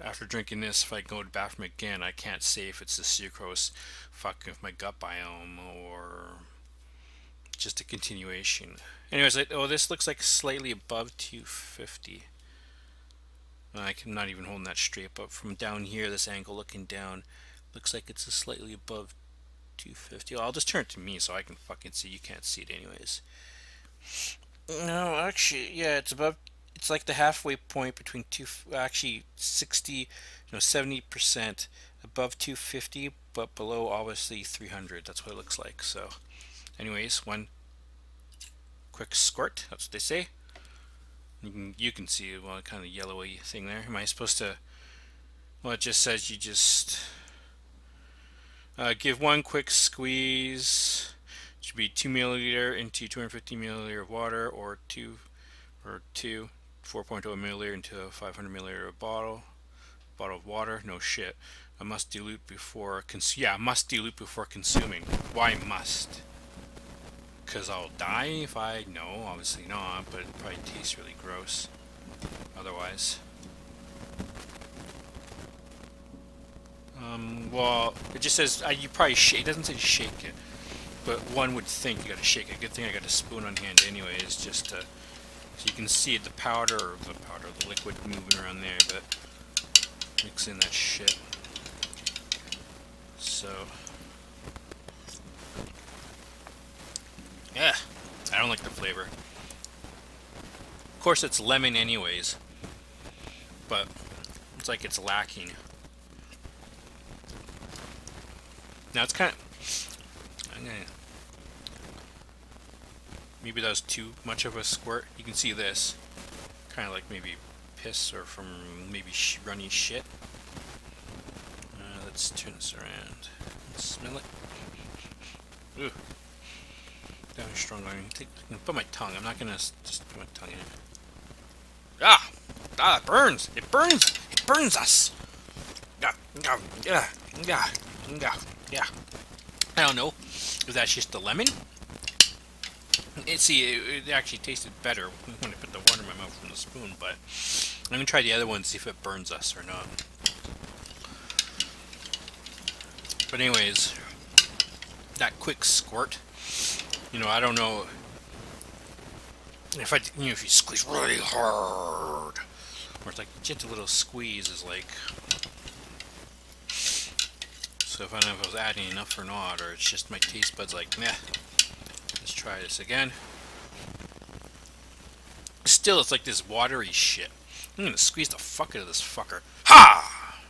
Speaker 3: after drinking this, if I go to the bathroom again, I can't say if it's the sucrose fucking with my gut biome or just a continuation. Anyways, this looks like slightly above 250. I'm not even holding that straight, but from down here, this angle looking down, looks like it's slightly above 250. I'll just turn it to me so I can fucking see. You can't see it anyways. No, actually, yeah, it's above. It's like the halfway point between 60, 70% above 250, but below obviously 300. That's what it looks like. So, anyways, one quick squirt. That's what they say. You can see kind of yellowy thing there. Am I supposed to? Well, it just says you just give one quick squeeze. It should be 2 milliliter into 250 milliliter of water, or 4.0 milliliter into a 500 milliliter bottle of water. No shit. I must dilute before must dilute before consuming. Why must? Because I'll die if I... No, obviously not, but it probably tastes really gross otherwise. Well, it just says you probably shake. It doesn't say shake it, but one would think you gotta shake it. Good thing I got a spoon on hand anyways, just to... So you can see the the liquid moving around there, but mix in that shit. So, yeah, I don't like the flavor. Of course, it's lemon anyways, but it's like it's lacking. Now it's kind of... Maybe that was too much of a squirt. You can see this. Kind of like maybe piss or from maybe runny shit. Let's turn this around. Let's smell it. Ooh. That was strong. I'm gonna put my tongue. I'm not gonna just put my tongue in it. Ah! It burns! It burns! It burns us! Yeah. I don't know if that's just the lemon. It actually tasted better when I put the water in my mouth from the spoon, but I'm gonna try the other one and see if it burns us or not. But anyways, that quick squirt, I don't know if if you squeeze really hard, or it's like just a little squeeze is like. So if I don't know if I was adding enough or not, or it's just my taste buds like, meh. Let's try this again. Still, it's like this watery shit. I'm gonna squeeze the fuck out of this fucker. Ha!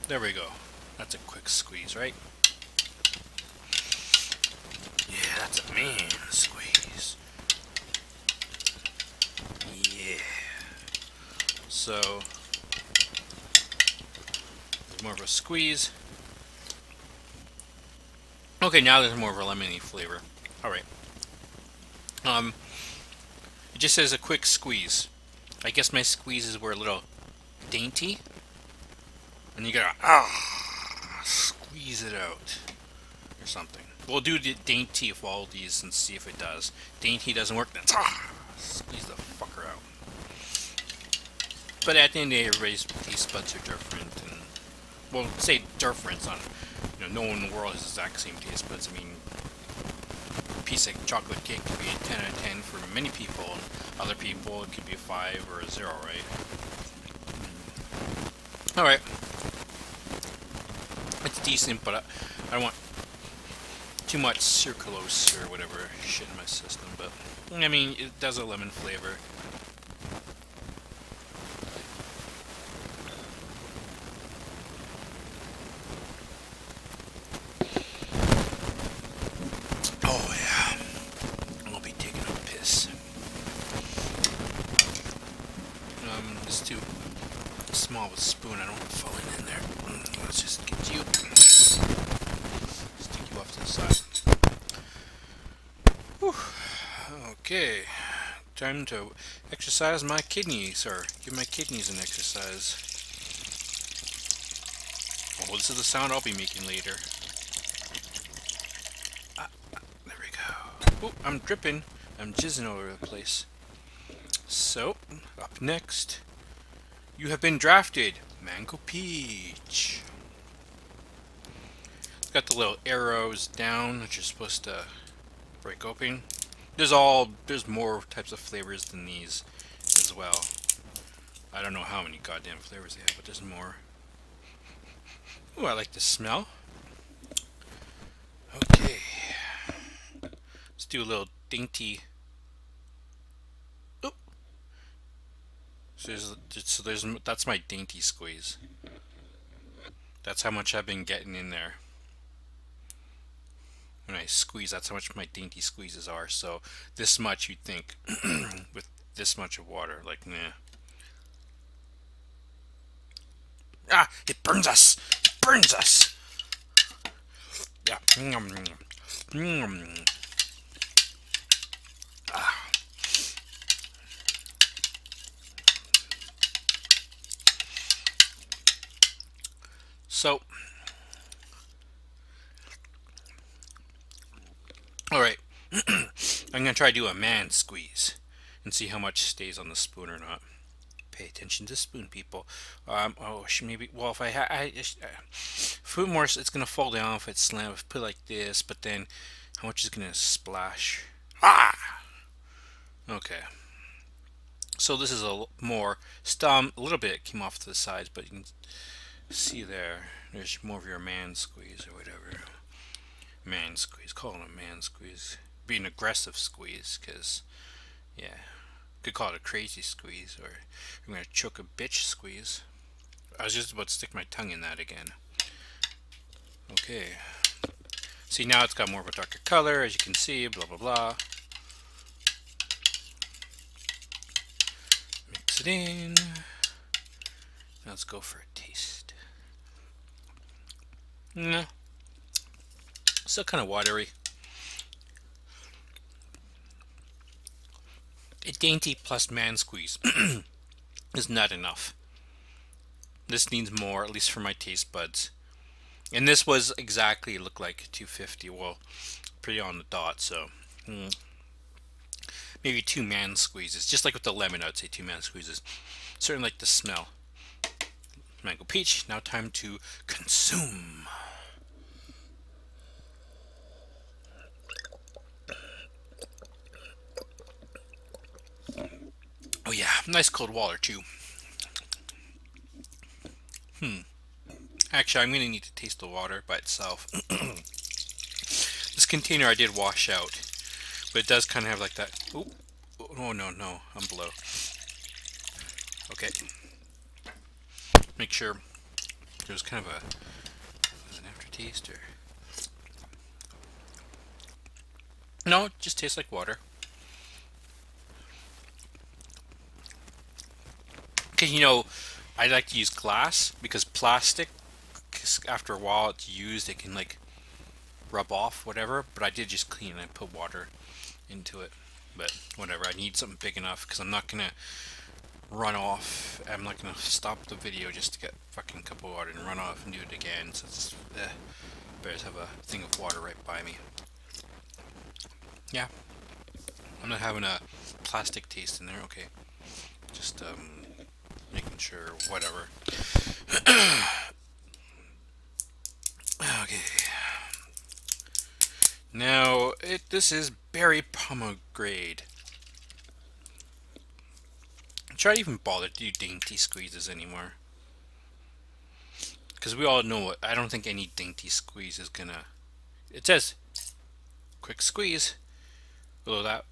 Speaker 3: There we go. That's a quick squeeze, right? Yeah, that's a man squeeze. Yeah. So, there's more of a squeeze. Okay, now there's more of a lemony flavor. Alright. It just says a quick squeeze. I guess my squeezes were a little dainty. And you gotta, squeeze it out. Or something. We'll do the dainty of all these and see if it does. Dainty doesn't work, then squeeze the fucker out. But at the end of the day, everybody's taste buds are different. And, well, say different on... no one in the world has the exact same taste buds. I mean, a piece of chocolate cake could be a 10 out of 10 for many people, and other people it could be a 5 or a 0, right? Alright. It's decent, but I don't want too much sucralose or whatever shit in my system, but, I mean, it does a lemon flavor. It's too small of a spoon. I don't want to fall in there. Let's just get you. Stick you off to the side. Whew. Okay. Time to exercise my kidneys, or give my kidneys an exercise. Oh, this is the sound I'll be making later. There we go. Oh, I'm dripping. I'm jizzing all over the place. So, up next, you have been drafted. Mango Peach. It's got the little arrows down that you're supposed to break open. There's more types of flavors than these as well. I don't know how many goddamn flavors they have, but there's more. Ooh, I like the smell. Okay. Let's do a little dainty. Oh. That's my dainty squeeze. That's how much I've been getting in there. When I squeeze, that's how much my dainty squeezes are. So this much you'd think with this much of water, like nah. Ah, it burns us. It burns us. Yeah. Ah. So, all right. I'm gonna try to do a man squeeze and see how much stays on the spoon or not. Pay attention to the spoon, people. Maybe. Well, if food more, it's gonna fall down if it's slammed. If I put it like this, but then how much is gonna splash? Ah. Okay. So this is a more a little bit came off to the sides, but you can see there's more of your man squeeze or whatever. Man squeeze. Call it a man squeeze. Be an aggressive squeeze, because yeah. Could call it a crazy squeeze, or I'm gonna choke a bitch squeeze. I was just about to stick my tongue in that again. Okay. See, now it's got more of a darker color, as you can see, blah blah blah. Mix it in. Now let's go for a taste. No. Still kind of watery. A dainty plus man squeeze is not enough. This needs more, at least for my taste buds. And this was exactly, it looked like 250. Well, pretty on the dot, so maybe 2 man squeezes. Just like with the lemon, I'd say 2 man squeezes. Certainly like the smell. Mango peach. Now time to consume. Oh yeah, nice cold water too. Actually, I'm going to need to taste the water by itself. This container I did wash out, but it does kind of have like that. Oh no, I'm below. Okay. Make sure there's kind of an aftertaste, or no, it just tastes like water. Because, I like to use glass, because plastic, after a while it's used, it can like rub off, whatever. But I did just clean and I put water into it. But whatever, I need something big enough, because I'm not going to run off. I'm not going to stop the video just to get a fucking cup of water and run off and do it again. So it's better to have a thing of water right by me. Yeah. I'm not having a plastic taste in there. Okay. Just, making sure, whatever. Okay. Now, this is berry pomegranate. Try to even bother to do dainty squeezes anymore. Because we all know I don't think any dainty squeeze is gonna... It says, quick squeeze. Although that,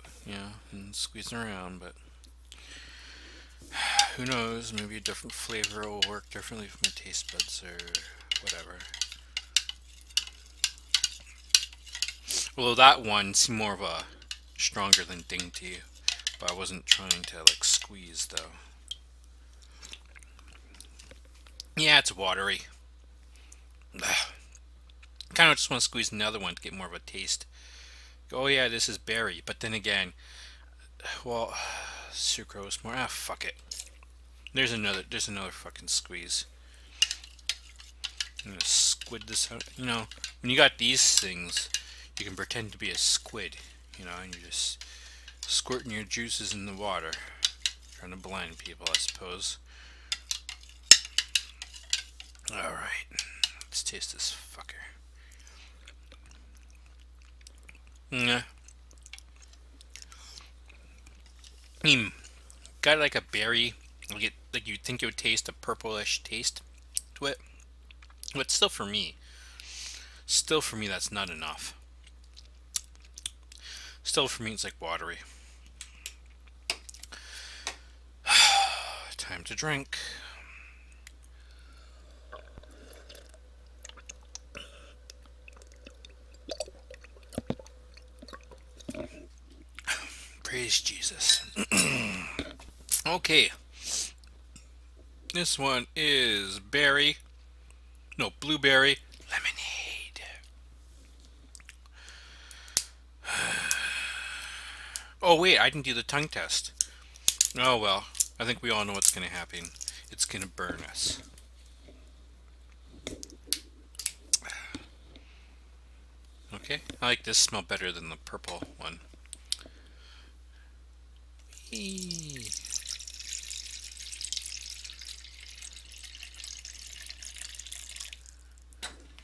Speaker 3: and squeezing around, but... Who knows, maybe a different flavor will work differently for my taste buds or whatever. Although that one seemed more of a stronger than dainty, but I wasn't trying to like squeeze though. Yeah, it's watery. Kind of just want to squeeze another one to get more of a taste. Oh yeah, this is berry. But then again, well, sucrose more. Ah, fuck it. There's another. There's another fucking squeeze. I'm gonna squid this out. You know, when you got these things, you can pretend to be a squid. You know, and you're just squirting your juices in the water, trying to blind people, I suppose. All right, let's taste this fucker. Yeah. Got like a berry, like you'd think it would taste a purplish taste to it, but still for me, that's not enough. Still for me, it's like watery. Time to drink. Praise Jesus. Okay. This one is blueberry lemonade. Oh wait, I didn't do the tongue test. Oh well, I think we all know what's gonna happen. It's gonna burn us. Okay, I like this smell better than the purple one. Eee.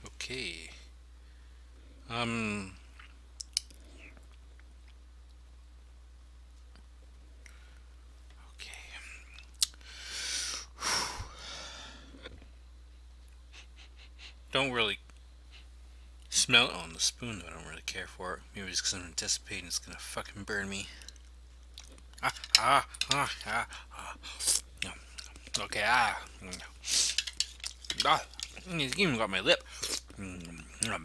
Speaker 3: Okay. Okay. Don't really smell it on the spoon, though. I don't really care for it. Maybe it's because I'm anticipating it's gonna fucking burn me. Okay, it's even got my lip. Yeah.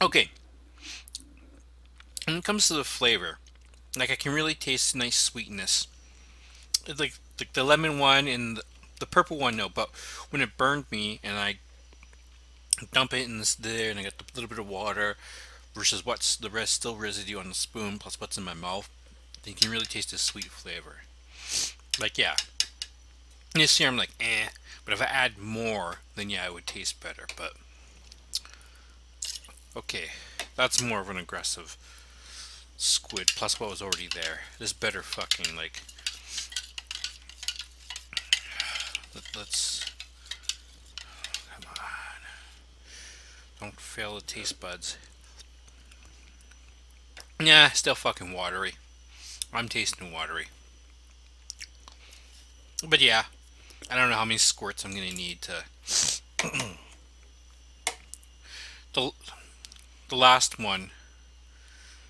Speaker 3: Okay. When it comes to the flavor, like I can really taste nice sweetness. It's like the lemon one and the purple one, no. But when it burned me and I dump it in there and I get a little bit of water versus what's the rest still residue on the spoon plus what's in my mouth, you can really taste the sweet flavor. Like yeah, this here I'm like but if I add more, then yeah, it would taste better. But okay, that's more of an aggressive squid plus what was already there. This better fucking like. Let's come on. Don't fail the taste buds. Yeah, still fucking watery. I'm tasting watery. But yeah, I don't know how many squirts I'm gonna need to. the the last one,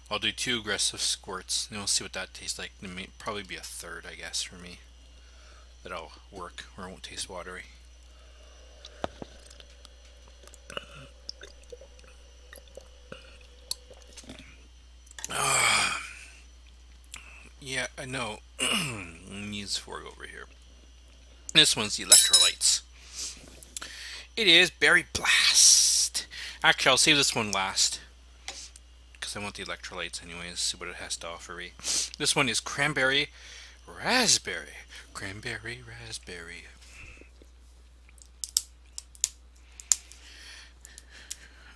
Speaker 3: I'll do 2 aggressive squirts, and we'll see what that tastes like. It may probably be a third, I guess, for me. That'll work, or it won't taste watery. Yeah, I know. Needs 4 over here. This one's the Electrolytes. It is Berry Blast. Actually, I'll save this one last, because I want the Electrolytes anyways, see what it has to offer me. This one is Cranberry Raspberry. Cranberry Raspberry.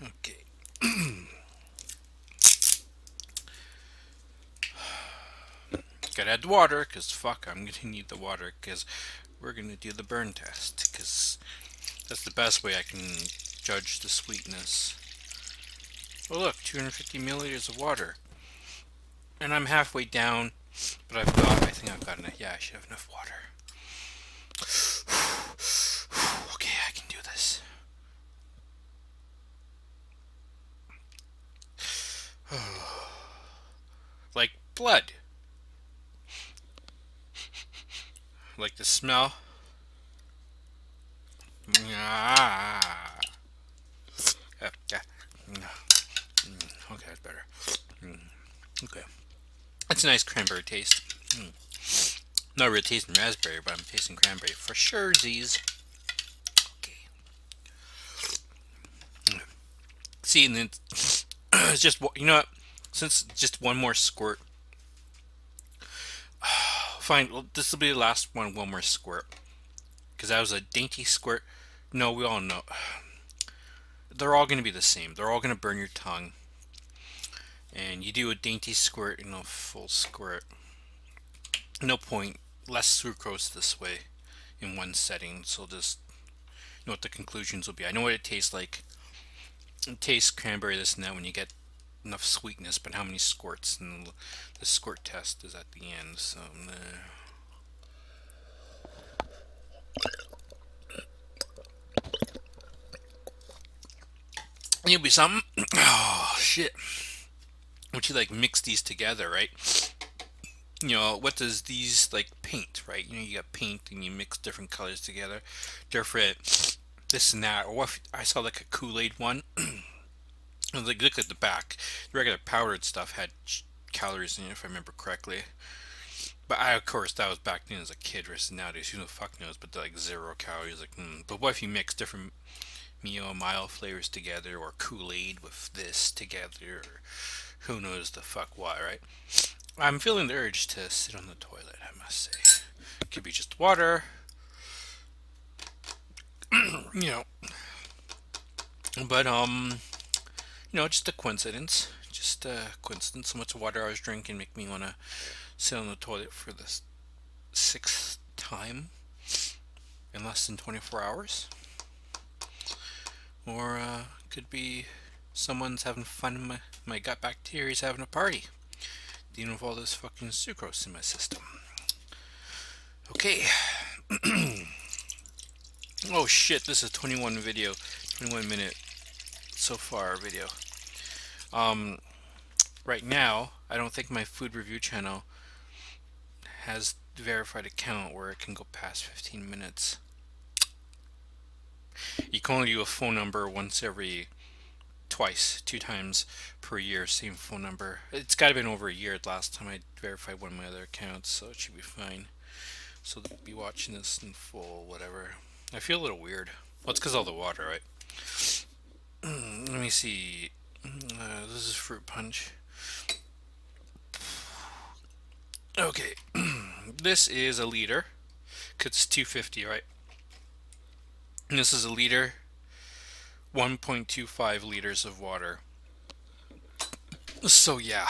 Speaker 3: Okay. Gotta add the water, because fuck, I'm gonna need the water, because we're gonna do the burn test, because that's the best way I can judge the sweetness. Oh look, 250 milliliters of water. And I'm halfway down, but I think I've got enough. Yeah, I should have enough water. Okay, I can do this. Like blood. Like the smell. Okay, that's better. Okay. It's a nice cranberry taste. Not really tasting raspberry, but I'm tasting cranberry for sure. Z's. Okay. See, and then it's just, you know what? Since just one more squirt. Fine, well, this will be the last one. One more squirt. Because that was a dainty squirt. No, we all know. They're all going to be the same. They're all going to burn your tongue. And you do a dainty squirt and a full squirt. No point. Less sucrose this way in one setting. So just know what the conclusions will be. I know what it tastes like. It tastes cranberry, this and that, when you get enough sweetness, but how many squirts? And the squirt test is at the end. So it'll be something. Oh shit. Would you like mix these together, right? You know, what does these like paint, right? You know, you got paint and you mix different colors together, different this and that. Or what if I saw like a Kool-Aid one? Like, look at the back. The regular powdered stuff had calories in it, if I remember correctly. But of course, that was back then as a kid. Versus nowadays, who the fuck knows? But they're like 0 calories. Like, But what if you mix different mild flavors together, or Kool-Aid with this together, or who knows the fuck what, right? I'm feeling the urge to sit on the toilet, I must say. It could be just water, you know. But just a coincidence. Just a coincidence. So much water I was drinking make me want to sit on the toilet for the 6th time in less than 24 hours. Or could be someone's having fun. My gut bacteria is having a party, dealing with all this fucking sucrose in my system. Okay. Oh shit! This is 21 minute so far video. Right now, I don't think my food review channel has verified account where it can go past 15 minutes. You can only do a phone number two times per year, same phone number. It's got to been over a year last time I verified one of my other accounts, so it should be fine. So they'll be watching this in full, whatever. I feel a little weird. Well, it's because of all the water, right? Let me see. This is fruit punch. Okay. This is a liter, because it's 250, right? And this is a liter, 1.25 liters of water. So yeah.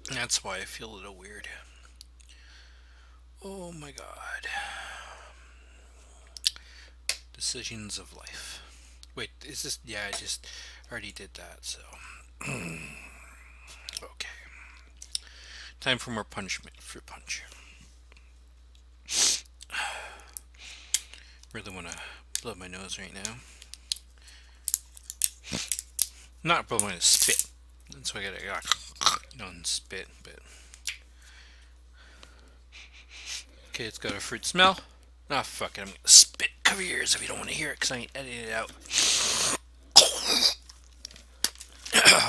Speaker 3: That's why I feel a little weird. Oh my god. Decisions of life. Wait, is this... Yeah, I just already did that, so... Okay. Time for more punishment. Fruit punch. Really want to blow my nose right now. Not blow my nose, spit. That's why I gotta and spit, but... Okay, it's got a fruit smell. Ah, fuck it, I'm gonna spit. Cover your ears if you don't want to hear it, because I ain't editing it out.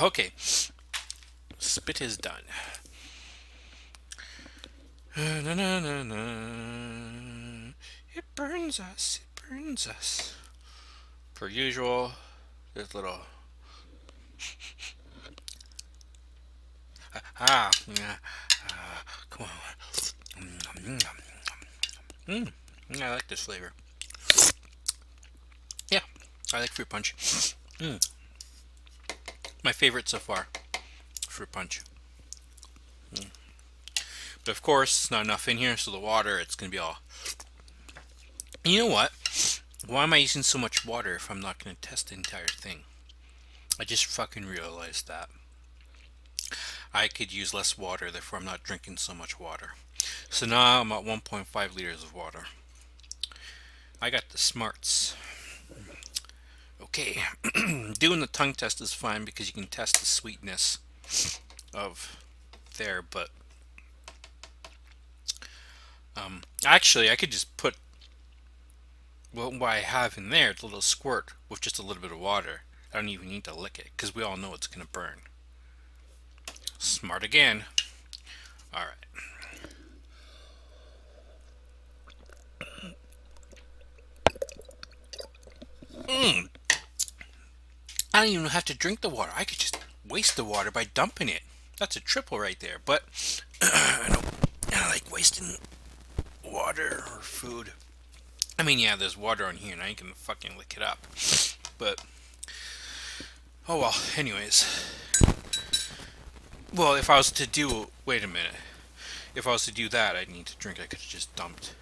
Speaker 3: Okay. Spit is done. Na, na, na, na. It burns us. It burns us. Per usual, there's little... Come on. I like this flavor. Yeah, I like fruit punch. My favorite so far. Fruit punch. But of course, it's not enough in here, so the water, it's going to be all... You know what? Why am I using so much water if I'm not going to test the entire thing? I just fucking realized that. I could use less water, therefore I'm not drinking so much water. So now I'm at 1.5 liters of water. I got the smarts. Okay. Doing the tongue test is fine because you can test the sweetness of there, but actually I could just put what I have in there, the little squirt, with just a little bit of water. I don't even need to lick it because we all know it's going to burn. Smart again. All right. I don't even have to drink the water. I could just waste the water by dumping it. That's a triple right there. But I don't like wasting water or food. I mean, yeah, there's water on here, and I ain't gonna fucking lick it up. But oh well. Anyways, well, if I was to do, wait a minute. If I was to do that, I'd need to drink. I could have just dumped.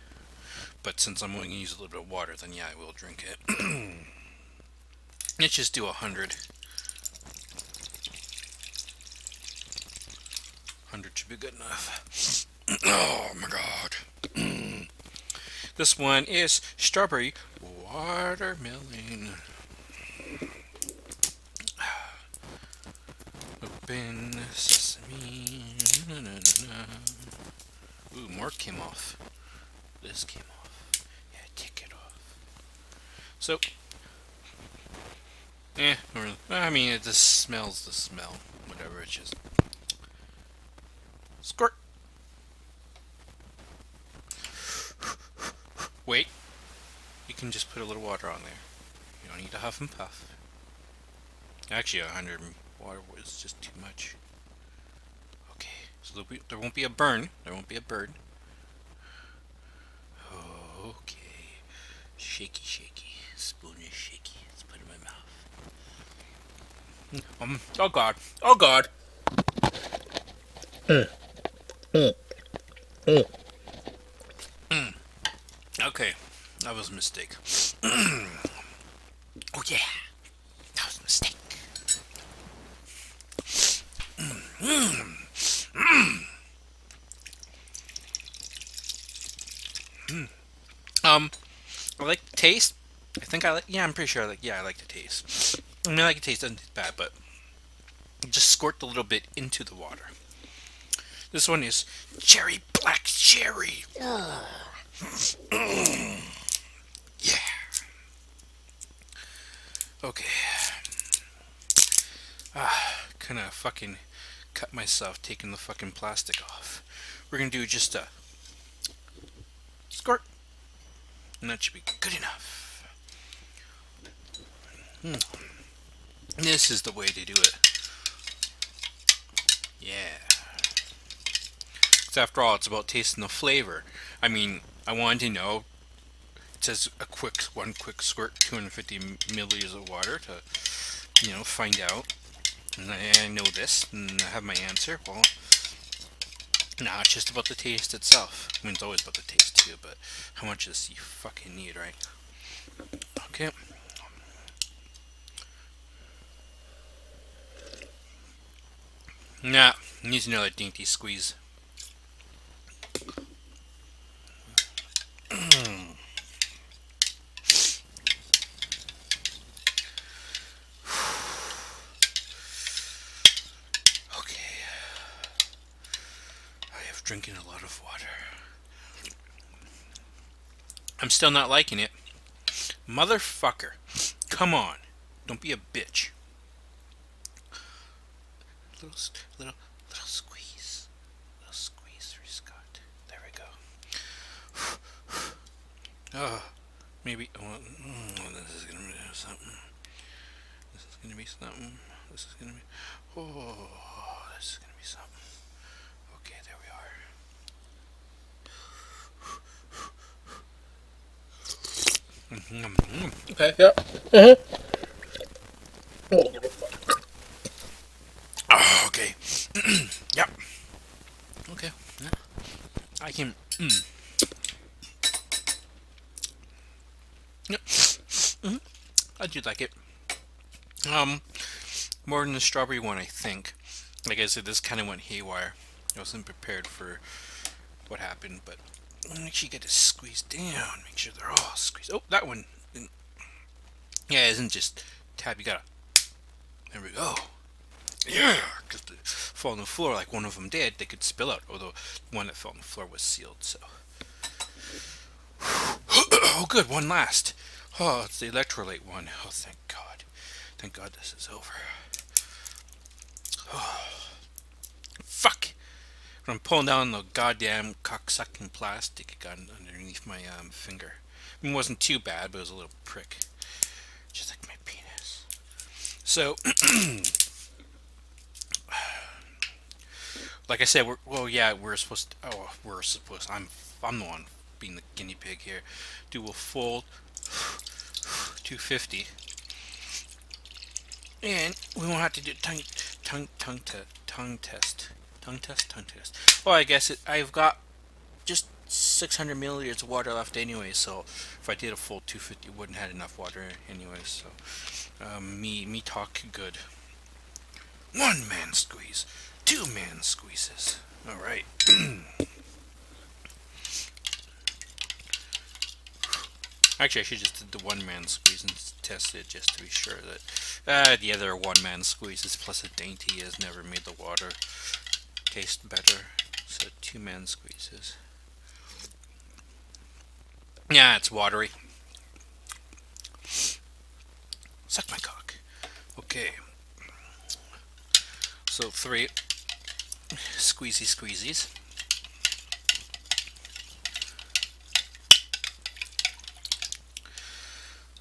Speaker 3: But since I'm only gonna use a little bit of water, then yeah, I will drink it. Let's just do 100. 100 should be good enough. Oh my god. This one is strawberry watermelon. Open sesame. Na, na, na, na. Ooh, more came off. This came off. Yeah, take it off. So, I mean, it just smells the smell. Whatever, it's just squirt. Wait. You can just put a little water on there. You don't need to huff and puff. Actually, 100 water was just too much. Okay, so there won't be a burn. There won't be a burn. Okay. Shaky, shaky. Spoon is shaky. Let's put it in my mouth. Oh god. Oh god. Okay, that was a mistake. Oh yeah, that was a mistake. I like the taste. I think I like. Yeah, I'm pretty sure I like. Yeah, I like the taste. I mean, I like the taste. Doesn't taste bad, but just squirt a little bit into the water. This one is cherry black cherry. Yeah. Okay. Gonna fucking cut myself taking the fucking plastic off. We're gonna do just a squirt. And that should be good enough. This is the way to do it. Yeah. Because after all, it's about tasting the flavor. I mean, I wanted to know. It says one quick squirt, 250 milliliters of water to, find out. And I know this, and I have my answer. Well, now it's just about the taste itself. I mean, it's always about the taste too, but how much of this you fucking need, right? Okay. Nah, needs another dainty squeeze. Drinking a lot of water. I'm still not liking it. Motherfucker. Come on. Don't be a bitch. Little squeeze. Little squeeze for Scott. There we go. Maybe. This is gonna be something. This is gonna be something. This is gonna be. This is gonna be something. Okay, there we are. Okay, yeah. Oh, okay. Yep. Okay. Yeah. I can. Yep. I do like it. More than the strawberry one, I think. Like I said, this kind of went haywire. I wasn't prepared for what happened, but make sure you get it squeezed down. Make sure they're all squeezed. Oh, that one. Yeah, it isn't just tab. You gotta. There we go. Yeah, because they fall on the floor like one of them did, they could spill out. Although the one that fell on the floor was sealed, so. Oh, good. One last. Oh, it's the Electrolyte one. Oh, thank God. Thank God this is over. Oh. I'm pulling down the goddamn cocksucking plastic it got underneath my finger. I mean, it wasn't too bad, but it was a little prick. Just like my penis. So, like I said, I'm the one being the guinea pig here. Do a full 250. And we won't have to do tongue test. Tongue test. Well, I guess I've got just 600 milliliters of water left anyway, so if I did a full 250, wouldn't have enough water anyway. So me talk good. One man squeeze, two man squeezes. All right. Actually, I should just did the one man squeeze and test it just to be sure that the other one man squeezes plus a dainty has never made the water taste better. So 2 man squeezes. Yeah, it's watery. Suck my cock. Okay. So 3 squeezies.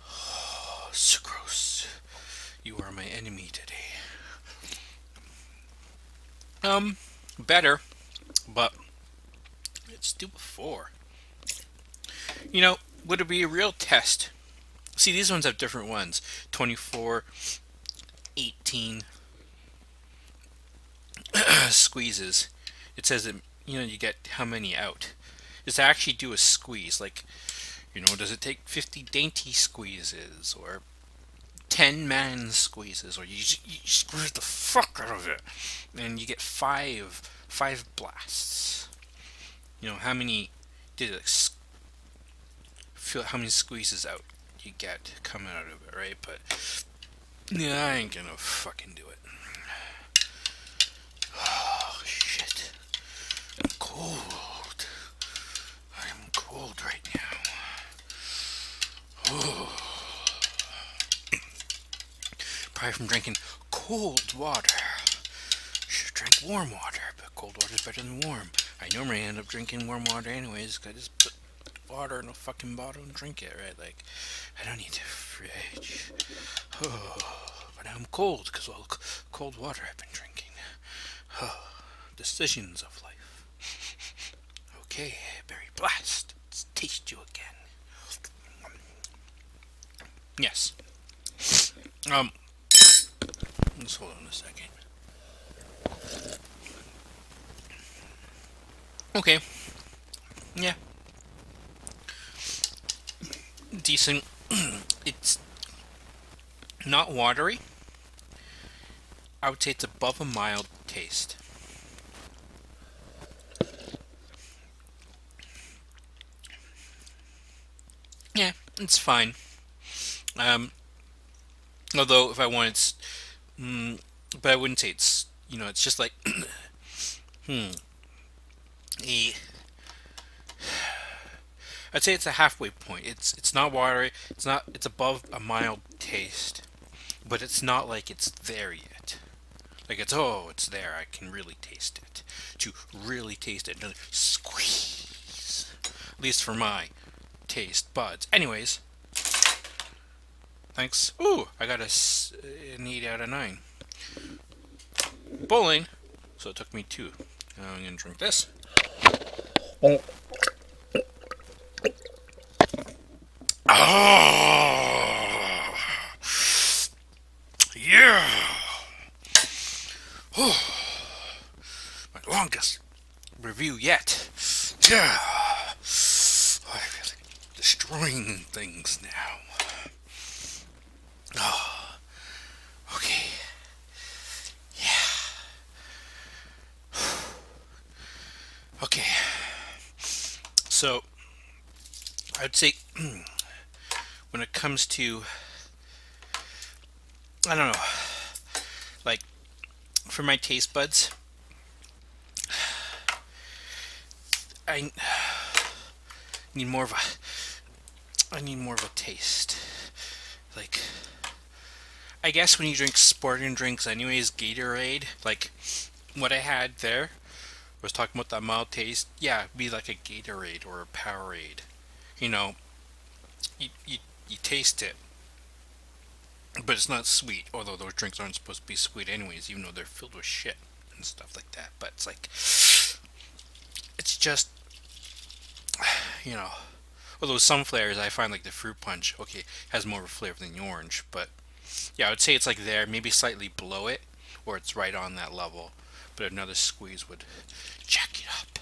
Speaker 3: Oh, sucrose. You are my enemy today. Better, but it's due before. You know, would it be a real test? See, these ones have different ones. 24, 18 squeezes. It says that, you get how many out. Is to actually do a squeeze. Like, does it take 50 dainty squeezes? Or 10 man squeezes? Or you squeeze the fuck out of it. And you get 5 blasts. How many did it feel how many squeezes out you get coming out of it, right? But yeah, I ain't gonna fucking do it. Oh shit. I'm cold. I'm cold right now. Oh. Probably from drinking cold water. Should drink warm water, but cold water is better than warm. I normally end up drinking warm water anyways, because I just put water in a fucking bottle and drink it, right? Like, I don't need a fridge. Oh, but I'm cold because all cold water I've been drinking. Oh, decisions of life. Okay, berry blast. Let's taste you again. Yes. Let's hold on a second. Okay. Yeah. Decent. It's not watery. I would say it's above a mild taste. Yeah, it's fine. Although if I wanted, but I wouldn't say it's, it's just like, I'd say it's a halfway point. It's not watery. It's above a mild taste, but it's not like it's there yet. Like it's there. I can really taste it. To really taste it, squeeze. At least for my taste buds. Anyways, thanks. Ooh, I got an 8 out of 9. Bowling. So it took me 2. Now I'm gonna drink this. Oh, yeah. Oh, my longest review yet. Yeah. I'm really destroying things now. Oh, okay. Yeah. Okay. So, I'd say when it comes to, I don't know, like for my taste buds, I need more of a taste. Like, I guess when you drink sporting drinks anyways, Gatorade, like what I had there was talking about that mild taste. Yeah, it'd be like a Gatorade or a Powerade. You know, you taste it, but it's not sweet. Although those drinks aren't supposed to be sweet anyways, even though they're filled with shit and stuff like that. But it's like, it's just, you know. Although some flavors I find like the fruit punch, okay, has more of a flavor than the orange, but yeah, I would say it's like there, maybe slightly below it, or it's right on that level. But another squeeze would jack it up.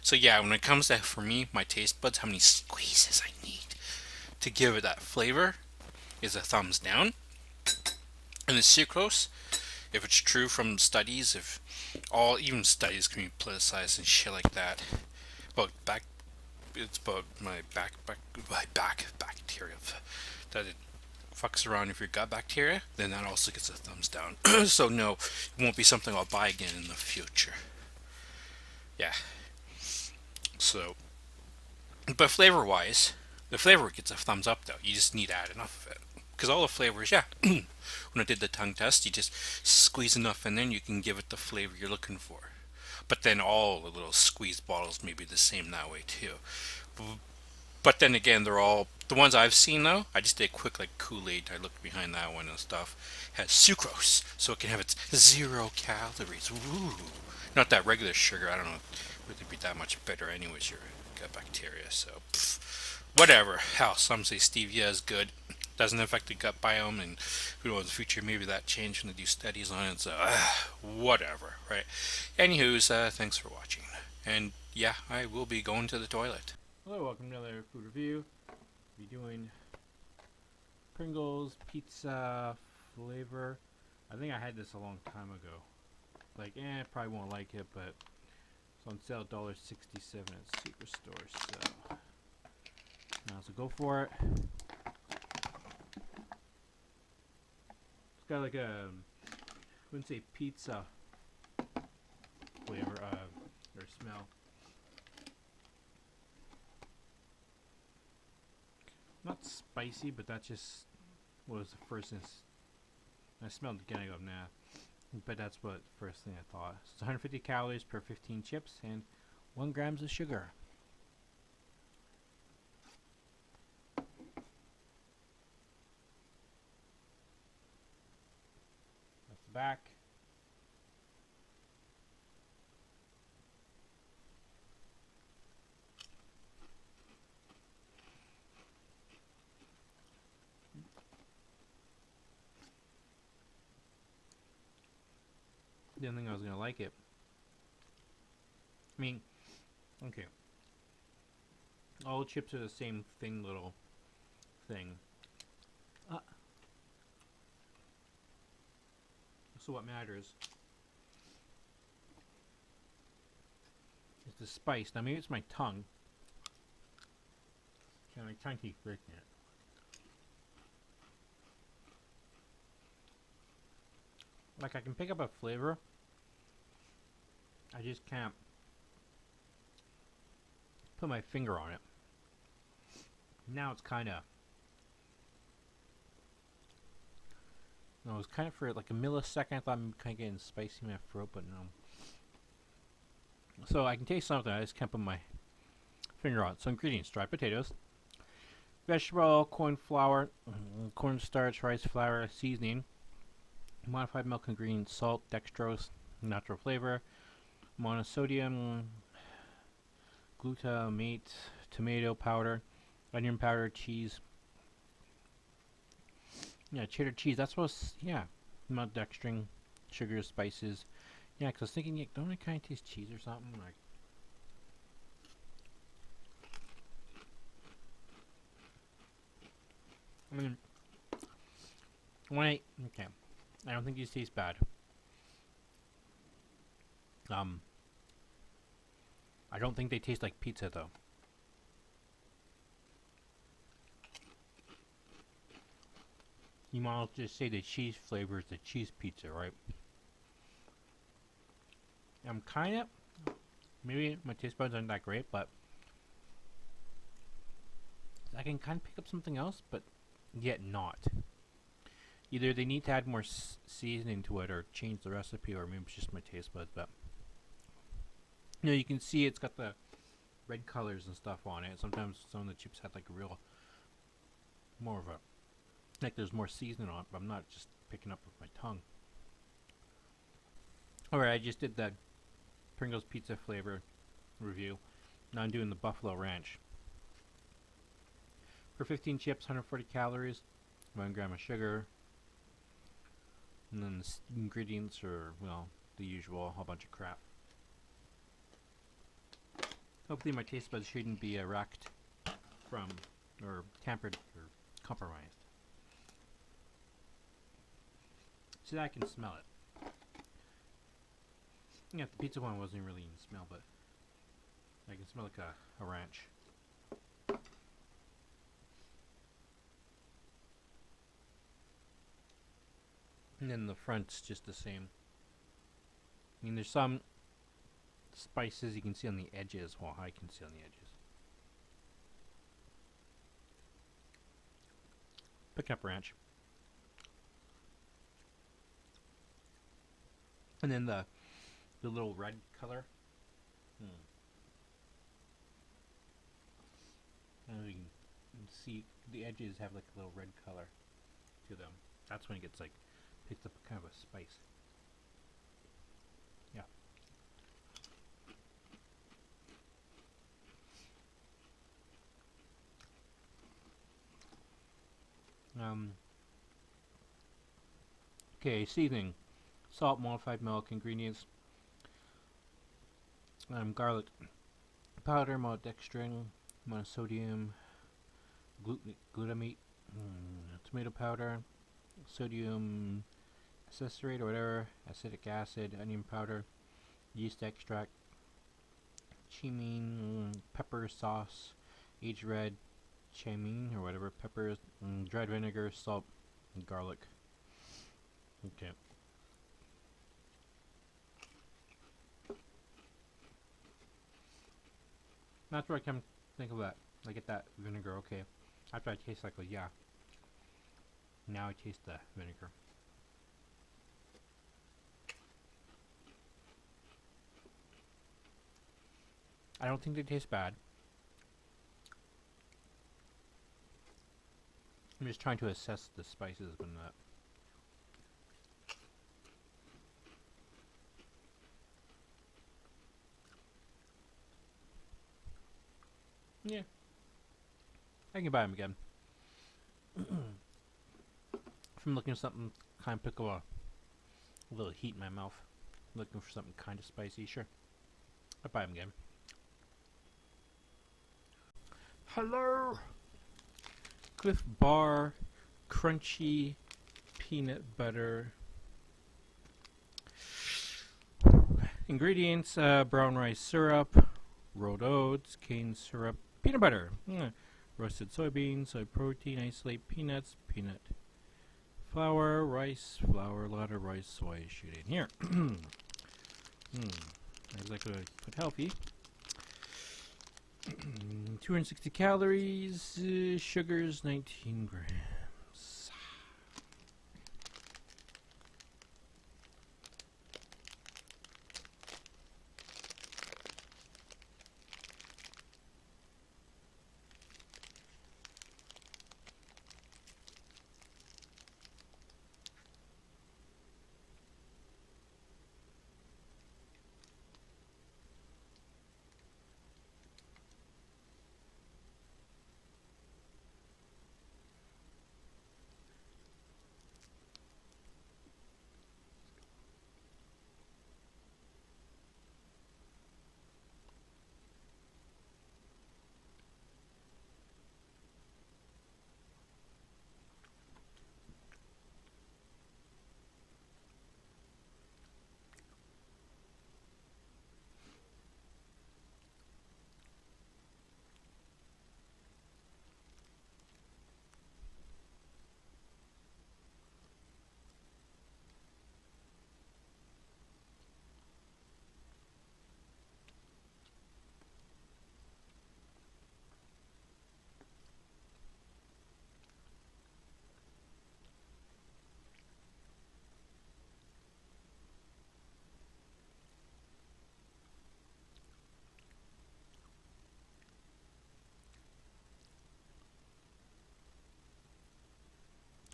Speaker 3: So yeah, when it comes to, for me, my taste buds, how many squeezes I need to give it that flavor is a thumbs down. And the sucrose, if it's true from studies, if all, even studies can be politicized and shit like that, about back, it's about my back bacteria, that it fucks around if your gut bacteria, then that also gets a thumbs down. So no, it won't be something I'll buy again in the future. Yeah. So, but flavor wise, the flavor gets a thumbs up though. You just need to add enough of it. Because all the flavors, yeah. When I did the tongue test, you just squeeze enough and then you can give it the flavor you're looking for. But then all the little squeeze bottles may be the same that way too. But then again, they're all, the ones I've seen though, I just did a quick like Kool-Aid, I looked behind that one and stuff, has sucrose, so it can have its 0 calories. Ooh. Not that regular sugar, I don't know, would it be that much better anyways, your gut bacteria, so whatever. Hell, some say stevia is good, doesn't affect the gut biome, and who knows, in the future maybe that changed when they do studies on it, so whatever, right? Anywho's, thanks for watching, and yeah, I will be going to the toilet.
Speaker 2: Hello, welcome to another food review. We'll be doing Pringles pizza flavor. I think I had this a long time ago. Like, probably won't like it, but it's on sale $1.67 at Superstore. So, so go for it. It's got like a, I wouldn't say pizza flavor or smell. Not spicy, but that just was the first I smelled it again, I go, nah. But that's what first thing I thought. It's 150 calories per 15 chips and 1 grams of sugar. That's the back. Didn't think I was gonna like it. I mean, okay. All chips are the same thing, little thing. So what matters is the spice. Now maybe it's my tongue. My tongue keeps breaking it. Like, I can pick up a flavor, I just can't put my finger on it. Now it's kind of, no, it was kind of for like a millisecond I thought I'm kind of getting spicy in my throat, but no. So I can taste something, I just can't put my finger on it. So ingredients: dried potatoes, vegetable oil, corn flour, cornstarch, rice flour, seasoning, modified milk ingredients, salt, dextrose, natural flavor, monosodium, glutamate, tomato powder, onion powder, cheese. Yeah, cheddar cheese. That's what's, yeah, maltodextrin, sugar, spices. Yeah, because I was thinking, yeah, don't it kind of taste cheese or something? Like, I mean, okay, I don't think these taste bad. I don't think they taste like pizza though. You might just say the cheese flavor is the cheese pizza, right? I'm kind of, maybe my taste buds aren't that great, but I can kind of pick up something else, but yet not. Either they need to add more seasoning to it or change the recipe, or maybe it's just my taste buds, but You know, you can see it's got the red colors and stuff on it. Sometimes some of the chips had like a real, more of a, like there's more seasoning on it, but I'm not just picking up with my tongue. Alright, I just did that Pringles pizza flavor review. Now I'm doing the Buffalo Ranch. For 15 chips, 140 calories, 1 gram of sugar, and then the ingredients are, well, the usual, a whole bunch of crap. Hopefully my taste buds shouldn't be wrecked from, or tampered, or compromised. See, I can smell it. Yeah, the pizza one wasn't really in smell, but I can smell like a ranch. And then the front's just the same. I mean, there's some spices you can see on the edges. Well, I can see on the edges. Pick up ranch. And then the little red color. And you can see the edges have like a little red color to them. That's when it gets like picks up kind of a spice. Yeah. Okay, seasoning. Salt, modified milk, ingredients. Garlic powder, maltodextrin, monosodium, glutamate, tomato powder, sodium acetate or whatever, acetic acid, onion powder, yeast extract, chimene, pepper sauce, aged red, chimene or whatever, peppers, dried vinegar, salt, and garlic. Okay. That's where I come think of that. I get that vinegar, okay. After I taste like, yeah. Now I taste the vinegar. I don't think they taste bad. I'm just trying to assess the spices in that. Yeah. I can buy them again. If I'm looking for something kind of pickle a little heat in my mouth, looking for something kind of spicy, sure. I'd buy them again. Hello! Cliff Bar crunchy peanut butter. Ingredients, brown rice syrup, rolled oats, cane syrup, peanut butter, roasted soybeans, soy protein, isolate peanuts, peanut flour, rice, flour, a lot of rice, soy shoot in here. I'd like to put healthy. 260 calories, sugars 19 grams.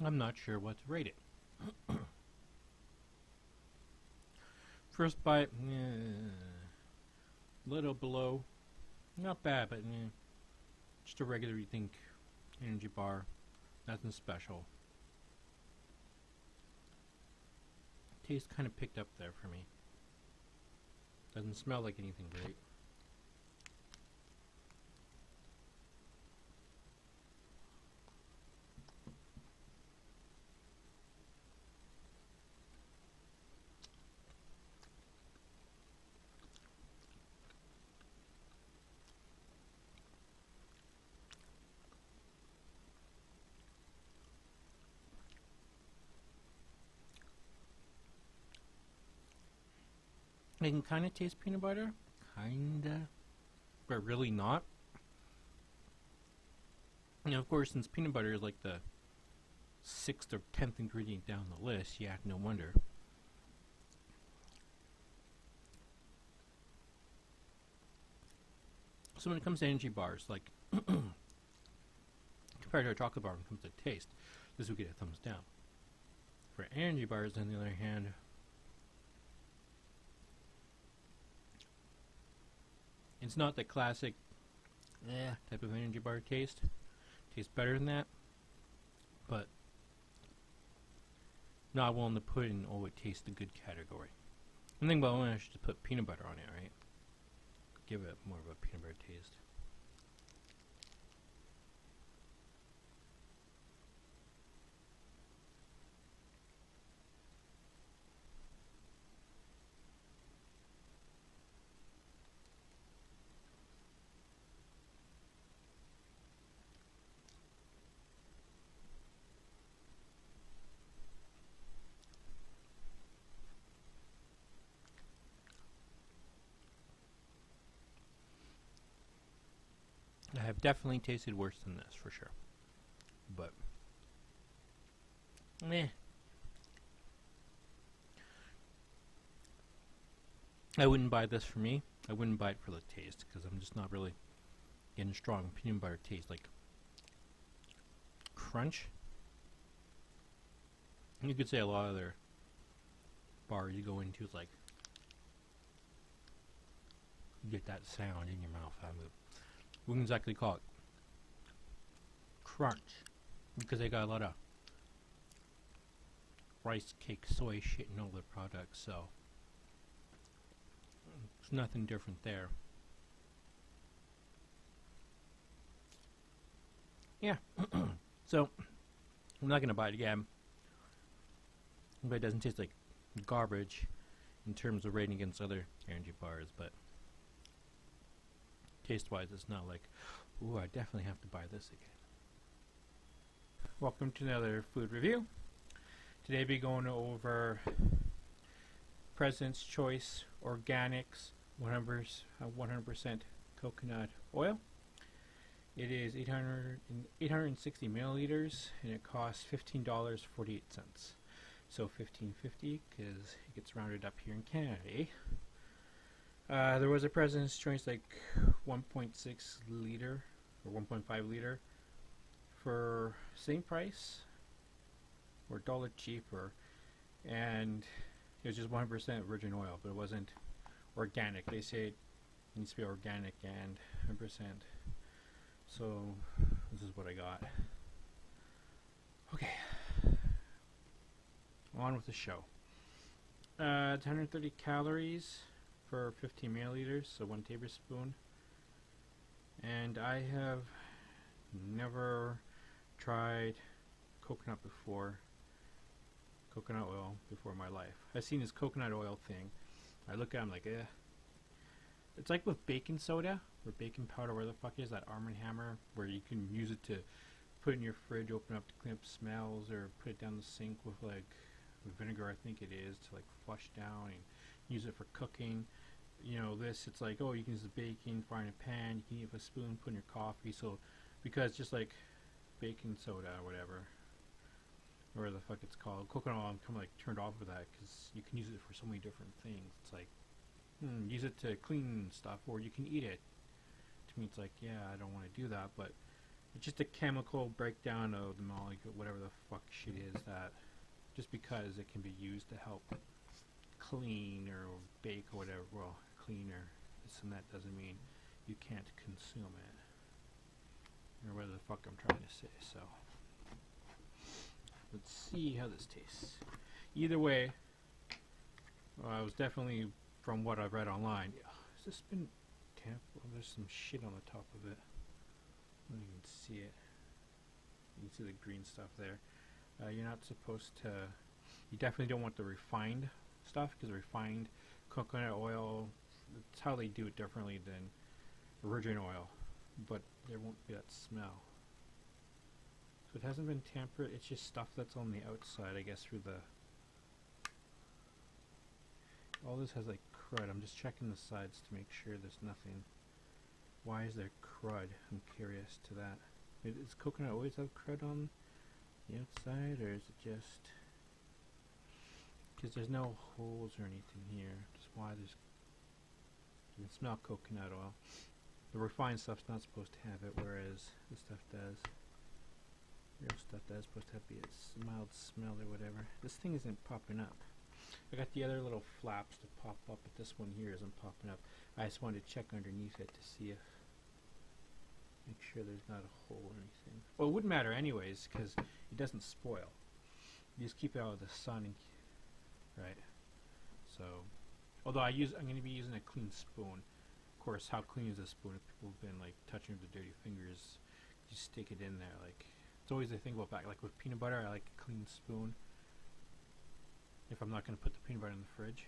Speaker 2: I'm not sure what to rate it. First bite, little below. Not bad, but just a regular, you think, energy bar. Nothing special. Taste kind of picked up there for me. Doesn't smell like anything great. I can kind of taste peanut butter. Kinda. But really not. Now, of course, since peanut butter is like the 6th or 10th ingredient down the list, yeah, no wonder. So when it comes to energy bars, like, compared to a chocolate bar when it comes to taste, this would get a thumbs down. For energy bars, on the other hand, it's not the classic type of energy bar taste. Tastes better than that, but not willing to put in it tastes the good category. I'm thinking about when I should just put peanut butter on it, right? Give it more of a peanut butter taste. I have definitely tasted worse than this, for sure. But, meh. I wouldn't buy this for me. I wouldn't buy it for the taste, because I'm just not really getting strong peanut butter taste. Like, crunch. You could say a lot of their bars you go into is like, you get that sound in your mouth. We can exactly call it crunch, because they got a lot of rice cake, soy shit in all their products, so it's nothing different there. Yeah, so I'm not gonna buy it again, but it doesn't taste like garbage in terms of rating against other energy bars, but taste-wise, it's not like, ooh, I definitely have to buy this again. Welcome to another food review. Today we'll be going over President's Choice Organics 100% coconut oil. It is 860 milliliters, and it costs $15.48. So $15.50, because it gets rounded up here in Canada, eh? There was a President's Choice like 1.6 liter or 1.5 liter for same price or $1 cheaper, and it was just 100% virgin oil, but it wasn't organic. They say it needs to be organic and 100%. So this is what I got. Okay, on with the show. It's 130 calories for 15 milliliters, so 1 tablespoon. And I have never tried coconut oil before in my life. I've seen this coconut oil thing. I look at it, I'm like, eh. It's like with baking soda, or baking powder, where the fuck is that Arm & Hammer, where you can use it to put in your fridge, open up to clean up smells, or put it down the sink with like vinegar, I think it is, to like flush down, and use it for cooking. You know, this, it's like, oh, you can use the baking, fry in a pan, you can eat with a spoon, put in your coffee. So, because just like baking soda or whatever, or the fuck it's called, coconut oil, I'm kind of like turned off with that, because you can use it for so many different things. It's like, use it to clean stuff, or you can eat it. To me, it's like, yeah, I don't want to do that, but It's just a chemical breakdown of the molecule, whatever the fuck shit is that. Just because it can be used to help clean or bake or whatever, well, cleaner, this and that doesn't mean you can't consume it. Or whatever the fuck I'm trying to say, so. Let's see how this tastes. Either way, I was definitely, from what I've read online, has this been tampered? Oh, there's some shit on the top of it. I don't even see it. You can see the green stuff there. You're not supposed to, you definitely don't want the refined stuff, because refined coconut oil, it's how they do it differently than virgin oil, but there won't be that smell. So it hasn't been tampered, it's just stuff that's on the outside, I guess, through the, all this has like crud. I'm just checking the sides to make sure there's nothing. Why is there crud? I'm curious to that. Does coconut always have crud on the outside, or is it just because there's no holes or anything here? Just why there's, you can smell coconut oil. The refined stuff's not supposed to have it, whereas this stuff does. Real stuff does supposed to be a mild smell or whatever. This thing isn't popping up. I got the other little flaps to pop up, but this one here isn't popping up. I just wanted to check underneath it to see if, make sure there's not a hole or anything. Well, it wouldn't matter anyways, because it doesn't spoil. You just keep it out of the sun, and right? So, although I'm going to be using a clean spoon. Of course, how clean is this spoon? If people have been like touching with their dirty fingers, you stick it in there. Like, it's always the thing about back. Like with peanut butter, I like a clean spoon. If I'm not going to put the peanut butter in the fridge.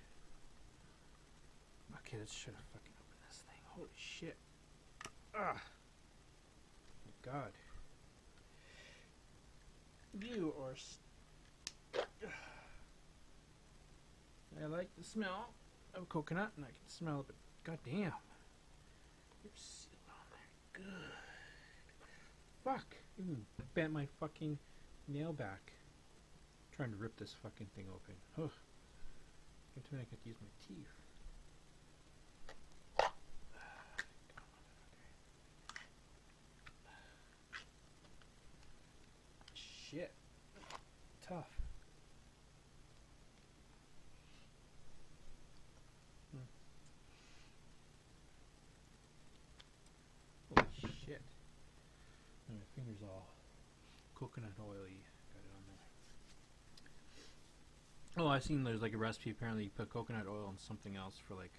Speaker 2: Okay, let's try to fucking open this thing. Holy shit. Ah. My God. You are. I like the smell of coconut, and I can smell it, but goddamn. You're sealed on there. Good. Fuck. Even bent my fucking nail back. I'm trying to rip this fucking thing open. Ugh. Get to me, I could use my teeth. Shit. Tough. Holy shit. And my finger's all coconut oily. Got it on there. Oh, I've seen there's like a recipe. Apparently you put coconut oil on something else for like,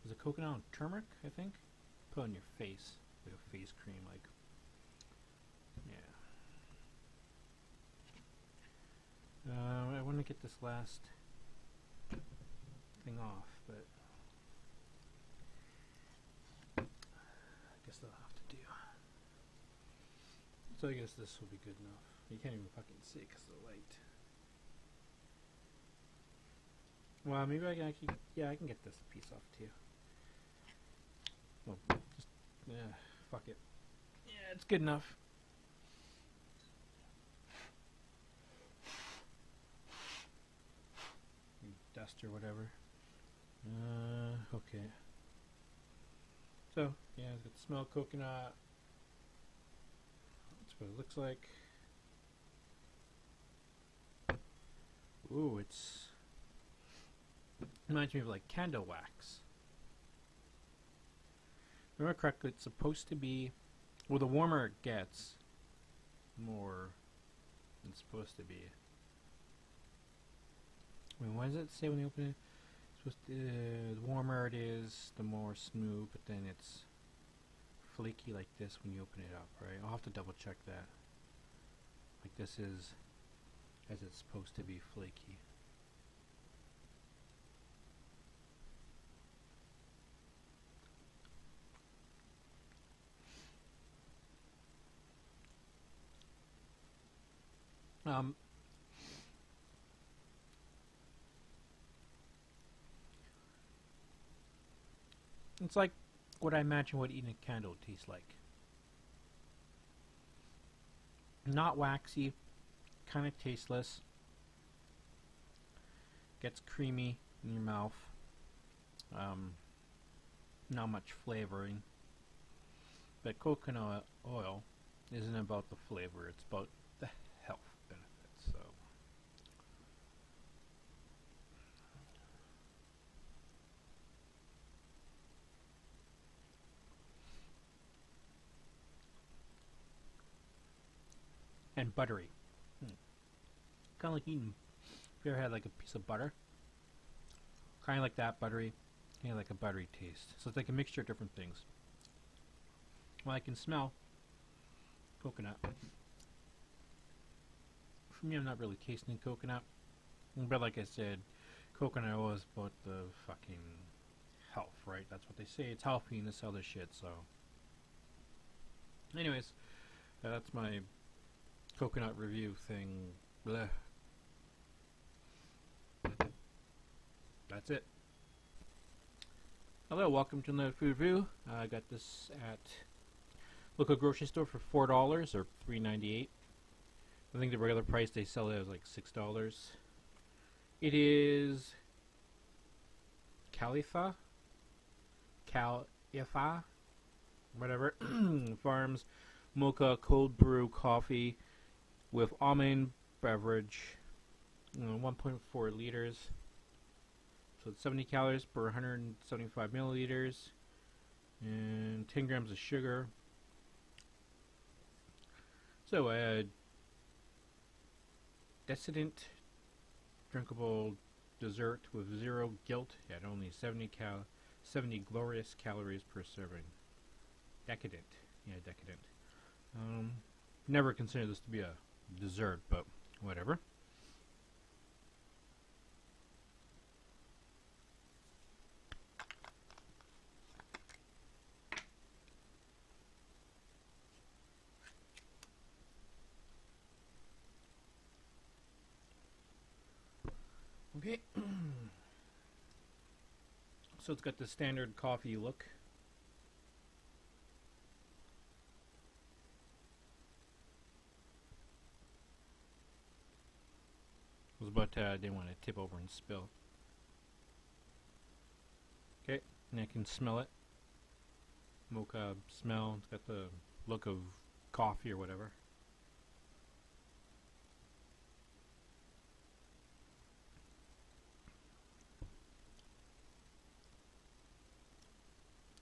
Speaker 2: was it coconut and turmeric, I think? Put on your face. Like a face cream, like, yeah. I want to get this last thing off, but I guess that'll have to do. So I guess this will be good enough. You can't even fucking see because of the light. Well, maybe I can, yeah, I can get this piece off too. Well, just, yeah, fuck it. Yeah, it's good enough. Dust or whatever. Okay. So, yeah, it's got the smell of coconut. That's what it looks like. Ooh, it's, reminds me of like candle wax. Remember correctly, it's supposed to be, well, the warmer it gets, more it's supposed to be. I mean, what does it say when you open it? It's supposed to, the warmer it is, the more smooth, but then it's flaky like this when you open it up, right? I'll have to double check that. Like this is as it's supposed to be flaky. It's like what I imagine what eating a candle tastes like. Not waxy, kind of tasteless. Gets creamy in your mouth. Not much flavoring. But coconut oil isn't about the flavor, it's about the health benefits. So and buttery. Kind of like eating. If you ever had like a piece of butter, kind of like that, buttery, kind of like a buttery taste. So it's like a mixture of different things. Well, I can smell coconut. For me, I'm not really tasting coconut, but like I said, coconut oil is about the fucking health, right? That's what they say. It's healthy and this other shit. So, anyways, that's my coconut review thing. Blech. That's it. Hello, welcome to another food review. I got this at local grocery store for $4 or $3.98. I think the regular price they sell it is like $6. It is Califa, whatever. Farms Mocha cold brew coffee with almond beverage, 1.4 liters. So it's 70 calories per 175 milliliters and 10 grams of sugar. So a decadent drinkable dessert with zero guilt at only 70 glorious calories per serving. Decadent. Yeah, decadent. Never consider this to be a dessert, but whatever. Okay. So it's got the standard coffee look. It was about I didn't want to tip over and spill. Okay, and I can smell it. Mocha smell. It's got the look of coffee or whatever.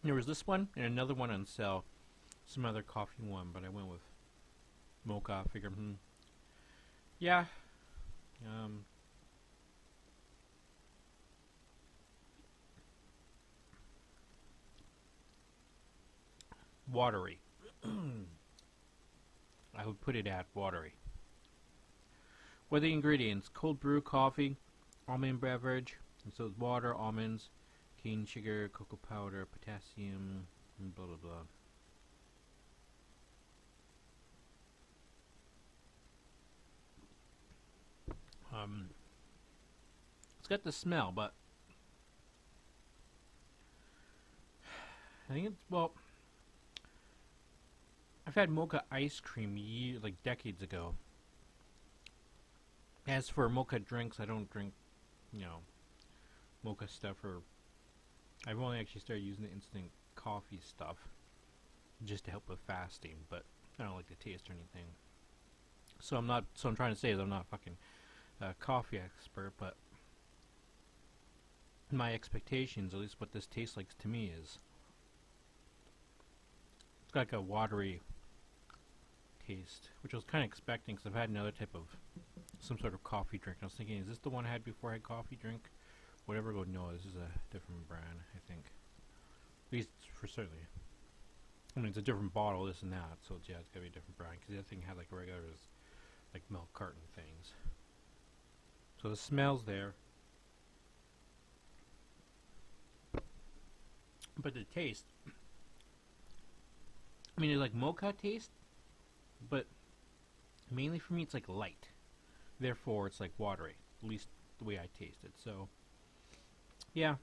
Speaker 2: There was this one and another one on sale. Some other coffee one, but I went with Mocha. I figured, yeah. Watery. I would put it at watery. What are the ingredients? Cold brew coffee, almond beverage, and so it's water, almonds, cane sugar, cocoa powder, potassium, and blah blah blah. It's got the smell, but I think it's, well, I've had mocha ice cream like decades ago. As for mocha drinks, I don't drink, mocha stuff, or I've only actually started using the instant coffee stuff just to help with fasting, but I don't like the taste or anything. So I'm trying to say is I'm not a fucking coffee expert, but my expectations, at least what this tastes like to me, is it's got like a watery taste, which I was kind of expecting because I've had another type of some sort of coffee drink. I was thinking, is this the one I had before I had coffee drink? Whatever. Go, no, this is a different brand, I think. At least for certainly. I mean, it's a different bottle, this and that, so yeah, it's gotta be a different brand because the other thing had like regular, like milk carton things. So the smell's there, but the taste, I mean, it's like mocha taste, but mainly for me it's like light. Therefore, it's like watery, at least the way I taste it. So, yeah,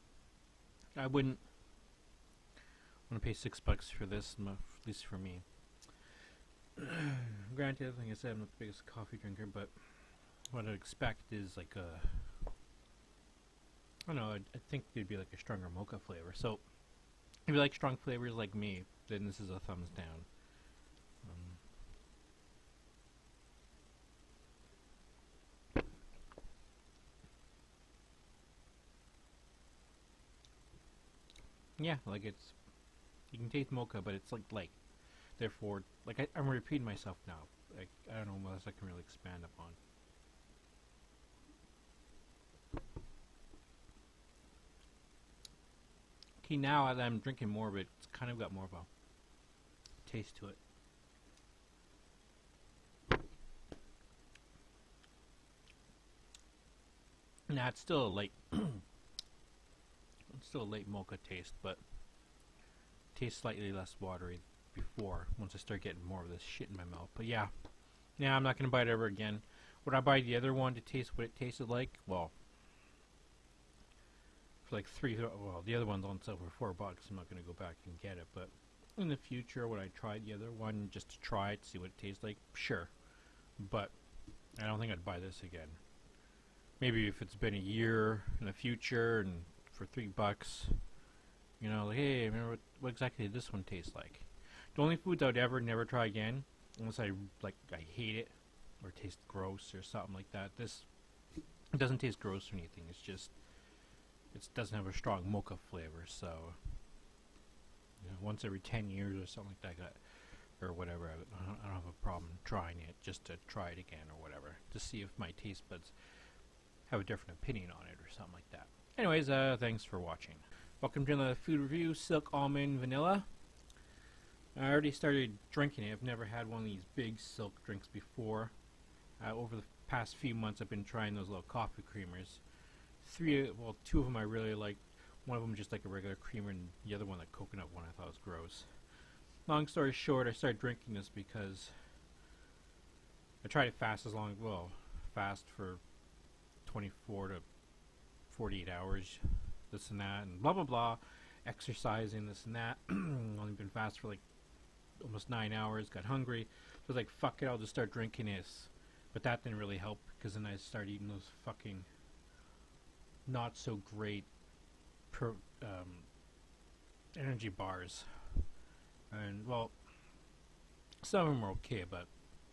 Speaker 2: I wouldn't want to pay $6 for this, at least for me. Granted, like I said, I'm not the biggest coffee drinker, but what I'd expect is like a, I don't know, I think it'd be like a stronger mocha flavor. So, if you like strong flavors like me, then this is a thumbs down. Yeah, like it's, you can taste mocha, but it's like light. Therefore, like I'm repeating myself now. Like, I don't know what else I can really expand upon. Okay, now that I'm drinking more of it, it's kind of got more of a taste to it. Nah, it's still a light, it's still a light mocha taste, but tastes slightly less watery before, once I start getting more of this shit in my mouth. But yeah, I'm not going to buy it ever again. Would I buy the other one to taste what it tasted like? Well, for like the other one's on sale for $4. I'm not going to go back and get it, but in the future, would I try the other one just to try it, see what it tastes like? Sure, but I don't think I'd buy this again. Maybe if it's been a year in the future and for $3, you know, like, hey, remember what exactly did this one taste like? The only foods I would ever never try again, unless I hate it or taste gross or something like that. This, it doesn't taste gross or anything. It's just, it doesn't have a strong mocha flavor. So, you know, once every 10 years or something like that, or whatever, I don't have a problem trying it just to try it again or whatever, to see if my taste buds have a different opinion on it or something like that. Anyways, thanks for watching. Welcome to another food review, Silk Almond Vanilla. I already started drinking it. I've never had one of these big Silk drinks before. Over the past few months I've been trying those little coffee creamers. Two of them I really liked. One of them just like a regular creamer, and the other one, the coconut one, I thought was gross. Long story short, I started drinking this because I tried it fast fast for 24 to 48 hours, this and that, and blah blah blah, exercising, this and that. Only been fast for like almost 9 hours, got hungry, so I was like, fuck it, I'll just start drinking this. But that didn't really help, because then I started eating those fucking not so great energy bars. And well, some of them were okay, but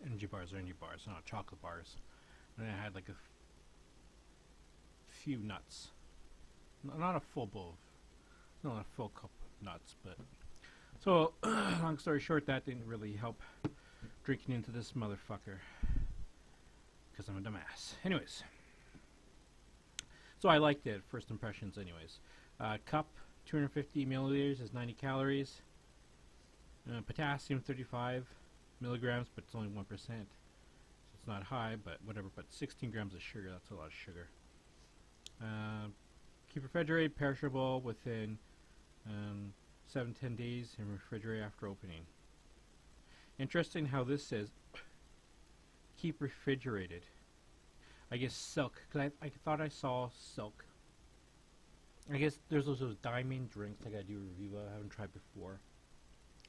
Speaker 2: energy bars are energy bars, not chocolate bars. And I had like a few nuts, not a full bowl, not a full cup of nuts, but so long story short, that didn't really help drinking into this motherfucker, because I'm a dumbass. Anyways, so I liked it, first impressions anyways. Cup, 250 milliliters is 90 calories. Potassium, 35 milligrams, but it's only 1%. So it's not high, but whatever. But 16 grams of sugar, that's a lot of sugar. Keep refrigerated, perishable within 7-10 days, and refrigerate after opening. Interesting how this says keep refrigerated. I guess Silk, because I thought I saw Silk. I guess there's those diamond drinks like I do a review of, I haven't tried before,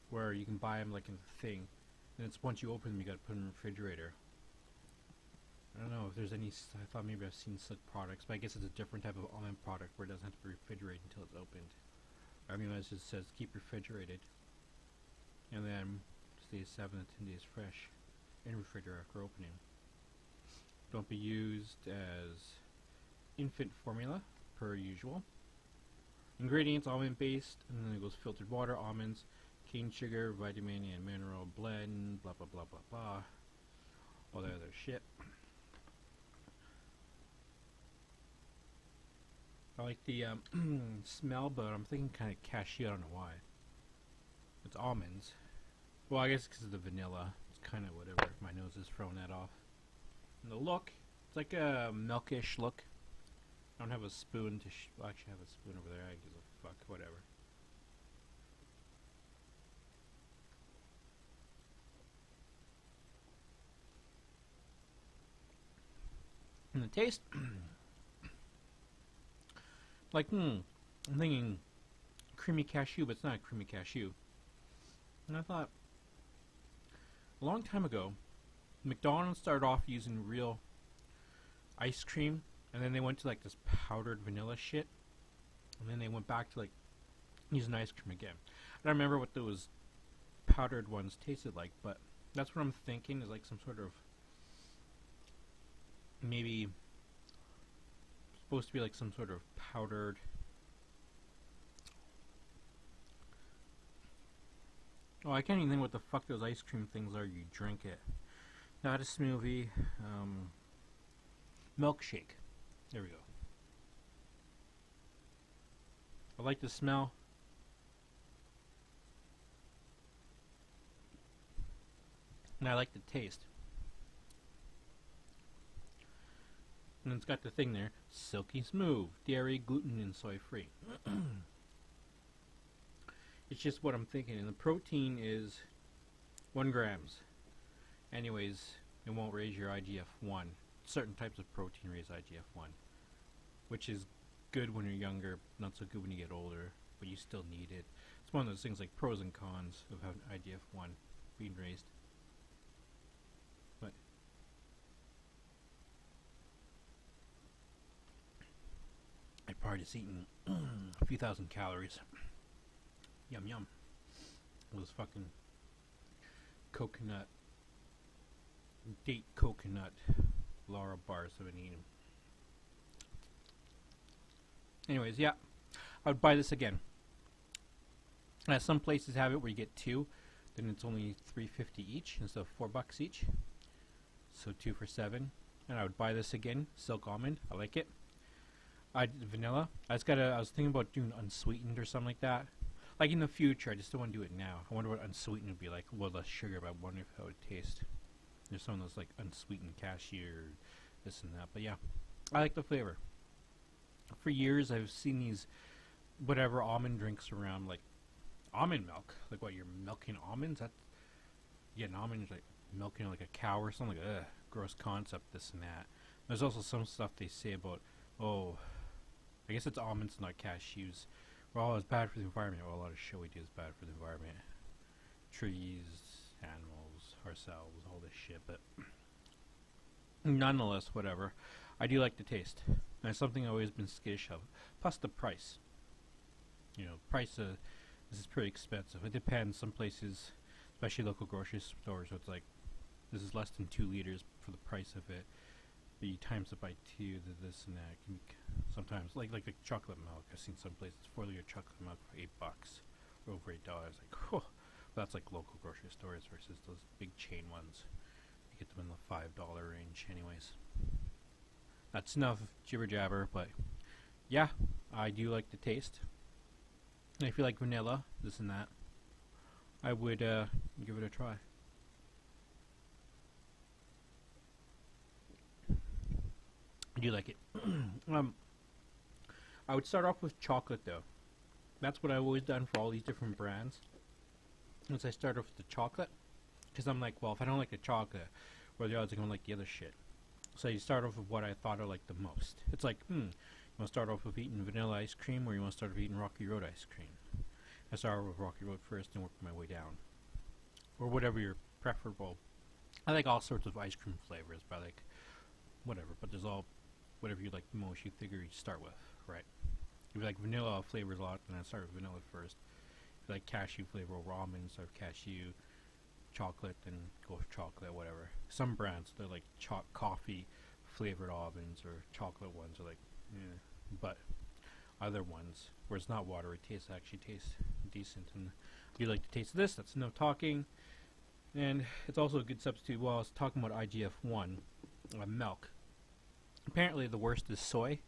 Speaker 2: where you can buy them like in the thing, and it's once you open them you gotta put them in the refrigerator. I don't know if there's any, I thought maybe I've seen Silk products, but I guess it's a different type of almond product where it doesn't have to be refrigerated until it's opened. I mean, it just says keep refrigerated, and then stays 7 to 10 days fresh in refrigerator after opening. Don't be used as infant formula per usual. Ingredients: almond based, and then it goes filtered water, almonds, cane sugar, vitamin and mineral blend, blah blah blah blah blah, all that other shit. I like the smell, but I'm thinking kind of cashew. I don't know why. It's almonds. Well, I guess because of the vanilla. It's kind of whatever. My nose is throwing that off. And the look, it's like a milkish look. I don't have a spoon to well, actually I have a spoon over there. I give a fuck, whatever. And the taste, like, I'm thinking creamy cashew, but it's not a creamy cashew. And I thought, a long time ago, McDonald's started off using real ice cream, and then they went to like this powdered vanilla shit, and then they went back to like using ice cream again. I don't remember what those powdered ones tasted like, but that's what I'm thinking is like some sort of maybe supposed to be like some sort of powdered. Oh, I can't even think what the fuck those ice cream things are. You drink it. Not a smoothie. Milkshake. There we go. I like the smell. And I like the taste. And it's got the thing there. Silky smooth. Dairy, gluten, and soy free. It's just what I'm thinking. And the protein is 1 grams. Anyways, it won't raise your IGF-1. Certain types of protein raise IGF-1. Which is good when you're younger, not so good when you get older. But you still need it. It's one of those things like pros and cons of having IGF-1 being raised. But I probably just eaten a few thousand calories. Yum yum. Those fucking date coconut Laura bars I've been eating. Anyways, yeah, I would buy this again. Some places have it where you get 2, then it's only $3.50 each instead of $4 each. So 2 for $7, and I would buy this again. Silk almond, I like it. Vanilla. I was thinking about doing unsweetened or something like that. Like in the future, I just don't want to do it now. I wonder what unsweetened would be like. Well, less sugar, but I wonder if how it would taste. There's some of those like unsweetened cashew or this and that. But yeah, I like the flavor. For years, I've seen these whatever almond drinks around, like almond milk. Like what, you're milking almonds? You get an almond, like milking like a cow or something. Like, ugh, gross concept, this and that. There's also some stuff they say about, oh, I guess it's almonds, not cashews. Well, it's bad for the environment. Well, a lot of shit we do is bad for the environment. Trees, animals, ourselves, all this shit. But nonetheless, whatever. I do like the taste. And it's something I've always been skittish of. Plus the price. You know, price, this is pretty expensive. It depends. Some places, especially local grocery stores, so it's like, this is less than 2 liters for the price of it. But you times it by 2, this and that. Can sometimes, like the chocolate milk. I've seen some places 4-liter chocolate milk for $8 or over $8. Like, whew. That's like local grocery stores versus those big chain ones. You get them in the $5 range, anyways. That's enough jibber jabber, but yeah, I do like the taste. And if you like vanilla, this and that, I would give it a try. I do like it. I would start off with chocolate though. That's what I've always done for all these different brands. Once I start off with the chocolate, because I'm like, well, if I don't like the chocolate, what are the odds I'm gonna like the other shit? So you start off with what I thought I liked the most. It's like, you want to start off with eating vanilla ice cream, or you want to start off eating Rocky Road ice cream? I started with Rocky Road first and worked my way down, or whatever your preferable. I like all sorts of ice cream flavors, but I like whatever. But there's all whatever you like the most. You figure you start with, right? If you like vanilla flavors a lot, then I start with vanilla first. If you like cashew flavor over almond, start with cashew. Chocolate, then go with chocolate, whatever. Some brands, they're like coffee flavored almonds, or chocolate ones are like, yeah. But other ones where it's not watery taste actually tastes decent. And if you like the taste of this, that's enough talking. And it's also a good substitute. Well, I was talking about IGF-1 milk. Apparently the worst is soy,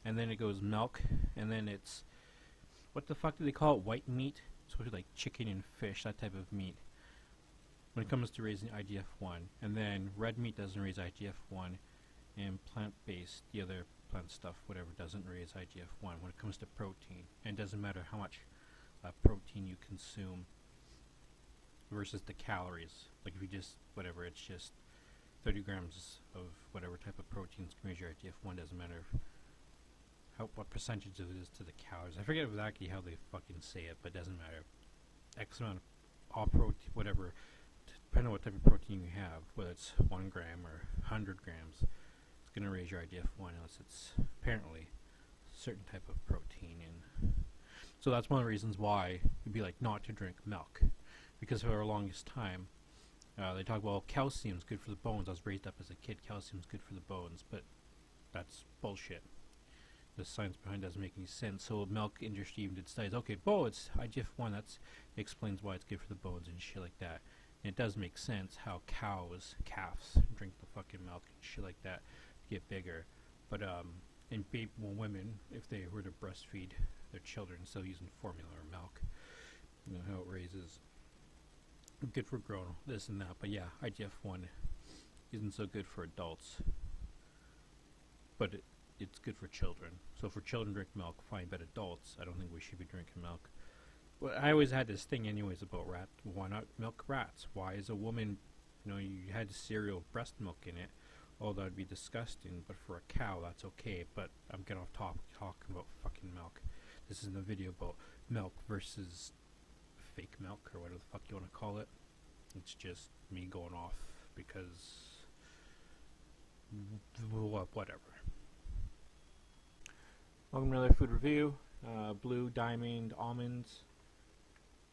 Speaker 2: and then it goes milk, and then it's, what the fuck do they call it, white meat? It's sort of like chicken and fish, that type of meat, when it comes to raising IGF-1. And then red meat doesn't raise IGF-1, and plant-based, the other plant stuff, whatever, doesn't raise IGF-1 when it comes to protein. And it doesn't matter how much protein you consume versus the calories. Like if you just, whatever, it's just 30 grams of whatever type of proteins can raise your IGF-1, doesn't matter what percentage of it is to the calories. I forget exactly how they fucking say it, but it doesn't matter. X amount of all protein, whatever, depending on what type of protein you have, whether it's 1 gram or 100 grams, it's going to raise your IGF-1 unless it's apparently a certain type of protein. And so that's one of the reasons why it'd be like not to drink milk. because for the longest time, they talk about calcium's good for the bones. I was raised up as a kid, calcium's good for the bones, but that's bullshit. The science behind it doesn't make any sense. So milk industry even did studies. Okay, it's IGF-1. That explains why it's good for the bones and shit like that. And it does make sense how calves drink the fucking milk and shit like that to get bigger. But in women, if they were to breastfeed their children instead of using formula or milk, you know how it raises. Good for grown this and that. But yeah, IGF-1 isn't so good for adults. But it's good for children. So for children drink milk, fine, but adults, I don't think we should be drinking milk. Well, I always had this thing anyways about rat. Why not milk rats? Why is a woman, you had cereal with breast milk in it? Oh, that would be disgusting, but for a cow, that's okay. But I'm getting off topic talking about fucking milk. This isn't a video about milk versus fake milk, or whatever the fuck you want to call it. It's just me going off because whatever.
Speaker 1: Welcome to another food review. Blue Diamond almonds.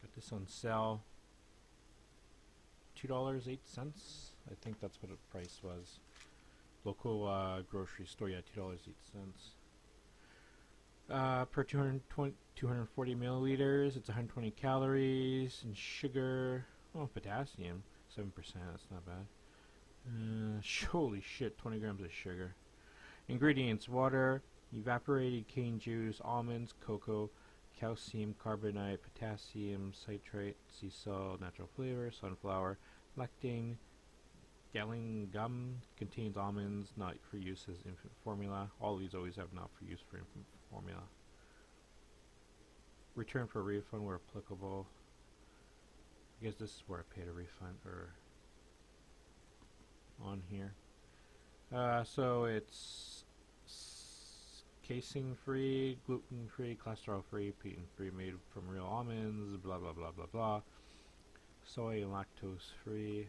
Speaker 1: Got this on sale. $2.08. I think that's what the price was. Local grocery store, yeah, $2.08. Per 240 milliliters, it's 120 calories, and sugar, potassium, 7%, that's not bad. Holy shit, 20 grams of sugar. Ingredients: water, evaporated cane juice, almonds, cocoa, calcium carbonate, potassium citrate, sea salt, natural flavor, sunflower, lactane, Gelling gum, contains almonds, not for use as infant formula. All of these always have not for use for infant formula. Return for refund where applicable. I guess this is where I paid a refund, or on here. So it's casein free, gluten free, cholesterol free, gluten free, made from real almonds, blah blah blah blah blah. Soy and lactose free.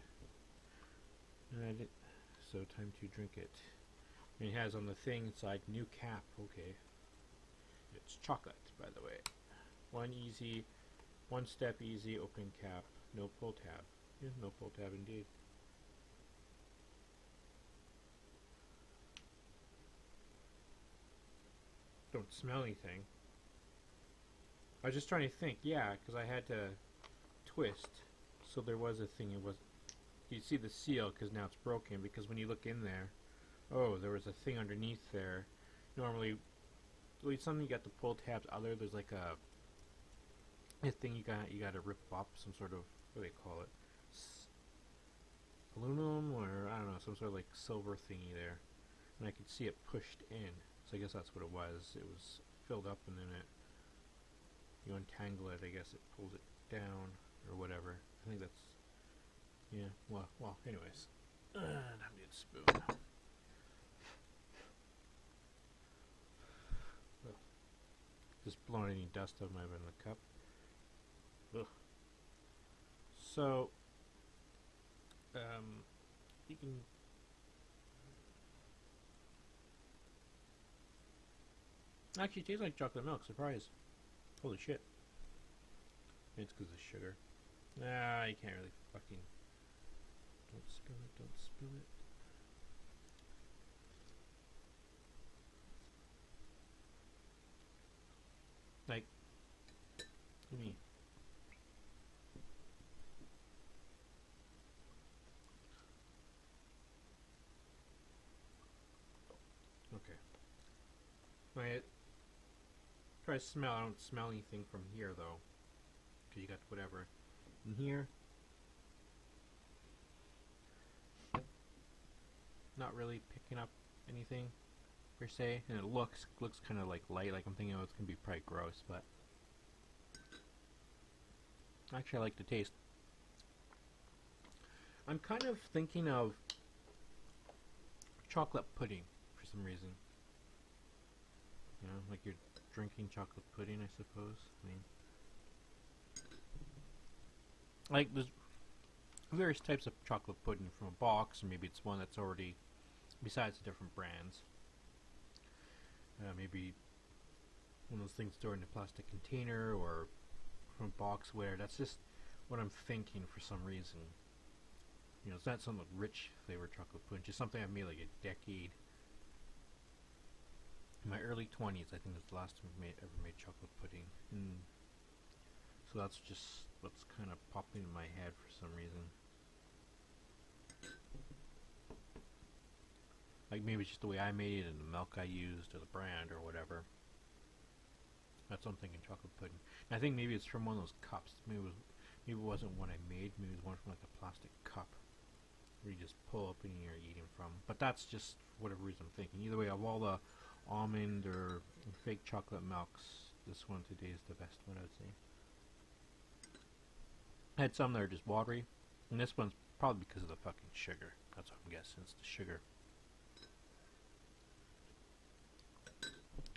Speaker 1: So time to drink it. And it has on the thing inside new cap. Okay, it's chocolate, by the way. One step easy open cap. No pull tab. Yeah, no pull tab indeed. Don't smell anything. I was just trying to think. Yeah, because I had to twist, so there was a thing. It was. You see the seal because now it's broken, because when you look in there, there was a thing underneath there. Normally, at least something you got the pull tabs other, there's like a thing you got to rip up, some sort of, what do they call it, aluminum, or I don't know, some sort of like silver thingy there, and I could see it pushed in, so I guess that's what it was. It was filled up, and then you untangle it, I guess it pulls it down or whatever. I think that's. Yeah, well, anyways. I need a spoon. Ugh. Just blowing any dust out of my in the cup. Ugh. So, you can... Actually, it tastes like chocolate milk, surprise. Holy shit. Maybe it's because of sugar. Nah, you can't really fucking... Don't spill it, don't spill it. Like, to me. Okay. Right. Try to smell. I don't smell anything from here though. Okay, you got whatever in here. Not really picking up anything per se, and it looks kind of like light. Like I'm thinking, it's gonna be probably gross, but actually I like the taste. I'm kind of thinking of chocolate pudding for some reason. You know, like you're drinking chocolate pudding, I suppose. I mean, like there's various types of chocolate pudding from a box, or maybe it's one that's already, besides the different brands. Maybe one of those things stored in a plastic container, or from a box where that's just
Speaker 2: what I'm thinking for some reason. You know, it's not some rich flavored chocolate pudding, just something I've made like a decade. In my early 20s, I think that's the last time I ever made chocolate pudding. And so that's just what's kind of popping in my head for some reason. Like maybe it's just the way I made it and the milk I used or the brand or whatever. That's what I'm thinking, chocolate pudding. And I think maybe it's from one of those cups. Maybe it wasn't one I made. Maybe it was one from like a plastic cup where you just pull up and you're eating from. But that's just for whatever reason I'm thinking. Either way, of all the almond or fake chocolate milks, this one today is the best one, I would say. I had some that are just watery, and this one's probably because of the fucking sugar. That's what I'm guessing. It's the sugar.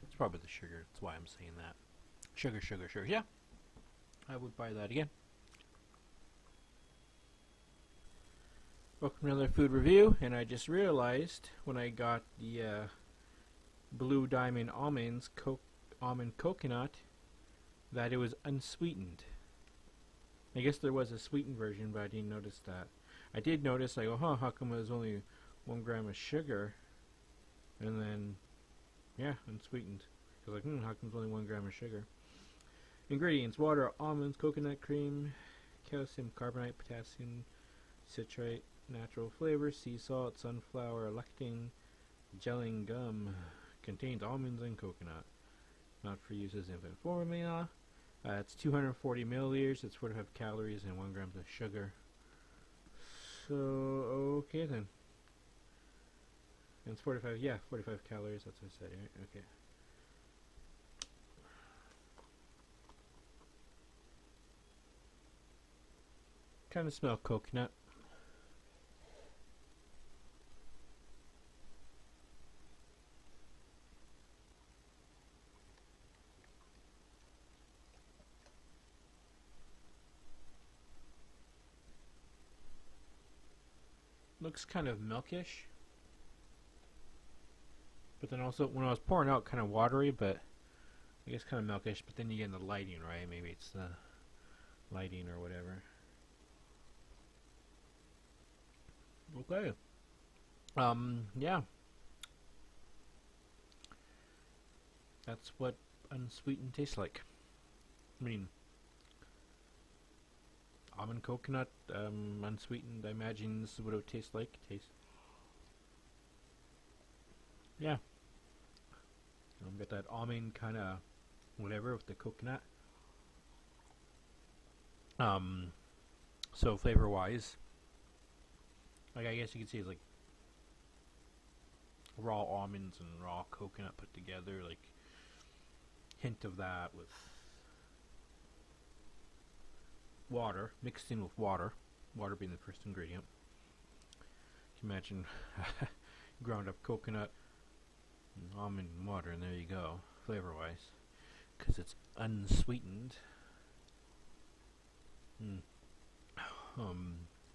Speaker 2: It's probably the sugar. That's why I'm saying that. Sugar, sugar, sugar. Yeah, I would buy that again. Welcome to another food review, and I just realized when I got the Blue Diamond almonds, almond coconut, that it was unsweetened. I guess there was a sweetened version, but I didn't notice that. I did notice, I go, huh, how come there's only 1 gram of sugar? And then, yeah, unsweetened. I was like, how come there's only 1 gram of sugar? Ingredients: water, almonds, coconut cream, calcium carbonate, potassium citrate, natural flavor, sea salt, sunflower, lectin, gelling gum. Contains almonds and coconut. Not for use as infant formula. It's 240 milliliters. It's 45 calories and 1 gram of sugar. So okay then. And it's 45. Yeah, 45 calories. That's what I said. Right? Okay. Kind of smell coconut. Looks kind of milkish, but then also when I was pouring out, kind of watery, but I guess kind of milkish. But then you get the lighting, right? Maybe it's the lighting or whatever. Okay. Yeah. That's what unsweetened tastes like. I mean, almond coconut, unsweetened. I imagine this is what it would taste like. Yeah. Got that almond kind of whatever with the coconut. So flavor wise, like I guess you could say it's like raw almonds and raw coconut put together, like hint of that with water, mixed in with water being the first ingredient. You can imagine ground up coconut and almond and water, and there you go, flavor wise, because it's unsweetened.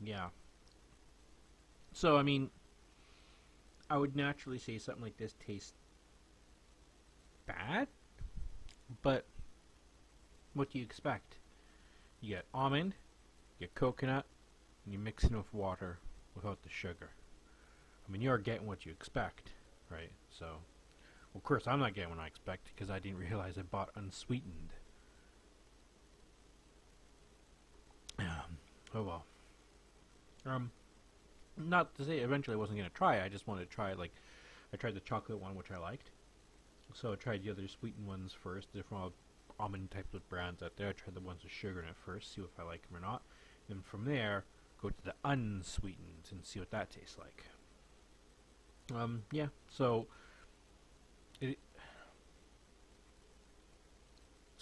Speaker 2: Yeah. So I mean, I would naturally say something like this tastes bad, but what do you expect? You get almond, you get coconut, and you mix it with water without the sugar. I mean, you're getting what you expect, right? So, well, of course, I'm not getting what I expect because I didn't realize I bought unsweetened. Oh well. Not to say eventually I wasn't going to try it. I just wanted to try it. Like, I tried the chocolate one, which I liked. So I tried the other sweetened ones first, different almond types of brands out there. I tried the ones with sugar in it first, see if I like them or not. Then from there, go to the unsweetened and see what that tastes like. Yeah. So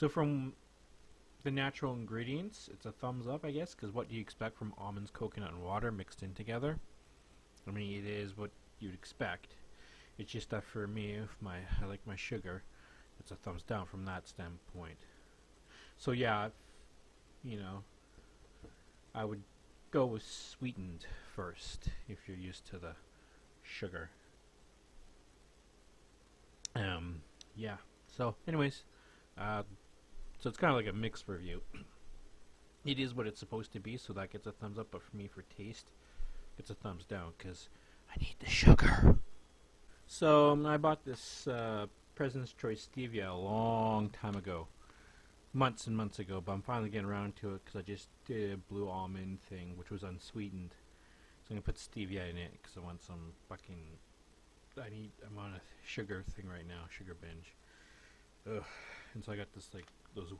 Speaker 2: from the natural ingredients, it's a thumbs up, I guess, because what do you expect from almonds, coconut, and water mixed in together? I mean, it is what you'd expect. It's just that for me, if I like my sugar, it's a thumbs down from that standpoint. So yeah, I would go with sweetened first if you're used to the sugar. Yeah. So, anyways, so it's kind of like a mixed review. it is what it's supposed to be, so that gets a thumbs up. But for me, for taste, it's a thumbs down because I need the sugar. So I bought this President's Choice Stevia a long time ago, months and months ago. But I'm finally getting around to it because I just did a blue almond thing, which was unsweetened. So I'm gonna put stevia in it because I want some fucking. I'm on a sugar thing right now, sugar binge. Ugh. And so I got this, like, those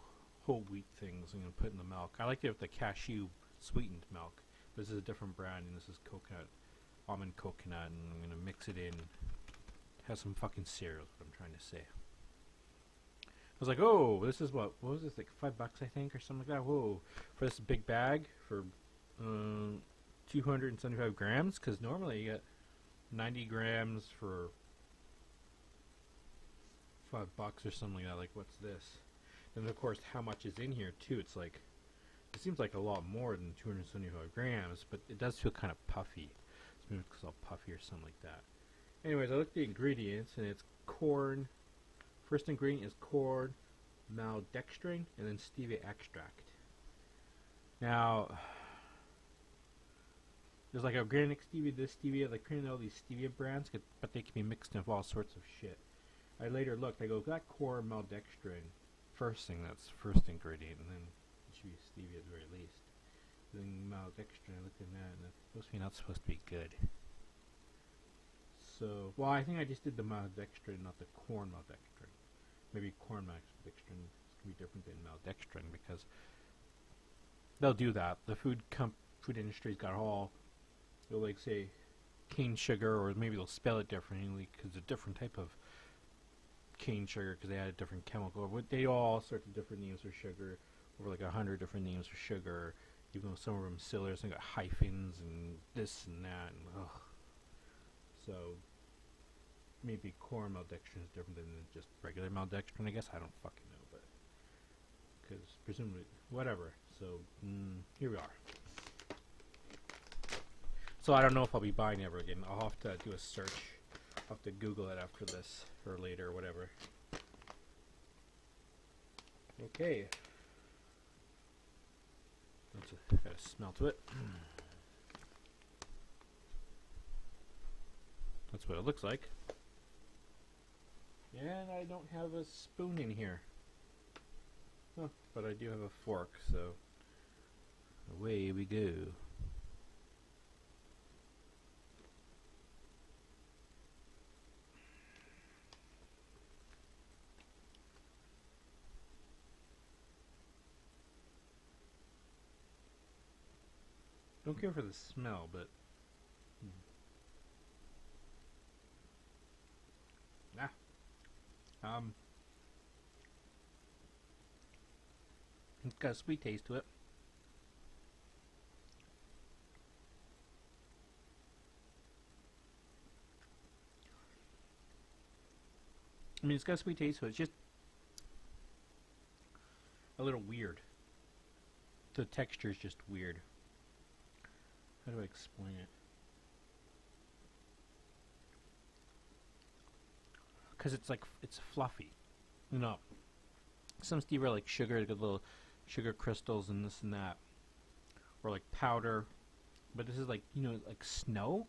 Speaker 2: whole wheat things I'm going to put in the milk. I like it with the Cashew sweetened milk. This is a different brand, and this is coconut, almond coconut, and I'm going to mix it in. Have some fucking cereal, is what I'm trying to say. I was like, oh, this is what was this, like $5 I think, or something like that? Whoa, for this big bag for 275 grams, because normally you get 90 grams for $5 or something like that. Like, what's this? And of course, how much is in here too? It's like, it seems like a lot more than 275 grams, but it does feel kind of puffy. It's maybe because it's all puffy or something like that. Anyways, I looked at the ingredients, and it's corn. First ingredient is corn, maltodextrin, and then stevia extract. Now, there's like organic stevia, this stevia, like all these stevia brands, but they can be mixed in with all sorts of shit. I later looked, I go, that corn, maltodextrin, first thing, that's the first ingredient, and then it should be stevia at the very least. Then maltodextrin, I looked at that, and it's supposed to be not supposed to be good. So, well, I think I just did the maltodextrin, not the corn maltodextrin. Maybe corn maltodextrin is going to be different than maltodextrin, because they'll do that. The food industry's got all, they'll like say cane sugar, or maybe they'll spell it differently because it's a different type of cane sugar because they add a different chemical. But they all sorts of different names for sugar, over like 100 different names for sugar. Even though some of them still are, some got hyphens and this and that. And, ugh. So maybe corn maltodextrin is different than just regular maltodextrin. I guess I don't fucking know, but because presumably whatever. So here we are. So I don't know if I'll be buying it ever again. I'll have to do a search. I'll have to Google it after this or later or whatever. Okay. Got a smell to it. That's what it looks like. And I don't have a spoon in here. Huh, but I do have a fork, so away we go. Don't care for the smell, but it's got a sweet taste to it. I mean, it's got a sweet taste to it. It's just a little weird. The texture is just weird. How do I explain it? Because it's like, it's fluffy. You know, some stevia are like sugar, got little sugar crystals and this and that. Or like powder. But this is like, you know, like snow.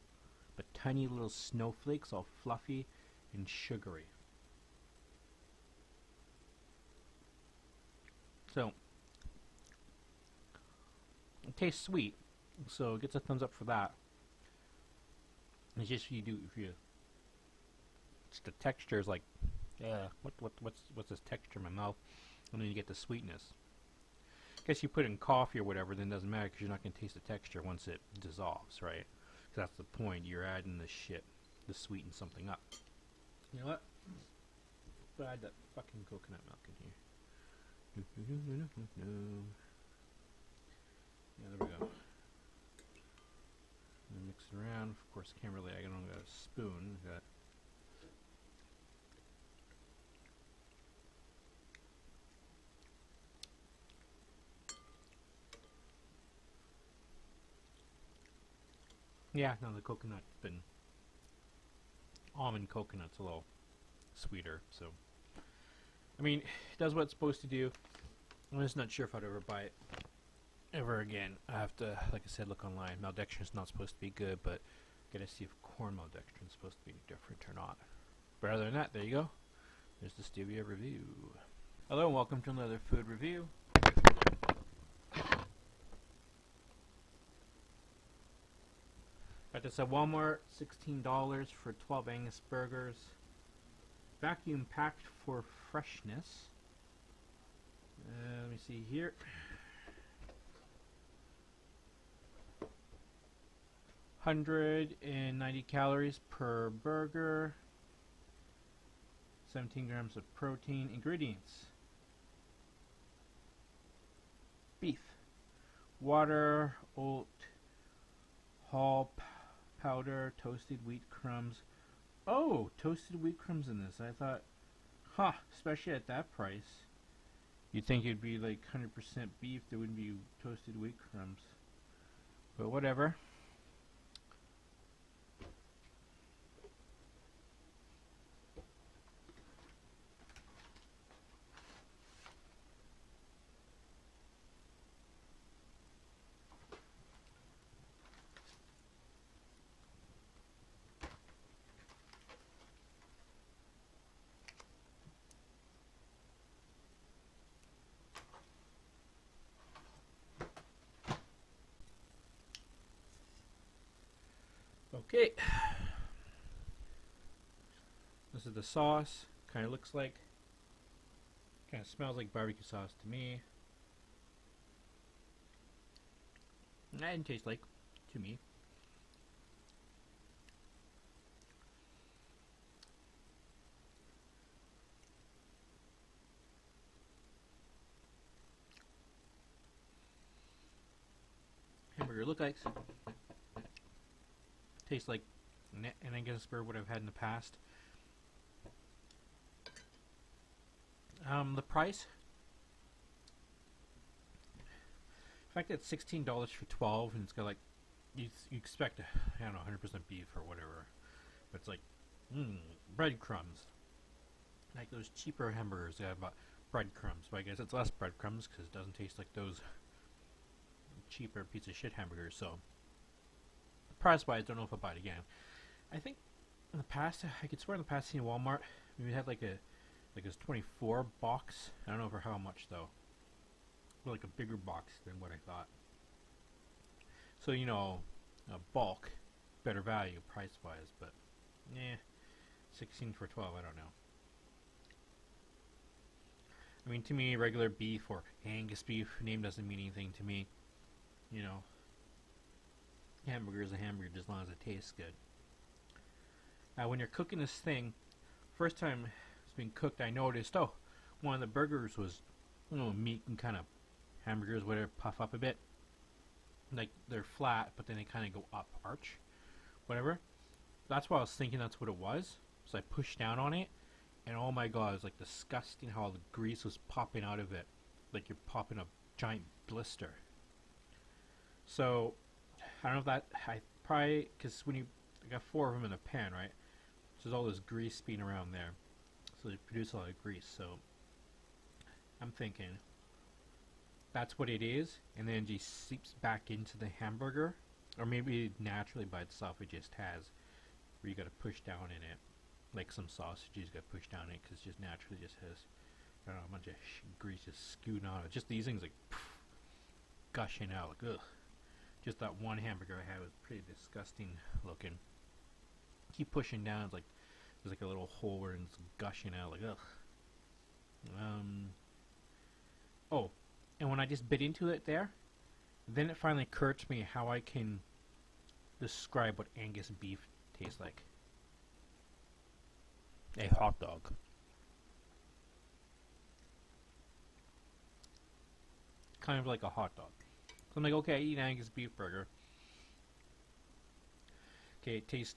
Speaker 2: But tiny little snowflakes, all fluffy and sugary. So, it tastes sweet. So it gets a thumbs up for that. It's just it's the texture is like, yeah, what's this texture in my mouth? And then you get the sweetness. I guess you put it in coffee or whatever, then it doesn't matter because you're not going to taste the texture once it dissolves, right? Because that's the point. You're adding this shit to sweeten something up. You know what? Let's add that fucking coconut milk in here. Yeah, there we go. And mix it around. Of course, I can't really. I don't got a spoon. Got yeah. Now the coconut's been almond coconut's a little sweeter. So I mean, it does what it's supposed to do. I'm just not sure if I'd ever buy it ever again. I have to, like I said, look online. Maltodextrin's not supposed to be good, but gotta see if corn maltodextrin's supposed to be different or not. But other than that, there you go. There's the Stevia review. Hello and welcome to another food review. Got this at Walmart, $16 for 12 Angus burgers. Vacuum packed for freshness. Let me see here. 190 calories per burger. 17 grams of protein. Ingredients: beef, water, oat, hull powder, toasted wheat crumbs. Oh, toasted wheat crumbs in this. I thought, especially at that price, you'd think it'd be like 100% beef. There wouldn't be toasted wheat crumbs. But whatever. Okay. This is the sauce. Kind of looks like, kind of smells like barbecue sauce to me. And tastes like to me. Hamburger look like. Tastes like an Angus burger what I've had in the past. The price, the fact that it's $16 for 12 and it's got like, you expect, I don't know, 100% beef or whatever, but it's like, breadcrumbs. Like those cheaper hamburgers that have breadcrumbs, but I guess it's less breadcrumbs because it doesn't taste like those cheaper piece of shit hamburgers, so price wise, don't know if I'll buy it again. I think in the past, I could swear in the past seen Walmart, maybe had like this 24 box. I don't know for how much though. But like a bigger box than what I thought. So you know, bulk, better value price wise, but 16 for 12. I don't know. I mean, to me, regular beef or Angus beef name doesn't mean anything to me. You know. Hamburger is a hamburger as long as it tastes good. Now when you're cooking this thing, first time it's been cooked, I noticed, one of the burgers was, meat and kind of hamburgers, whatever, puff up a bit. Like they're flat, but then they kind of go up, arch, whatever. That's why I was thinking that's what it was. So I pushed down on it, and oh my god, it was like disgusting how all the grease was popping out of it. Like you're popping a giant blister. So I don't know if that, I probably, because when I got 4 of them in a pan, right? So there's all this grease being around there. So they produce a lot of grease, so I'm thinking that's what it is, and then it just seeps back into the hamburger, or maybe naturally by itself it just has, where you gotta push down in it, like some sausages you gotta push down in it, because it just naturally just has, I don't know, a bunch of grease just scooting out of it. Just these things like, gushing out, like, ugh. Just that one hamburger I had was pretty disgusting looking. Keep pushing down, it's like there's like a little hole where it's gushing out, like ugh. Oh, and when I just bit into it there, then it finally occurred to me how I can describe what Angus beef tastes like. A hot dog. Kind of like a hot dog. So I'm like, okay, I eat an Angus beef burger. Okay, it tastes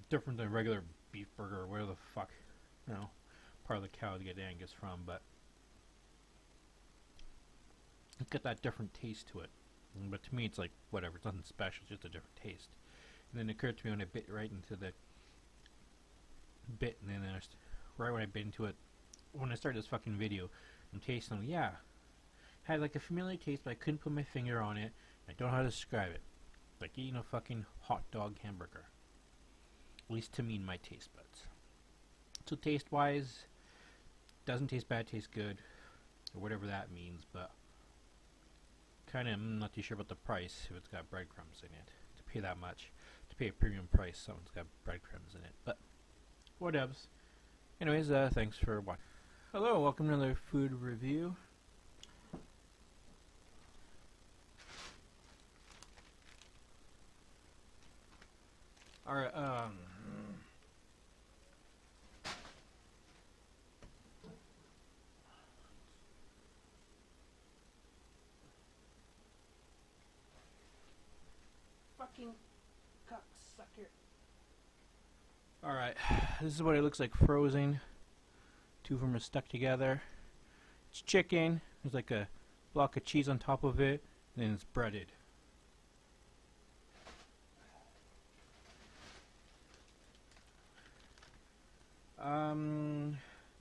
Speaker 2: different than a regular beef burger or whatever the fuck, part of the cow to get Angus from, but it's got that different taste to it. But to me, it's like, whatever, it's nothing special, it's just a different taste. And then it occurred to me when I bit right into the bit, and then right when I bit into it, when I started this fucking video, I'm tasting, yeah, Had like a familiar taste, but I couldn't put my finger on it. I don't know how to describe it. Like eating a fucking hot dog hamburger. At least to me in my taste buds. So taste wise, doesn't taste bad, tastes good. Or whatever that means, but kinda not too sure about the price if it's got breadcrumbs in it. To pay that much. To pay a premium price, something's got breadcrumbs in it. But whatevs. Anyways, thanks for watching. Hello, welcome to another food review. Alright, fucking cocksucker. Alright, this is what it looks like frozen. Two of them are stuck together. It's chicken. There's like a block of cheese on top of it. And then it's breaded.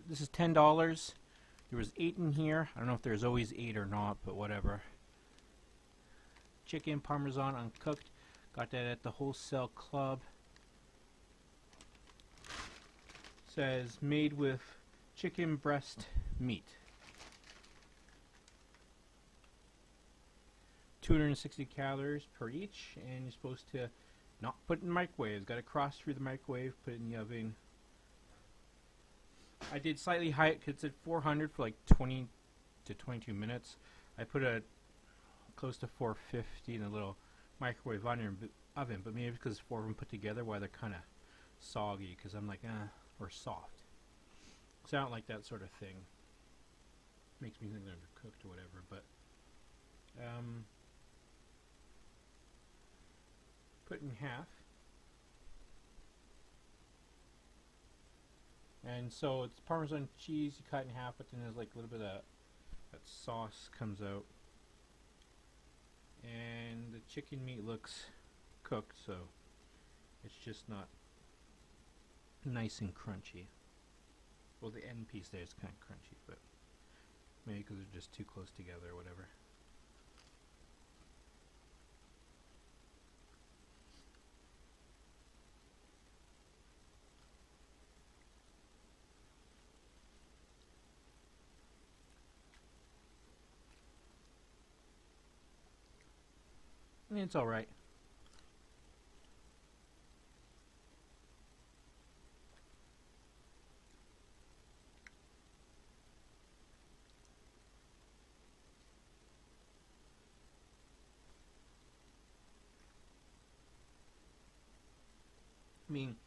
Speaker 2: This is $10. There was 8 in here. I don't know if there's always 8 or not, but whatever. Chicken, parmesan, uncooked. Got that at the wholesale club. Says made with chicken breast meat. 260 calories per each, and you're supposed to not put it in the microwave. It's got to cross through the microwave, put it in the oven. I did slightly high because it said 400 for like 20 to 22 minutes. I put it close to 450 in a little microwave oven, but maybe because 4 of them put together, why they're kind of soggy, because I'm like, or soft. So I don't like that sort of thing. Makes me think they're undercooked or whatever, but put in half. And so it's Parmesan cheese, you cut in half, but then there's like a little bit of that sauce comes out. And the chicken meat looks cooked, so it's just not nice and crunchy. Well, the end piece there is kind of crunchy, but maybe because they're just too close together or whatever. I mean, it's alright. I mean,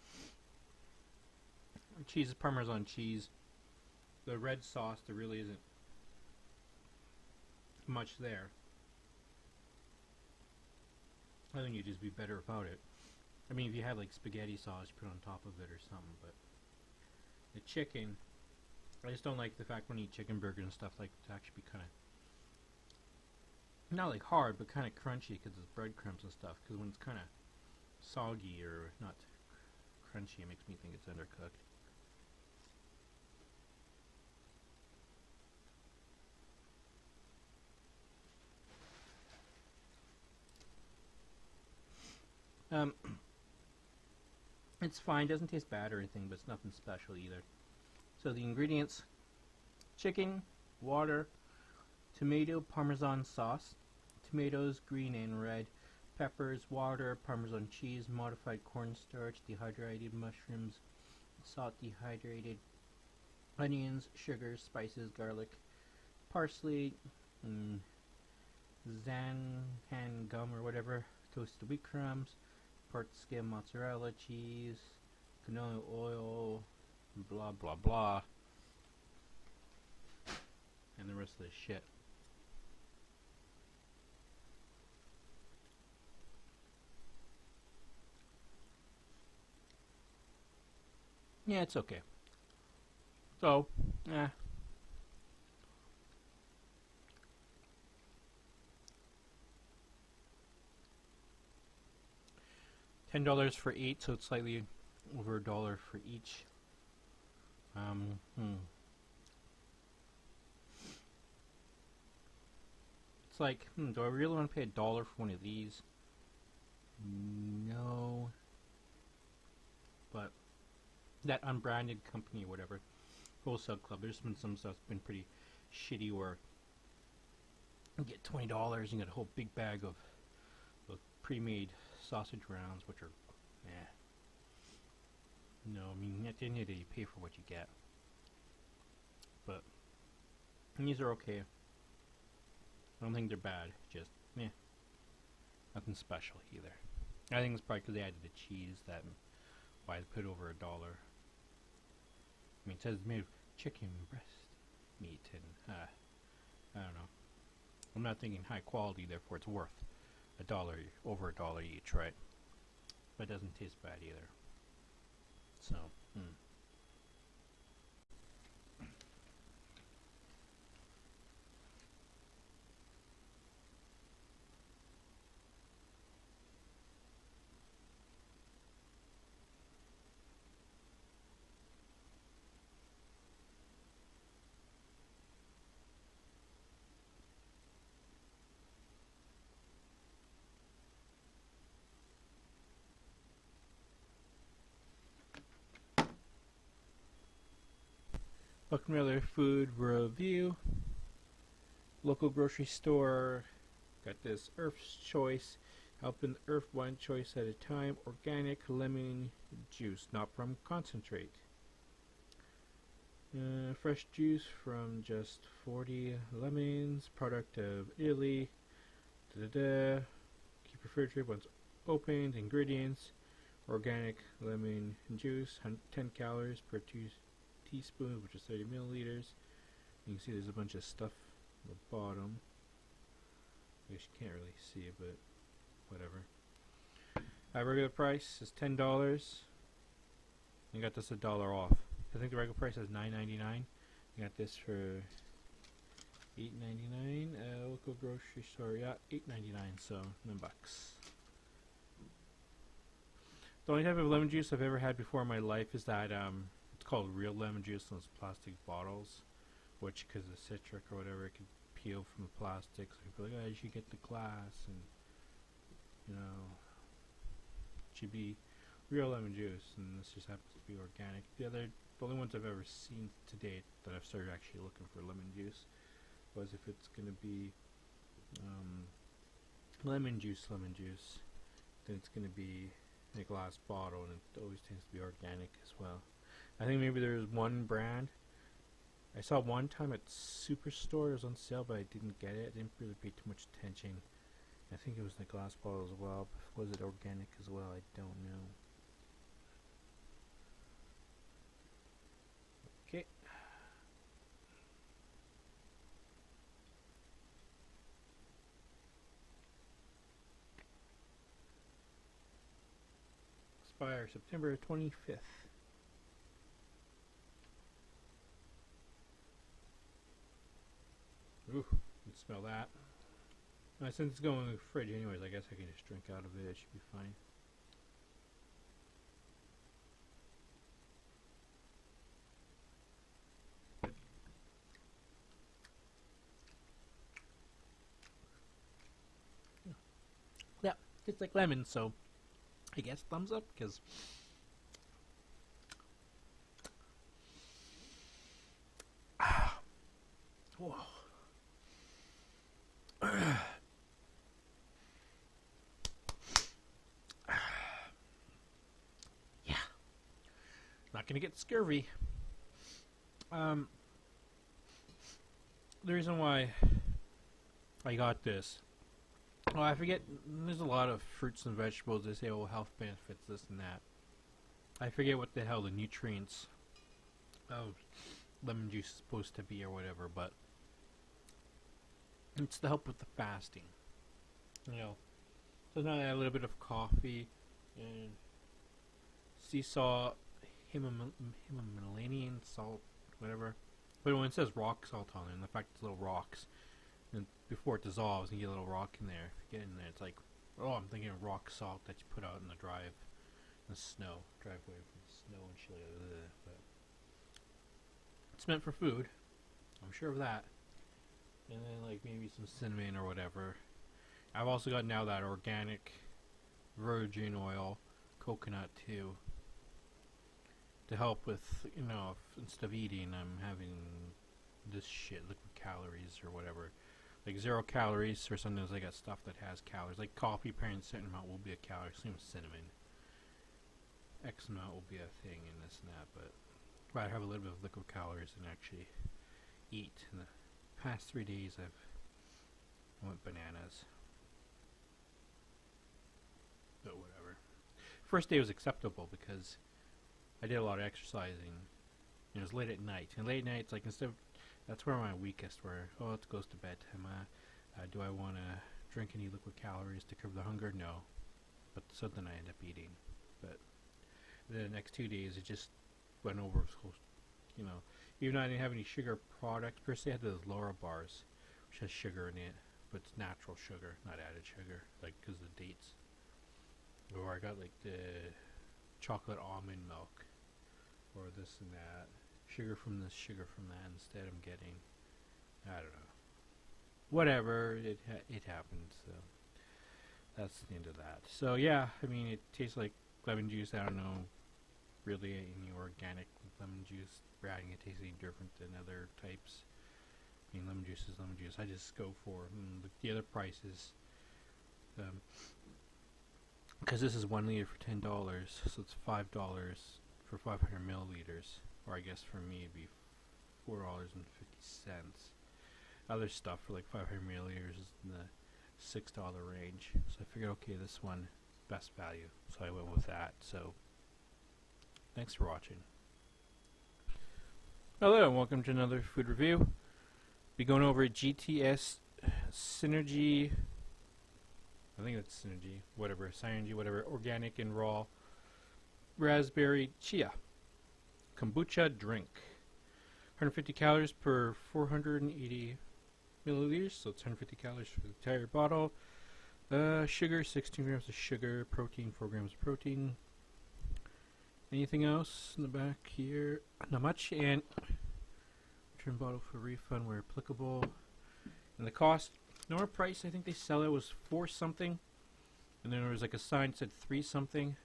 Speaker 2: cheese is Parmesan cheese. The red sauce, there really isn't much there. I think you'd just be better without it. I mean, if you had like spaghetti sauce, you put it on top of it or something, but the chicken, I just don't like the fact when you eat chicken burgers and stuff, like, to actually be kind of, not like hard, but kind of crunchy because it's breadcrumbs and stuff, because when it's kind of soggy or not crunchy, it makes me think it's undercooked. It's fine, doesn't taste bad or anything, but it's nothing special either. So the ingredients: chicken, water, tomato Parmesan sauce, tomatoes green and red, peppers, water, Parmesan cheese, modified cornstarch, dehydrated mushrooms, salt, dehydrated onions, sugar, spices, garlic, parsley, Zanhan gum or whatever, toasted wheat crumbs, part skim mozzarella cheese, canola oil, blah blah blah, and the rest of this shit. Yeah, it's okay. So, $10 for 8, so it's slightly over $1 for each. it's like, do I really want to pay $1 for one of these? No. But that unbranded company or whatever, Wholesale Club, there's been some stuff that's been pretty shitty where you get $20 and you get a whole big bag of pre-made sausage rounds, which are, No, I mean, at the end of the day, you pay for what you get. But these are okay. I don't think they're bad. Just, nothing special either. I think it's probably because they added the cheese that why they put over $1. I mean, it says made of chicken breast meat, and I don't know. I'm not thinking high quality, therefore it's worth $1, over $1 each, right? But it doesn't taste bad either. So, welcome to another food review. Local grocery store. Got this Earth's Choice. Helping the Earth one choice at a time. Organic lemon juice, not from concentrate. Fresh juice from just 40 lemons. Product of Italy. Keep refrigerated once opened. Ingredients: organic lemon juice, 10 calories per teaspoon, which is 30 milliliters. You can see there's a bunch of stuff on the bottom. I guess you can't really see it, but whatever. Regular price is $10. You got this $1 off. I think the regular price is $9.99. You got this for $8.99. Local grocery store, yeah, $8.99. So $9. The only type of lemon juice I've ever had before in my life is that it's called real lemon juice in those plastic bottles, which, because of citric or whatever, it can peel from the plastic. So people are like, oh, you should get the glass, and it should be real lemon juice, and this just happens to be organic. The only ones I've ever seen to date that I've started actually looking for lemon juice was if it's going to be lemon juice, then it's going to be in a glass bottle, and it always tends to be organic as well. I think maybe there's one brand I saw one time at Superstore. It was on sale, but I didn't get it. I didn't really pay too much attention. I think it was in a glass bottle as well. Was it organic as well? I don't know. Okay. Expire September 25th. Ooh, you can smell that. Since it's going in the fridge anyways, I guess I can just drink out of it. It should be fine. Yeah, it's like lemon, so I guess thumbs up, because whoa. Yeah, not gonna get scurvy. The reason why I got this, oh, I forget, there's a lot of fruits and vegetables they say, oh, health benefits, this and that. I forget what the hell the nutrients of lemon juice is supposed to be or whatever, but it's to help with the fasting. So now I add a little bit of coffee and sea salt, Himalayan salt, whatever. But when it says rock salt on it, and the fact it's little rocks, and before it dissolves, and you get a little rock in there. If you get in there, it's like, oh, I'm thinking of rock salt that you put out in the driveway from the snow and shit. But it's meant for food. I'm sure of that. And then, like maybe some cinnamon or whatever. I've also got now that organic virgin oil, coconut too, to help with, you know, if instead of eating, I'm having this shit, liquid calories or whatever. Like 0 calories, or sometimes I got stuff that has calories. Like coffee, apparently a certain amount will be a calorie. Same with cinnamon. X amount will be a thing in this and that, but I'd rather have a little bit of liquid calories than actually eat. In the past 3 days, I went bananas. But whatever. First day was acceptable because I did a lot of exercising. It was late at night. And late at night, it's like instead of, that's where my weakest, where, oh, it goes to bedtime. Do I want to drink any liquid calories to curb the hunger? No. But so then I end up eating. But the next 2 days, it just went over, you know. Even though I didn't have any sugar products per se, I had those Laura bars, which has sugar in it. But it's natural sugar, not added sugar, like, because of the dates. Or I got like the chocolate almond milk, or this and that, sugar from this, sugar from that. Instead, I'm getting, I don't know, whatever. It happened. So that's the end of that. So yeah, I mean, it tastes like lemon juice. I don't know really any organic lemon juice branding. It tastes any different than other types. I mean, lemon juice is lemon juice. I just go for the other prices. Because this is 1 liter for $10, so it's $5 for 500 milliliters. Or I guess for me it'd be $4.50. Other stuff for like 500 milliliters is in the $6 range. So I figured, okay, this one, best value. So I went with that. So thanks for watching. Hello and welcome to another food review. Be going over GTS Synergy. I think that's Synergy, whatever, organic and raw raspberry chia kombucha drink. 150 calories per 480 milliliters, so it's 150 calories for the entire bottle. Sugar, 16 grams of sugar. Protein, 4 grams of protein. Anything else in the back here? Not much. And return bottle for refund where applicable. And the cost, normal price, I think they sell it was 4 something, and then there was like a sign that said 3 something,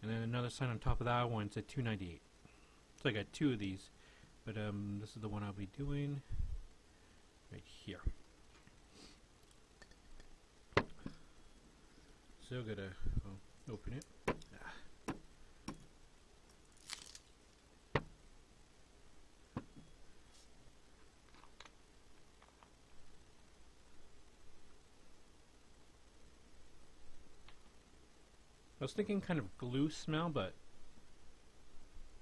Speaker 2: and then another sign on top of that one said $2.98. So I got 2 of these, but this is the one I'll be doing right here. So gotta open it. I was thinking kind of glue smell, but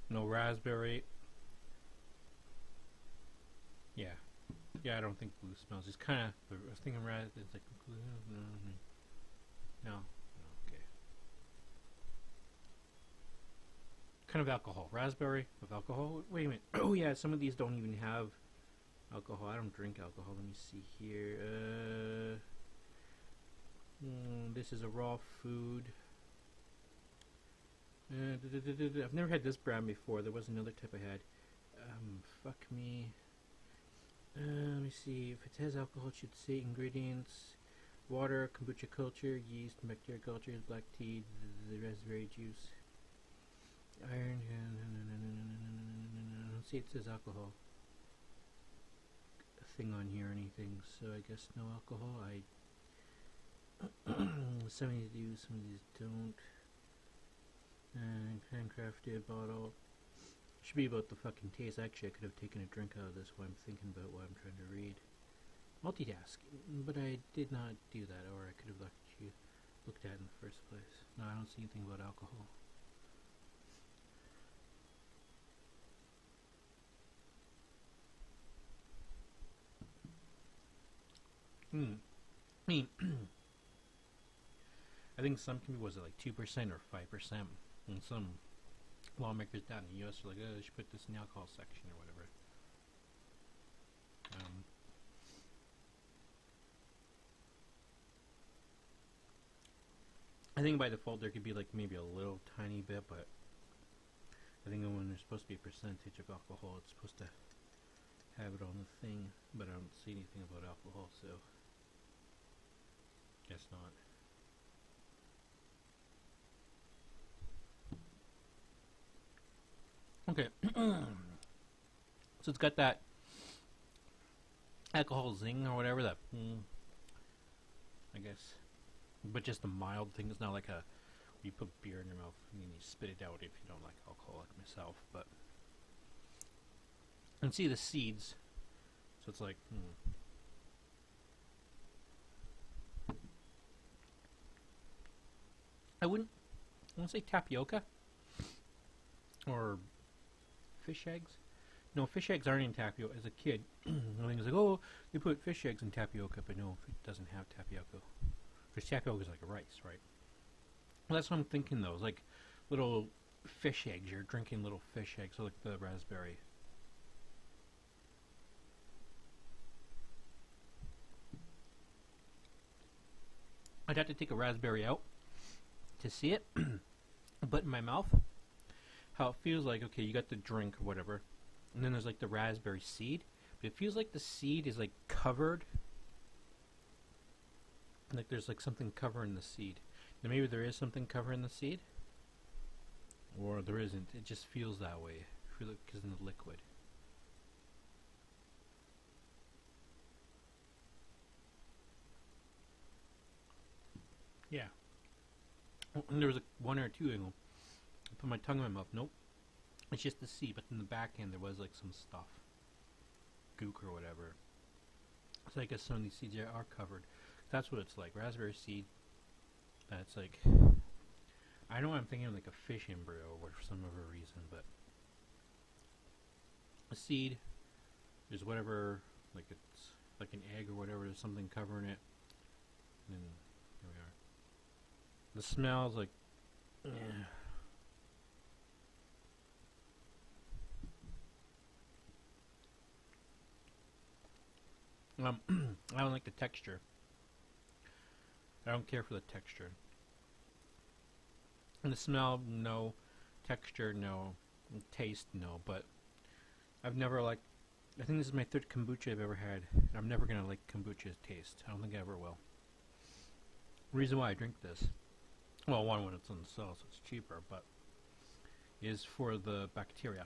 Speaker 2: no raspberry. Yeah, I don't think glue smells. It's kind of, I was thinking raspberry. It's like glue. No, okay. Kind of alcohol. Raspberry with alcohol. Wait a minute. Oh yeah, some of these don't even have alcohol. I don't drink alcohol. Let me see here. This is a raw food. I've never had this brand before. There was another type I had. Fuck me. Let me see. If it has alcohol, it should say ingredients: water, kombucha culture, yeast, bacteria cultures, black tea, the raspberry juice, iron. I don't see it says alcohol thing on here or anything. So I guess no alcohol. Some of these do, some of these don't. And handcrafted bottle. Should be about the fucking taste. Actually, I could have taken a drink out of this while I'm thinking about what I'm trying to read. Multitasking, but I did not do that, or I could have looked at it in the first place. No, I don't see anything about alcohol. I mean, I think some can be, was it like 2% or 5%? And some lawmakers down in the U.S. are like, oh, they should put this in the alcohol section or whatever. I think by default there could be like maybe a little tiny bit, but I think when there's supposed to be a percentage of alcohol, it's supposed to have it on the thing, but I don't see anything about alcohol. alcohol, so guess not. Okay. So it's got that alcohol zing or whatever, that I guess, but just a mild thing. It's not like a you put beer in your mouth and then you spit it out if you don't like alcohol, like myself. But and see the seeds, so it's like I wouldn't say tapioca or fish eggs. No, fish eggs aren't in tapioca. As a kid, I think it's like, oh, they put fish eggs in tapioca, but no, it doesn't have tapioca. Because tapioca is like rice, right? Well, that's what I'm thinking, though. It's like little fish eggs. You're drinking little fish eggs, so like the raspberry. I'd have to take a raspberry out to see it, but in my mouth, how it feels like, okay, you got the drink or whatever, and then there's like the raspberry seed, but it feels like the seed is like covered, like there's like something covering the seed. Now maybe there is something covering the seed, or there isn't. It just feels that way because in the liquid. Yeah. And there was one or two, and I put my tongue in my mouth. Nope. It's just the seed, but in the back end there was like some stuff. Gook or whatever. So I guess some of these seeds are covered. That's what it's like. Raspberry seed. That's like, I know I'm thinking of like a fish embryo or for some other reason, but a seed is whatever, like it's like an egg or whatever, there's something covering it. And then here we are. The smell is like, I don't like the texture. I don't care for the texture. And the smell, no. Texture, no. And taste, no. But I've never liked, I think this is my third kombucha I've ever had. And I'm never going to like kombucha's taste. I don't think I ever will. Reason why I drink this, well, one, when it's on sale, so it's cheaper, but is for the bacteria.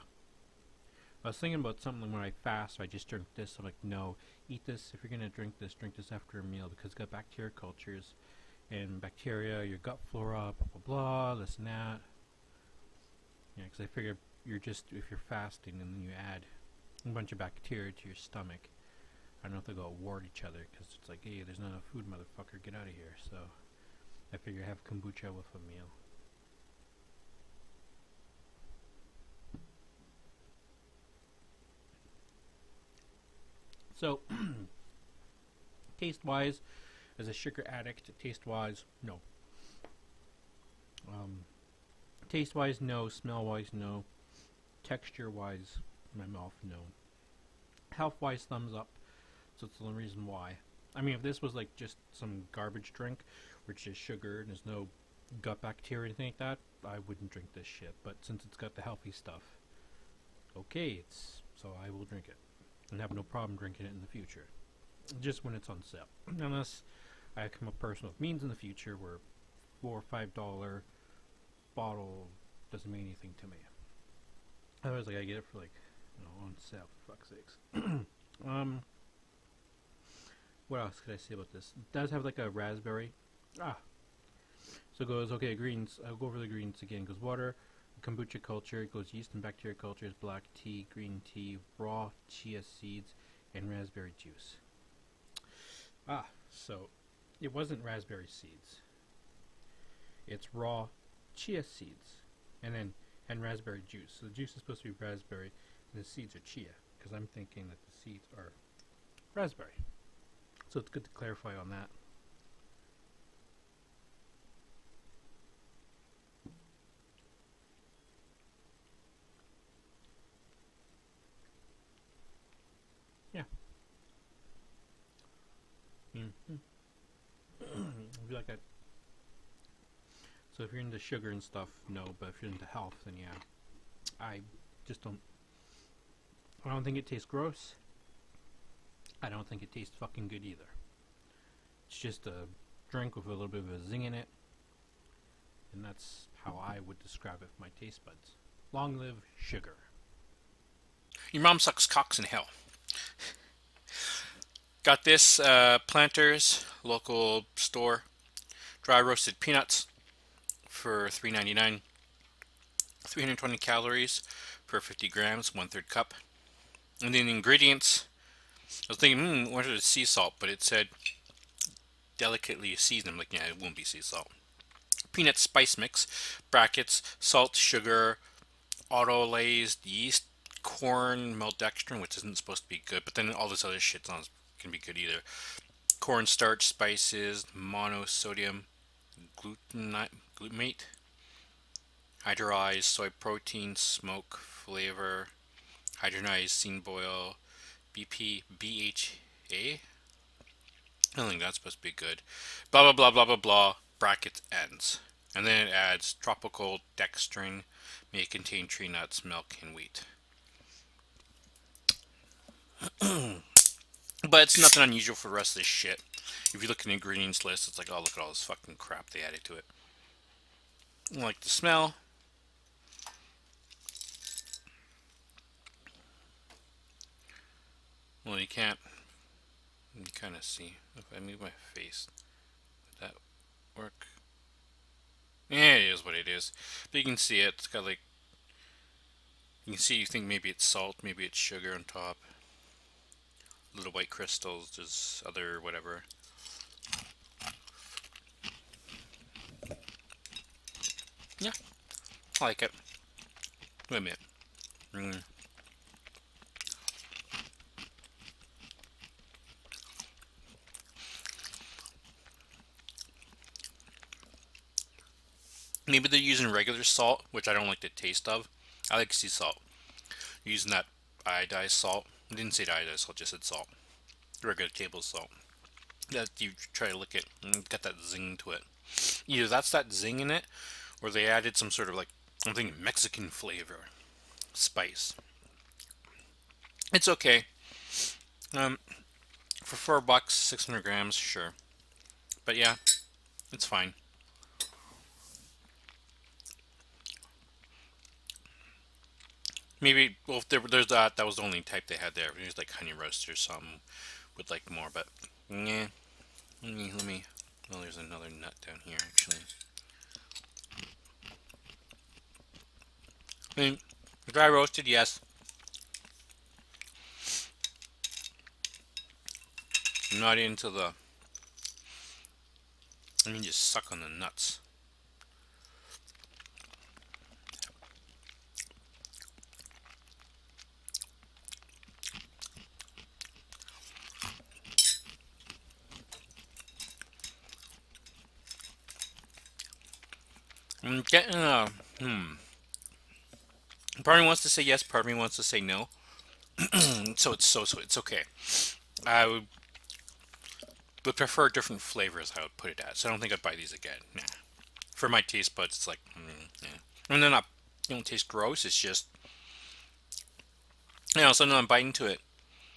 Speaker 2: I was thinking about something when I fast, so I just drink this. I'm like, no, eat this. If you're going to drink this after a meal, because it's got bacteria cultures, and bacteria, your gut flora, blah, blah, blah, this and that. Yeah, because I figure you're just, if you're fasting and then you add a bunch of bacteria to your stomach, I don't know if they go at war with each other, because it's like, hey, there's not enough food, motherfucker, get out of here. So I figure have kombucha with a meal. So, taste-wise, as a sugar addict, taste-wise, no. Taste-wise, no. Smell-wise, no. Texture-wise, my mouth, no. Health-wise, thumbs up. So it's the only reason why. I mean, if this was like just some garbage drink, which is sugar and there's no gut bacteria or anything like that, I wouldn't drink this shit. But since it's got the healthy stuff, okay, so I will drink it. And have no problem drinking it in the future. Just when it's on sale. Unless I come a person with means in the future where $4 or $5 bottle doesn't mean anything to me. Otherwise, like, I get it for like, on sale, for fuck's sakes. What else could I say about this? It does have like a raspberry. So it goes, okay, greens. I'll go over the greens again. It goes water, kombucha culture, it goes yeast and bacteria cultures, black tea, green tea, raw chia seeds, and raspberry juice. So it wasn't raspberry seeds. It's raw chia seeds, and raspberry juice. So the juice is supposed to be raspberry, and the seeds are chia, because I'm thinking that the seeds are raspberry. So it's good to clarify on that. Yeah. If you like that. So if you're into sugar and stuff, no. But if you're into health, then yeah. I don't think it tastes gross. I don't think it tastes fucking good either. It's just a drink with a little bit of a zing in it. And that's how I would describe it for my taste buds. Long live sugar.
Speaker 3: Your mom sucks cocks in hell. Got this Planters local store dry roasted peanuts for $3.99. 320 calories per 50 grams, 1/3 cup. And then the ingredients, I was thinking, what is sea salt? But it said delicately seasoned. I'm like, yeah, it won't be sea salt. Peanut spice mix, brackets, salt, sugar, auto-laced yeast, corn maltodextrin, which isn't supposed to be good, but then all this other shit's not gonna be good either. Cornstarch, spices, monosodium glutamate, hydrolyzed soy protein, smoke flavor, hydrogenized seed oil, BHA. I don't think that's supposed to be good. Blah blah blah blah blah blah. Brackets ends, and then it adds tropical dextrin, may contain tree nuts, milk, and wheat. But it's nothing unusual for the rest of this shit. If you look at the ingredients list, it's like, oh, look at all this fucking crap they added to it. I like the smell. Well, you can't. You kind of see. If I move my face, would that work? Yeah, it is what it is. But you can see it. It's got like. You can see. You think maybe it's salt, maybe it's sugar on top. Little white crystals. There's other whatever. Yeah, I like it. Wait a minute. Maybe they're using regular salt, which I don't like the taste of. I like sea salt. Using that iodized salt. I didn't say iodized salt, just said salt. Regular table salt. That you try to lick it and got that zing to it. Either that's that zing in it, or they added some sort of like, I'm thinking Mexican flavor. Spice. It's okay. For $4, 600 grams, sure. But yeah, it's fine. Maybe, well, if there's that was the only type they had there. There's like honey roast or something with like more, but yeah. Let me. Oh, there's another nut down here actually. I mean, dry roasted, yes. I'm not into the. I mean, just suck on the nuts. I'm getting a Part of me wants to say yes, part of me wants to say no. So it's okay. I would prefer different flavors. I would put it at. So I don't think I'd buy these again. Nah. For my taste buds, it's like, yeah. And they're not. They don't taste gross. It's just, so now I'm biting into it.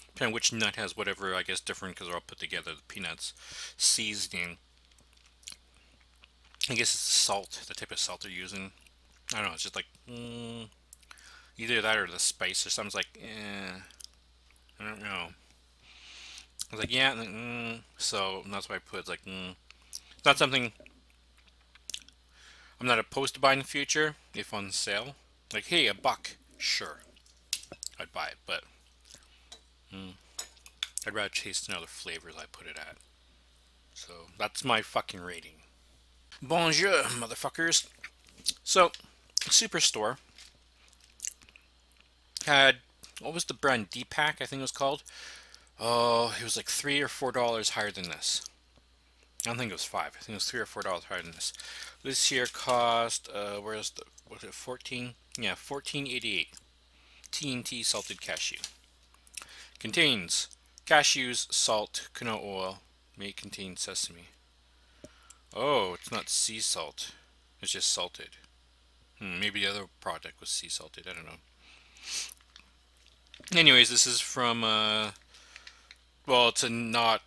Speaker 3: Depending on which nut has whatever, I guess, different because they're all put together. The peanuts, seasoning. I guess it's the salt, the type of salt they're using. I don't know. It's just like either that or the spice or something's like, I don't know. I was like, yeah, so that's why I put like, it's not something I'm not opposed to buying in the future if on sale. Like, hey, $1, sure, I'd buy it, but I'd rather taste another flavors I put it at. So that's my fucking rating. Bonjour, motherfuckers. So, Superstore had, what was the brand? D-Pack, I think it was called. Oh, it was like $3 or $4 higher than this. I don't think it was $5. I think it was $3 or $4 higher than this. This here cost, was it 14? Yeah, $14.88. TNT salted cashew. Contains cashews, salt, canola oil. May contain sesame. Oh, it's not sea salt. It's just salted. Maybe the other product was sea salted. I don't know. Anyways, this is from Well, it's a not.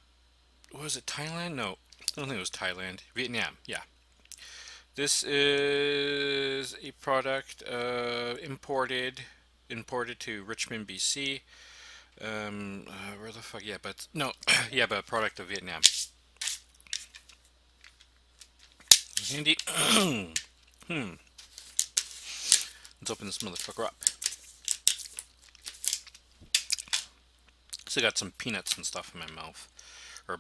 Speaker 3: What was it? Thailand? No, I don't think it was Thailand. Vietnam. Yeah. This is a product imported to Richmond, BC. Where the fuck? Yeah, but no, yeah, but a product of Vietnam. Handy. Hmm. Let's open this motherfucker up. Still got some peanuts and stuff in my mouth, or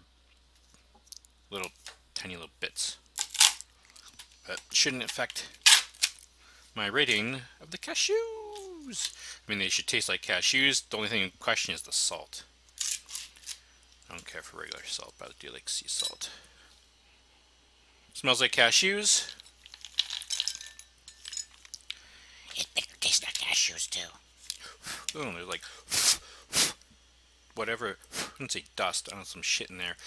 Speaker 3: little tiny little bits. But shouldn't affect my rating of the cashews. I mean, they should taste like cashews. The only thing in question is the salt. I don't care for regular salt, but I do like sea salt. Smells like cashews.
Speaker 4: It tastes like cashews too.
Speaker 3: Oh, there's like whatever. I wouldn't say dust. I don't know, some shit in there.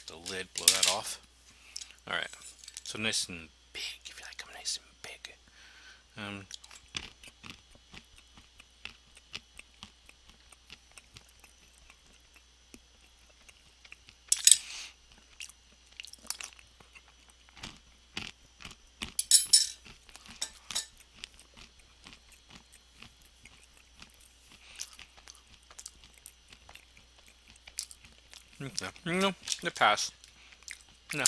Speaker 3: The lid, blow that off. All right. So nice and big. If you like them nice and big. No, it passed. No.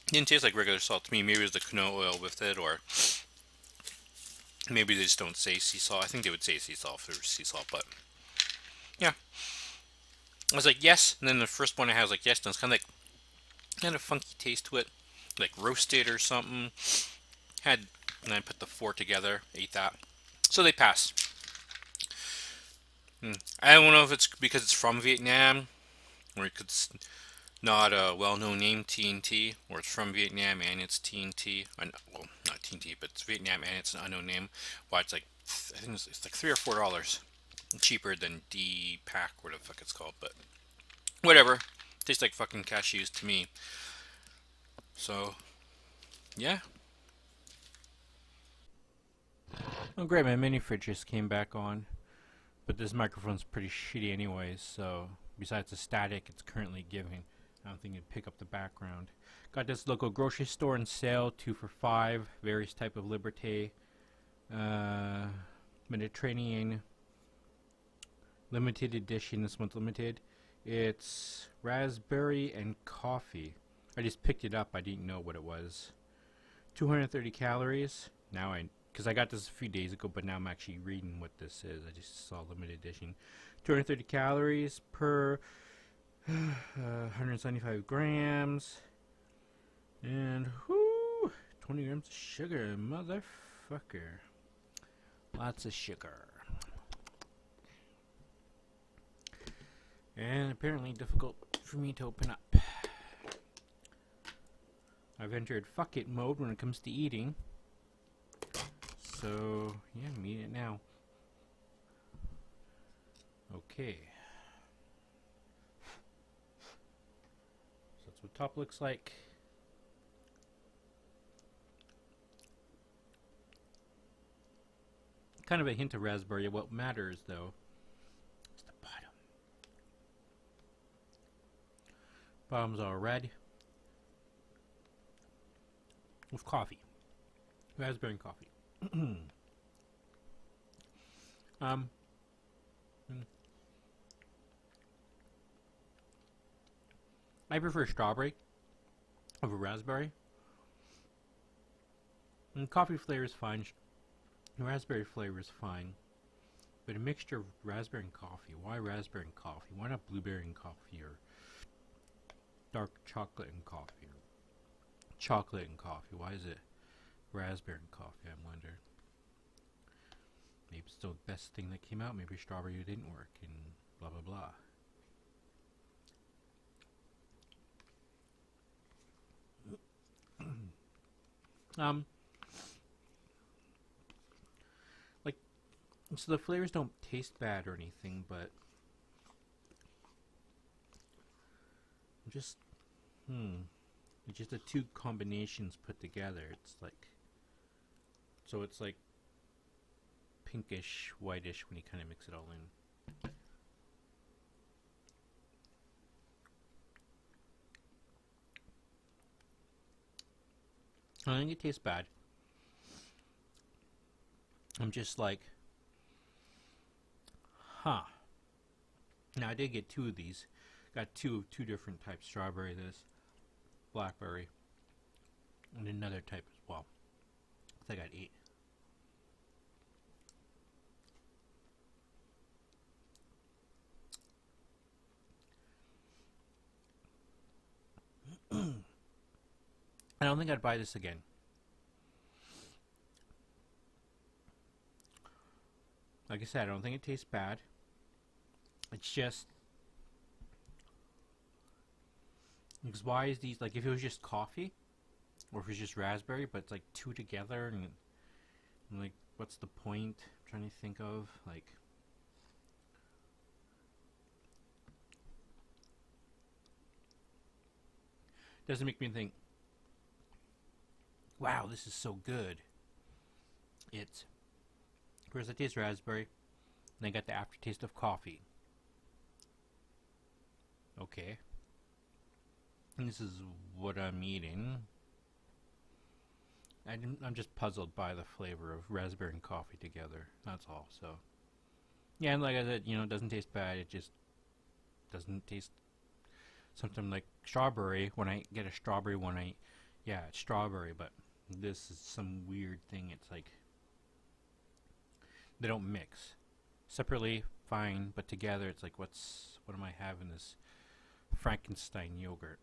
Speaker 3: Didn't taste like regular salt to me. Maybe it was the canola oil with it, or maybe they just don't say sea salt. I think they would say sea salt if there was sea salt, but yeah. I was like, yes, and then the first one I had was like, yes, and it's kind of funky taste to it, like roasted or something. And I put the four together, ate that. So they pass. I don't know if it's because it's from Vietnam, or it's not a well-known name, TNT, or it's from Vietnam and it's TNT. Well, not TNT, but it's Vietnam and it's an unknown name. Why it's like, I think it's like $3 or $4 cheaper than D Pack, whatever the fuck it's called. But whatever, tastes like fucking cashews to me. So yeah.
Speaker 2: Oh great, my mini fridge just came back on. But this microphone's pretty shitty anyways, so besides the static it's currently giving, I don't think it'd pick up the background. Got this local grocery store on sale, 2 for $5, various type of Liberté. Mediterranean limited edition, this one's limited. It's raspberry and coffee. I just picked it up, I didn't know what it was. 230 calories. Now because I got this a few days ago, but now I'm actually reading what this is. I just saw limited edition. 230 calories per 175 grams. And 20 grams of sugar, motherfucker. Lots of sugar. And apparently difficult for me to open up. I've entered fuck it mode when it comes to eating. So, yeah, I'm eating it now. Okay. So that's what top looks like. Kind of a hint of raspberry. What matters, though, is the bottom. Bottom's all red. With coffee. Raspberry and coffee. I prefer strawberry over raspberry. And coffee flavor is fine. Raspberry flavor is fine. But a mixture of raspberry and coffee. Why raspberry and coffee? Why not blueberry and coffee or dark chocolate and coffee or chocolate and coffee? Why is it raspberry and coffee, I wonder. Maybe it's the best thing that came out. Maybe strawberry didn't work and blah blah blah. Like, so the flavors don't taste bad or anything, but just it's just the two combinations put together. It's like, so it's like pinkish, whitish when you kind of mix it all in. I don't think it tastes bad. I'm just like, huh. Now I did get 2 of these. Got two different types: strawberry, this, blackberry, and another type as well. I think I got 8. I don't think I'd buy this again. Like I said, I don't think it tastes bad. It's just, because why is these, like, if it was just coffee, or if it was just raspberry, but it's like 2 together, and like, what's the point? I'm trying to think of, like, doesn't make me think, wow, this is so good. It's, whereas I taste raspberry, and I got the aftertaste of coffee. Okay. And this is what I'm eating. I'm just puzzled by the flavor of raspberry and coffee together. That's all. So, yeah, and like I said, it doesn't taste bad. It just doesn't taste something like strawberry. When I get a strawberry one, yeah, it's strawberry, but this is some weird thing. It's like they don't mix. Separately, fine, but together, it's like, what am I having? This Frankenstein yogurt.